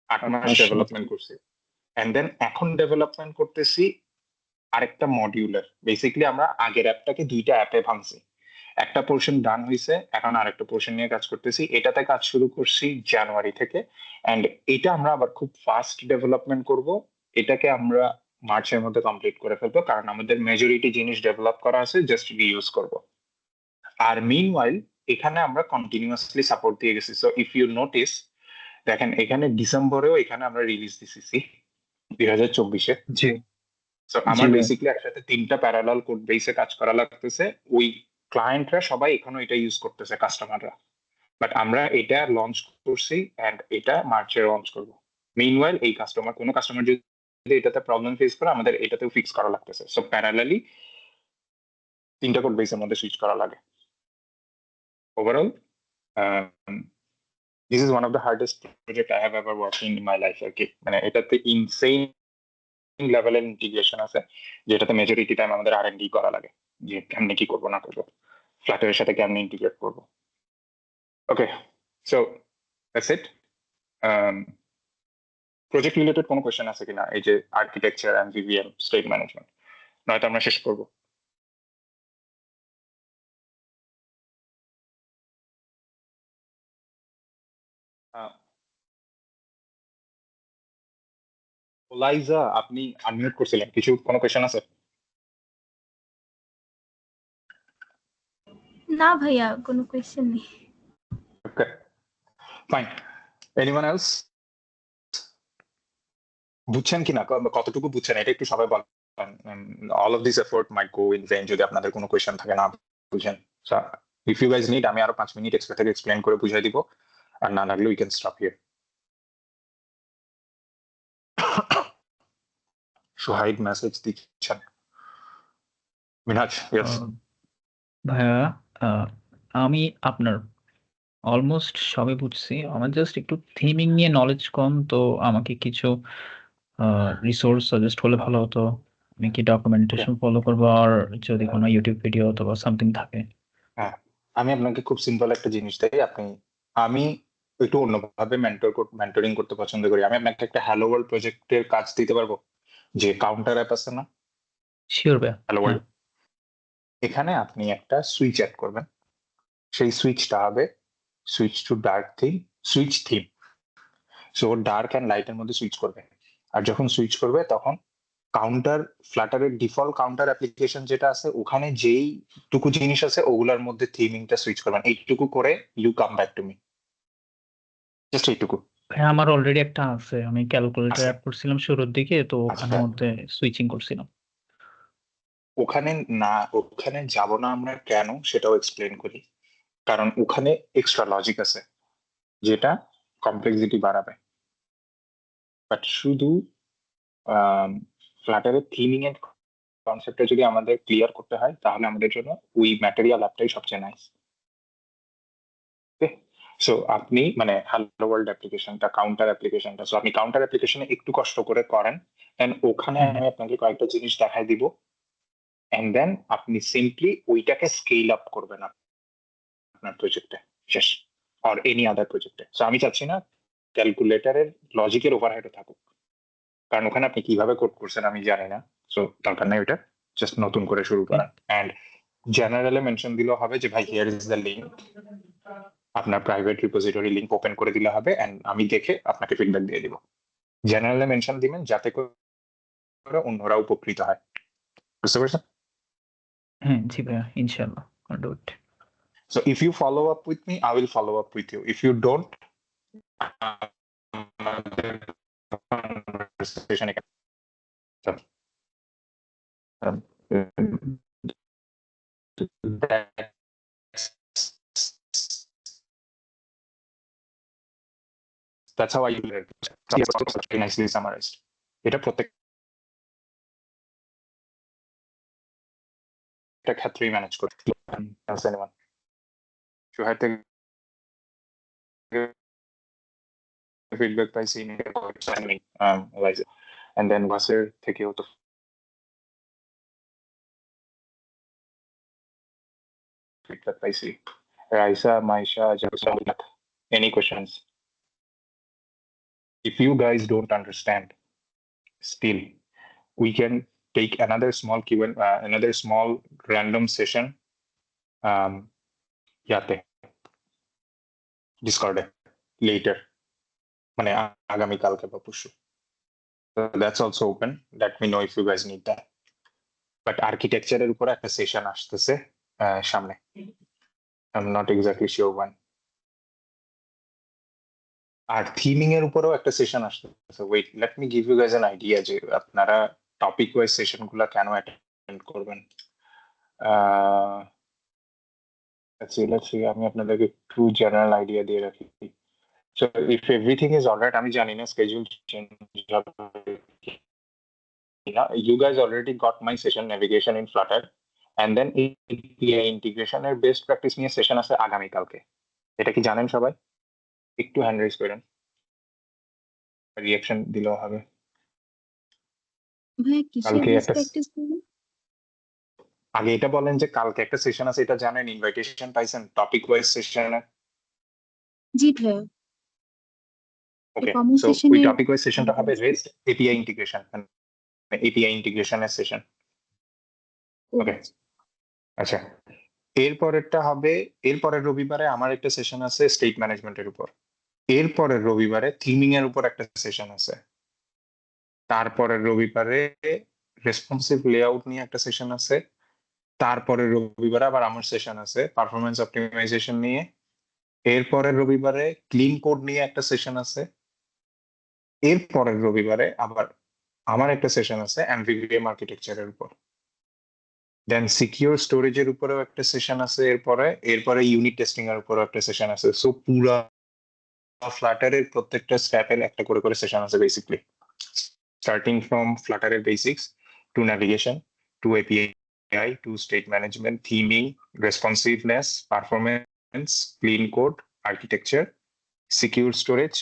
8 মাস ডেভেলপমেন্ট করছি। এন্ড দেন এখন ডেভেলপমেন্ট করতেছি আরেকটা মডিউলার। বেসিক্যালি আমরা আগের অ্যাপটাকে 2টা অ্যাপে ভাঙছি, একটা পোর্শন ডান হয়েছে, এখন আরেকটা পোর্শন নিয়ে কাজ করতেছি। এটাতে কাজ শুরু করছি জানুয়ারি থেকে, এন্ড এটা আমরা আবার খুব ফাস্ট ডেভেলপমেন্ট করব। এটাকে আমরা মার্চের মধ্যে কমপ্লিট করে ফেলবো, কারণ আমাদের মেজরিটি জিনিস ডেভেলপ করা আছে, জাস্ট রিইউজ করব। আর মিনওয়াইল এখানে আমরা কন্টিনিউয়াসলি সাপোর্ট দিয়ে গেছি। সো ইফ ইউ নোটিস, দেখেন এখানে ডিসেম্বরেও এখানে আমরা রিলিজ দিছি 2024-এ। জি সো আমার জি ভাই। বেসিক্যালি একসাথে 3টা প্যারালাল কোড বেসে কাজ করা লাগতেছে। ওই ক্লায়েন্টরা সবাই এখনো এটা ইউজ করতেছে, কাস্টমাররা, বাট আমরা এটা লঞ্চ করছি এন্ড এটা মার্চে লঞ্চ করব। মিনওয়াইল এই কোনো কাস্টমার যদি এটাতে প্রবলেম ফেস করে, আমাদের এটাতেও ফিক্স করা লাগতেছে। সো প্যারালালি 3টা কোড বেসের মধ্যে সুইচ করা লাগে। Overall this is one of the hardest project I have ever worked in my life আর কি। মানে এটাতে ইনসেইন লেভেলের ইন্টিগ্রেশন আছে, যেটাতে মেজরিটি টাইম আমাদের R&D করা লাগে, যে কেমনে কি করবো না করবো, ফ্লাটারের সাথে কেমনে ইন্টিগ্রেট করবো। Okay, so that's it. Project related কোনো কোয়েশ্চেন আছে কিনা, এই যে আর্কিটেকচার, এমভিভিএম, স্টেট ম্যানেজমেন্ট, নয়তো আমরা শেষ করবো। ওলাইজা, আপনি আনমিউট করছিলেন, কোনো কোয়েশ্চেন আছে? না ভাইয়া, কোনো কোয়েশ্চেন নেই। Okay, fine. Anyone else? বুঝছেন কিনা, কতটুকু বুঝছেন এটা একটু সবাই বলেন। All of this effort might go in vain যদি আপনাদের কোনো কোয়েশ্চেন থাকে না বুঝেন। ইফ ইউ গাইজ নিড, আমি আরো 5 মিনিট এক্সট্রা থেকে এক্সপ্লেন করে বুঝাই দিব, আর না লাগলে we can stop here. Sohaid message দিচ্ছেন। মিনহাজ, ইয়েস। ভাইয়া আমি আপনার অলমোস্ট সবই বুঝছি, আমার জাস্ট একটু থিমিং নিয়ে নলেজ কম, তো আমাকে কিছু রিসোর্স সাজেস্ট হলে ভালো হতো। আমি কি ডকুমেন্টেশন ফলো করবো, আর যদি কোনো ইউটিউব ভিডিও অথবা সামথিং থাকে। হ্যাঁ, আমি আপনাকে খুব সিম্পল একটা জিনিস দেই। আমি একটু অন্যভাবে মেন্টরিং করতে পছন্দ করি। আমি আপনাকে একটা হ্যালো ওয়ার্ল্ড প্রজেক্টের কাজ দিতে পারবো, যে কাউন্টার অ্যাপ আছে না, শিওর ভাইয়া। Hello world. এখানে আপনি একটা সুইচ অ্যাড করবেন, সেই সুইচটা হবে switch to dark theme, switch theme. So dark and লাইটের মধ্যে সুইচ করবে, আর যখন সুইচ করবে তখন কাউন্টার, ফ্লাটারের ডিফল্ট কাউন্টার অ্যাপ্লিকেশন যেটা আছে, ওখানে যেই টুকু জিনিস আছে ওগুলোর মধ্যে থিমিংটা সুইচ করবেন। এইটুকু করে you come back to me, just এইটুকু। ভাইয়া আমার অলরেডি একটা আছে, আমি ক্যালকুলেটর আছে। অ্যাড করছিলাম শুরুর দিকে, তো ওখানের আচ্ছা। মধ্যে সুইচিং করছিলাম। ওখানে যাব না আমরা কেন, সেটাও এক্সপ্লেন করি। কারণ ওখানে এক্সট্রা লজিক আছে যেটা কমপ্লেক্সিটি বাড়াবে। বাট শুধু ফ্ল্যাটারের থিমিং এর কনসেপ্টটা যদি আমাদের ক্লিয়ার করতে হয়, তাহলে আমাদের জন্য ওই ম্যাটেরিয়াল অ্যাপটাই সবচেয়ে নাইস। ওকে, সো আপনি মানে হ্যালো ওয়ার্ল্ড অ্যাপ্লিকেশনটা, কাউন্টার অ্যাপ্লিকেশনটা, সো আপনি কাউন্টার অ্যাপ্লিকেশনে একটু কষ্ট করে করেন, দেন ওখানে আমি আপনাকে কয়েকটা জিনিস দেখাই দিব, এন্ড দেন আপনি সিম্পলি ওইটাকে স্কেল আপ করবেন আপনার প্রজেক্টে, শেষ। আর এনি আদার প্রজেক্টে। সো আমি চাচ্ছি না ক্যালকুলেটরের লজিকের ওভারহেডও থাকুক, কারণ ওখানে আপনি কিভাবে কোড করছেন আমি জানি না। সো দরকার নাই ওইটা, জাস্ট নতুন করে শুরু করেন। এন্ড জেনারেলে মেনশন দিলেও হবে যে ভাই হিয়ার ইজ দ্য লিঙ্ক, আপনার প্রাইভেট রিপোজিটরি লিঙ্ক ওপেন করে দিলে হবে, এন্ড আমি দেখে আপনাকে ফিডব্যাক দিয়ে দিব। জেনারেলে মেনশন দিবেন যাতে করে অন্যরা উপকৃত হয়। বুঝতে পারছেন? হ্যাঁ জি ভাইয়া, ইনশাআল্লাহ I'll do it. So if you follow up with me, I will follow up with you. If you don't, conversation again. So, that's how I use it. Very nicely summarized. এটা প্রত্যেকটা ক্ষেত্রেই ম্যানেজ করে। anyone? সোহাইদ থেকে feedback পাইছি, and then ওয়াসির থেকেও তো feedback পাইছি। Raisa, Maisha, Zafar, any questions? If you guys don't understand, still we can take another small another small random session ইয়াতে ডিসকর্ডে লেটার, মানে আগামীকালকে বা পরশু। That's also open, let me know if you guys need that. But আর্কিটেকচারের উপর একটা session আসতেছে সামনে, I am not exactly sure one. আর থিমিং এর উপরেও একটা সেশন আসতেছে। Wait, let me give you guys an idea যে আপনারা টপিক ওয়াইজ সেশন গুলা কেন অ্যাটেন্ড করবেন। let's see, আমি আপনাদেরকে একটু জেনারেল আইডিয়া দিয়ে রাখি। So if everything is alright, আমি জানি না schedule change হবে কিনা। You guys already got my session navigation in Flutter, and then API integration এর বেস্ট প্র্যাকটিস নিয়ে সেশন আছে আগামীকালকে। এটা কি জানেন সবাই? একটু হ্যান্ড রেজ করেন, রিঅ্যাকশন দিলেও হবে। ভাইয়া কিসের কালকে বেস্ট একটা প্র্যাকটিস করবেন? আগে এটা বলেন যে কালকে একটা সেশন আছে, এটা জানেন? ইনভাইটেশন পাইছেন টপিক ওয়াইজ সেশনে? জি ভাইয়া, ওকে, কমন সো ওই সেশনের টপিক ওয়াইজ সেশনটা হবে রেস্ট এপিআই ইন্টিগ্রেশন, মানে এপিআই ইন্টিগ্রেশনের সেশন। ওকে, আচ্ছা। এরপরেরটা হবে, এরপরের রবিবারে আমার একটা সেশন আছে স্টেট ম্যানেজমেন্টের উপর। এরপরের রবিবারে থিমিং এর উপর একটা সেশন আছে। তারপরের রবিবারে রেসপন্সিভ লেআউট নিয়ে একটা সেশন আছে। তারপরের রবিবারে আবার আমার সেশন আছে পারফরমেন্স অপটিমাইজেশন নিয়ে। এরপরের রবিবারে ক্লিন কোড নিয়ে একটা সেশন আছে। এরপরের রবিবারে আবার আমার একটা সেশন আছে এমভিভিএম আর্কিটেকচারের উপর। দেন সিকিউর স্টোরেজের উপরেও একটা সেশন আছে। এরপরে ইউনিট টেস্টিং এর উপরেও একটা সেশন আছে। সো পুরা ফ্লাটারের প্রত্যেকটা স্ট্যাপের একটা করে সেশন আছে বেসিকলি, স্টার্টিং ফ্রম ফ্লাটারের basics to navigation to API to state management, theming, responsiveness, performance, clean code, architecture, secure storage,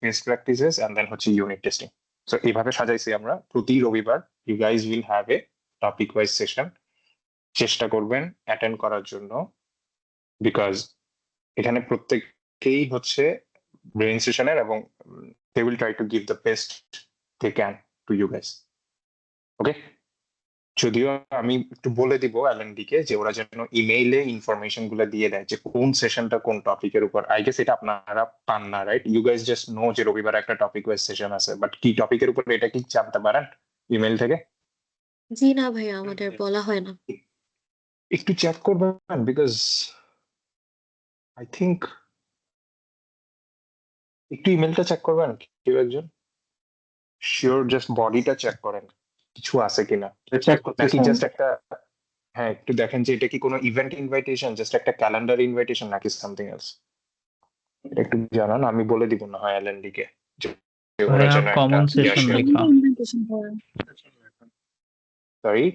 best practices, and then হচ্ছে ইউনিট টেস্টিং। সো এইভাবে সাজাইছি আমরা। প্রতি রবিবার you guys will have a topic wise session. চেষ্টা করবেন attend করার জন্য, বিকজ এখানে প্রত্যেকেই হচ্ছে ব্রেইন সেশনের, এবং they will try to give the best they can to you guys. Okay, যদিও আমি একটু বলে দিব এলএনডি কে যে ওরা যেন ইমেইলে ইনফরমেশন গুলো দিয়ে দেয় যে কোন সেশনটা কোন টপিকের উপর। আই গেস এটা আপনারা পান না, right? You guys just know যে রবিবার একটা টপিক ওয়াইজ সেশন আছে, বাট কি টপিকের উপর এটা কি জানতে পারেন ইমেইল থেকে? জি না ভাইয়া, আমাদের বলা হয় না। একটু চেক করবেন, বিকজ আই থিঙ্ক একটু ইমেলটা চেক করবেন কেউ একজন, শিওর জাস্ট বডিটা চেক করেন কিছু আছে কিনা, চেক নাকি করতেছি। জাস্ট একটা, হ্যাঁ একটু দেখেন যে এটা কি কোনো ইভেন্ট ইনভাইটেশন, জাস্ট একটা ক্যালেন্ডার ইনভাইটেশন, নাকি সামথিং এলস। এটা একটু জানান, আমি বলে দিব না হয় এলএনডি কে যে ওরা যেন একটা কমন সেশন share লেখা। ইনভিটেশন করা। সরি,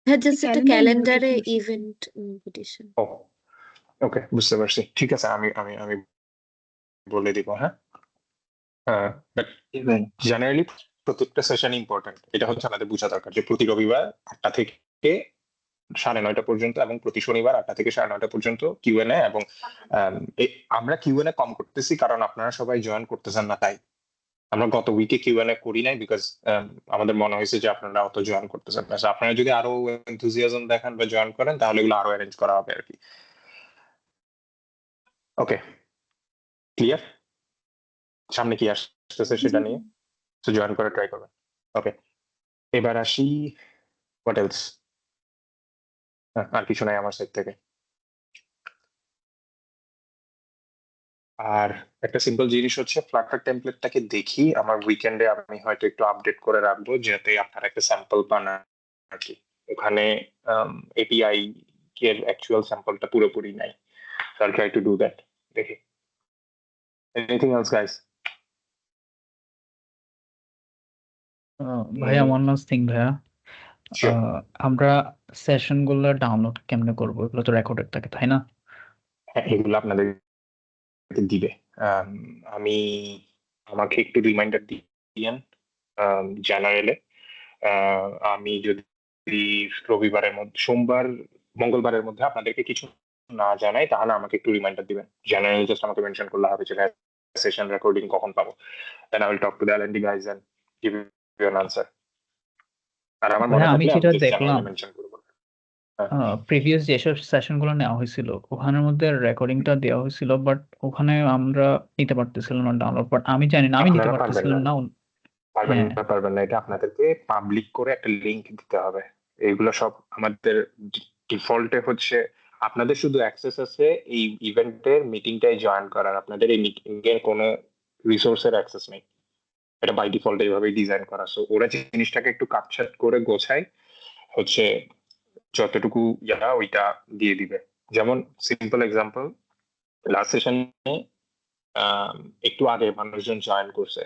হ্যাঁ, জাস্ট একটা Calendar ক্যালেন্ডারে invitation. Event invitation. Oh okay, বুঝতে পারছি, ঠিক আছে, আমি আমি আমি বলে দিব। হ্যাঁ, বাট ইভেন্ট জেনারেলি প্রত্যেকটা সেশন ইম্পর্টেন্ট, এটা হচ্ছে আমাদের বোঝা দরকার যে প্রতি রবিবার 8টা থেকে 9:30 পর্যন্ত এবং প্রতি শনিবার 8টা থেকে 9:30 পর্যন্ত কিউএনএ। এবং আমরা কিউএনএ কম করতেছি কারণ আপনারা সবাই জয়েন করতেছেন না, তাই আমরা গত উইকে কিউএনএ করি নাই, বিকজ আমাদের মনে হয়েছে যে আপনারা অত জয়েন করতেছেন না। আপনারা যদি আরো এনথুজিয়াজম দেখান বা জয়েন করেন তাহলে এগুলো আরো অ্যারেঞ্জ করা হবে আর কি। ওকে, ক্লিয়ার? সামনে কি আসতেছে সেটা নিয়ে তো জয়েন করে ট্রাই করবেন। ওকে, এবার আসি হোয়াট এলস। আর কিছু নাই আমার সাইড থেকে। আর একটা সিম্পল জিনিস হচ্ছে ফ্লাটার টেমপ্লেটটাকে দেখি আমার উইকেন্ডে আমি হয়তো একটু আপডেট করে রাখবো, যাতে আপনারা একটা স্যাম্পল পান আর কি। ওখানে এপিআই এর অ্যাকচুয়াল স্যাম্পলটা পুরোপুরি নাই। So I'll try to do that. দেখি। Anything else, guys? ভাইয়া ওয়ান লাস্ট থিং ভাইয়া, Sure. আমরা সেশন গুলো ডাউনলোড কেমনে করবো? এগুলো তো রেকর্ডেড থাকে, তাই না? হ্যাঁ, এগুলো আপনাদের দিবে। আমি আমাকে একটু রিমাইন্ডার দিয়েন জেনারেলে। আমি যদি রবিবারের মধ্যে, সোমবার মঙ্গলবারের মধ্যে আপনাদেরকে কিছু না জানাই তাহলে আমাকে একটু রিমাইন্ডার দিবেন। জেনারেল জাস্ট আমাকে মেনশন করলে হবে যে সেশন রেকর্ডিং কখন পাবো। Then I will talk to the L&D guys and give you an answer. আর আমার মনে ভাইয়া আমি থাকলে যেটা just দেখলাম, মেনশন করব। প্রিভিয়াস যেসব সেশনগুলো নেওয়া হয়েছিল ওখানের মধ্যে রেকর্ডিংটা দেওয়া হয়েছিল, বাট ওখানে আমরা নিতে পারতেছিলাম না ডাউনলোড। বাট আমি জানি না, আমি নিতে আপনারা পারবেন পারতেছিলাম না না। পারবেন হ্যাঁ, না পারবেন না, এটা আপনাদেরকে পাবলিক করে একটা লিংক দিতে হবে। এইগুলো সব আমাদের ডিফল্টে হচ্ছে, আপনাদের শুধু অ্যাক্সেস আছে এই ইভেন্টের মিটিংটাই জয়েন করার, আপনাদের এই মিটিং এর কোনো রিসোর্সের অ্যাক্সেস নেই। এটা বাই ডিফল্ট এইভাবেই ডিজাইন করা। সো ওরা জিনিসটাকে একটু কাটছাট করে গোছায় হচ্ছে, যতটুকু ওইটা দিয়ে দিবে। যেমন সিম্পল এক্সাম্পল, লাস্ট সেশনে একটু আগে মানুষজন জয়েন করছে,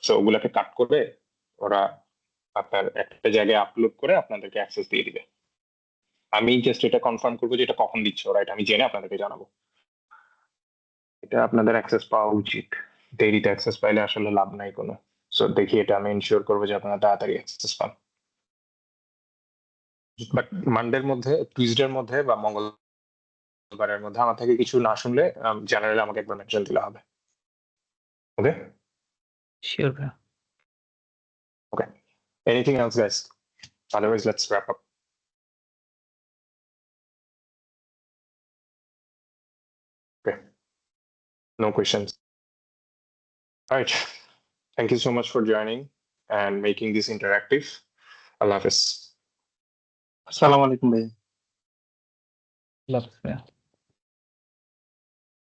সো ওগুলাকে কাট করে ওরা আপনার একটা জায়গায় আপলোড করে আপনাদেরকে অ্যাক্সেস দিয়ে দিবে। আমি জাস্ট এটা কনফার্ম করবো যে এটা কখন দিচ্ছে ওরা, এটা আমি জেনে আপনাদেরকে জানাবো। এটা আপনাদের অ্যাক্সেস পাওয়া উচিত, দেরিতে অ্যাক্সেস পাইলে আসলে লাভ নাই কোনো। সো দেখি এটা আমি ইনশিওর করবো যে আপনারা তাড়াতাড়ি অ্যাক্সেস পান। বাট মানডের মধ্যে, টিউজডের মধ্যে বা মঙ্গলবারের মধ্যে আমার থেকে কিছু না শুনলে জেনারেলি আমাকে একবার মেনশন দিলে হবে। ওকে শিওর ভাইয়া। Okay, anything else guys? Otherwise let's wrap up. Okay, no questions. All right, thank you so much for joining and making this interactive. Allah Hafiz. আসসালামু আলাইকুম ভাইয়া। লাভ ভাইয়া।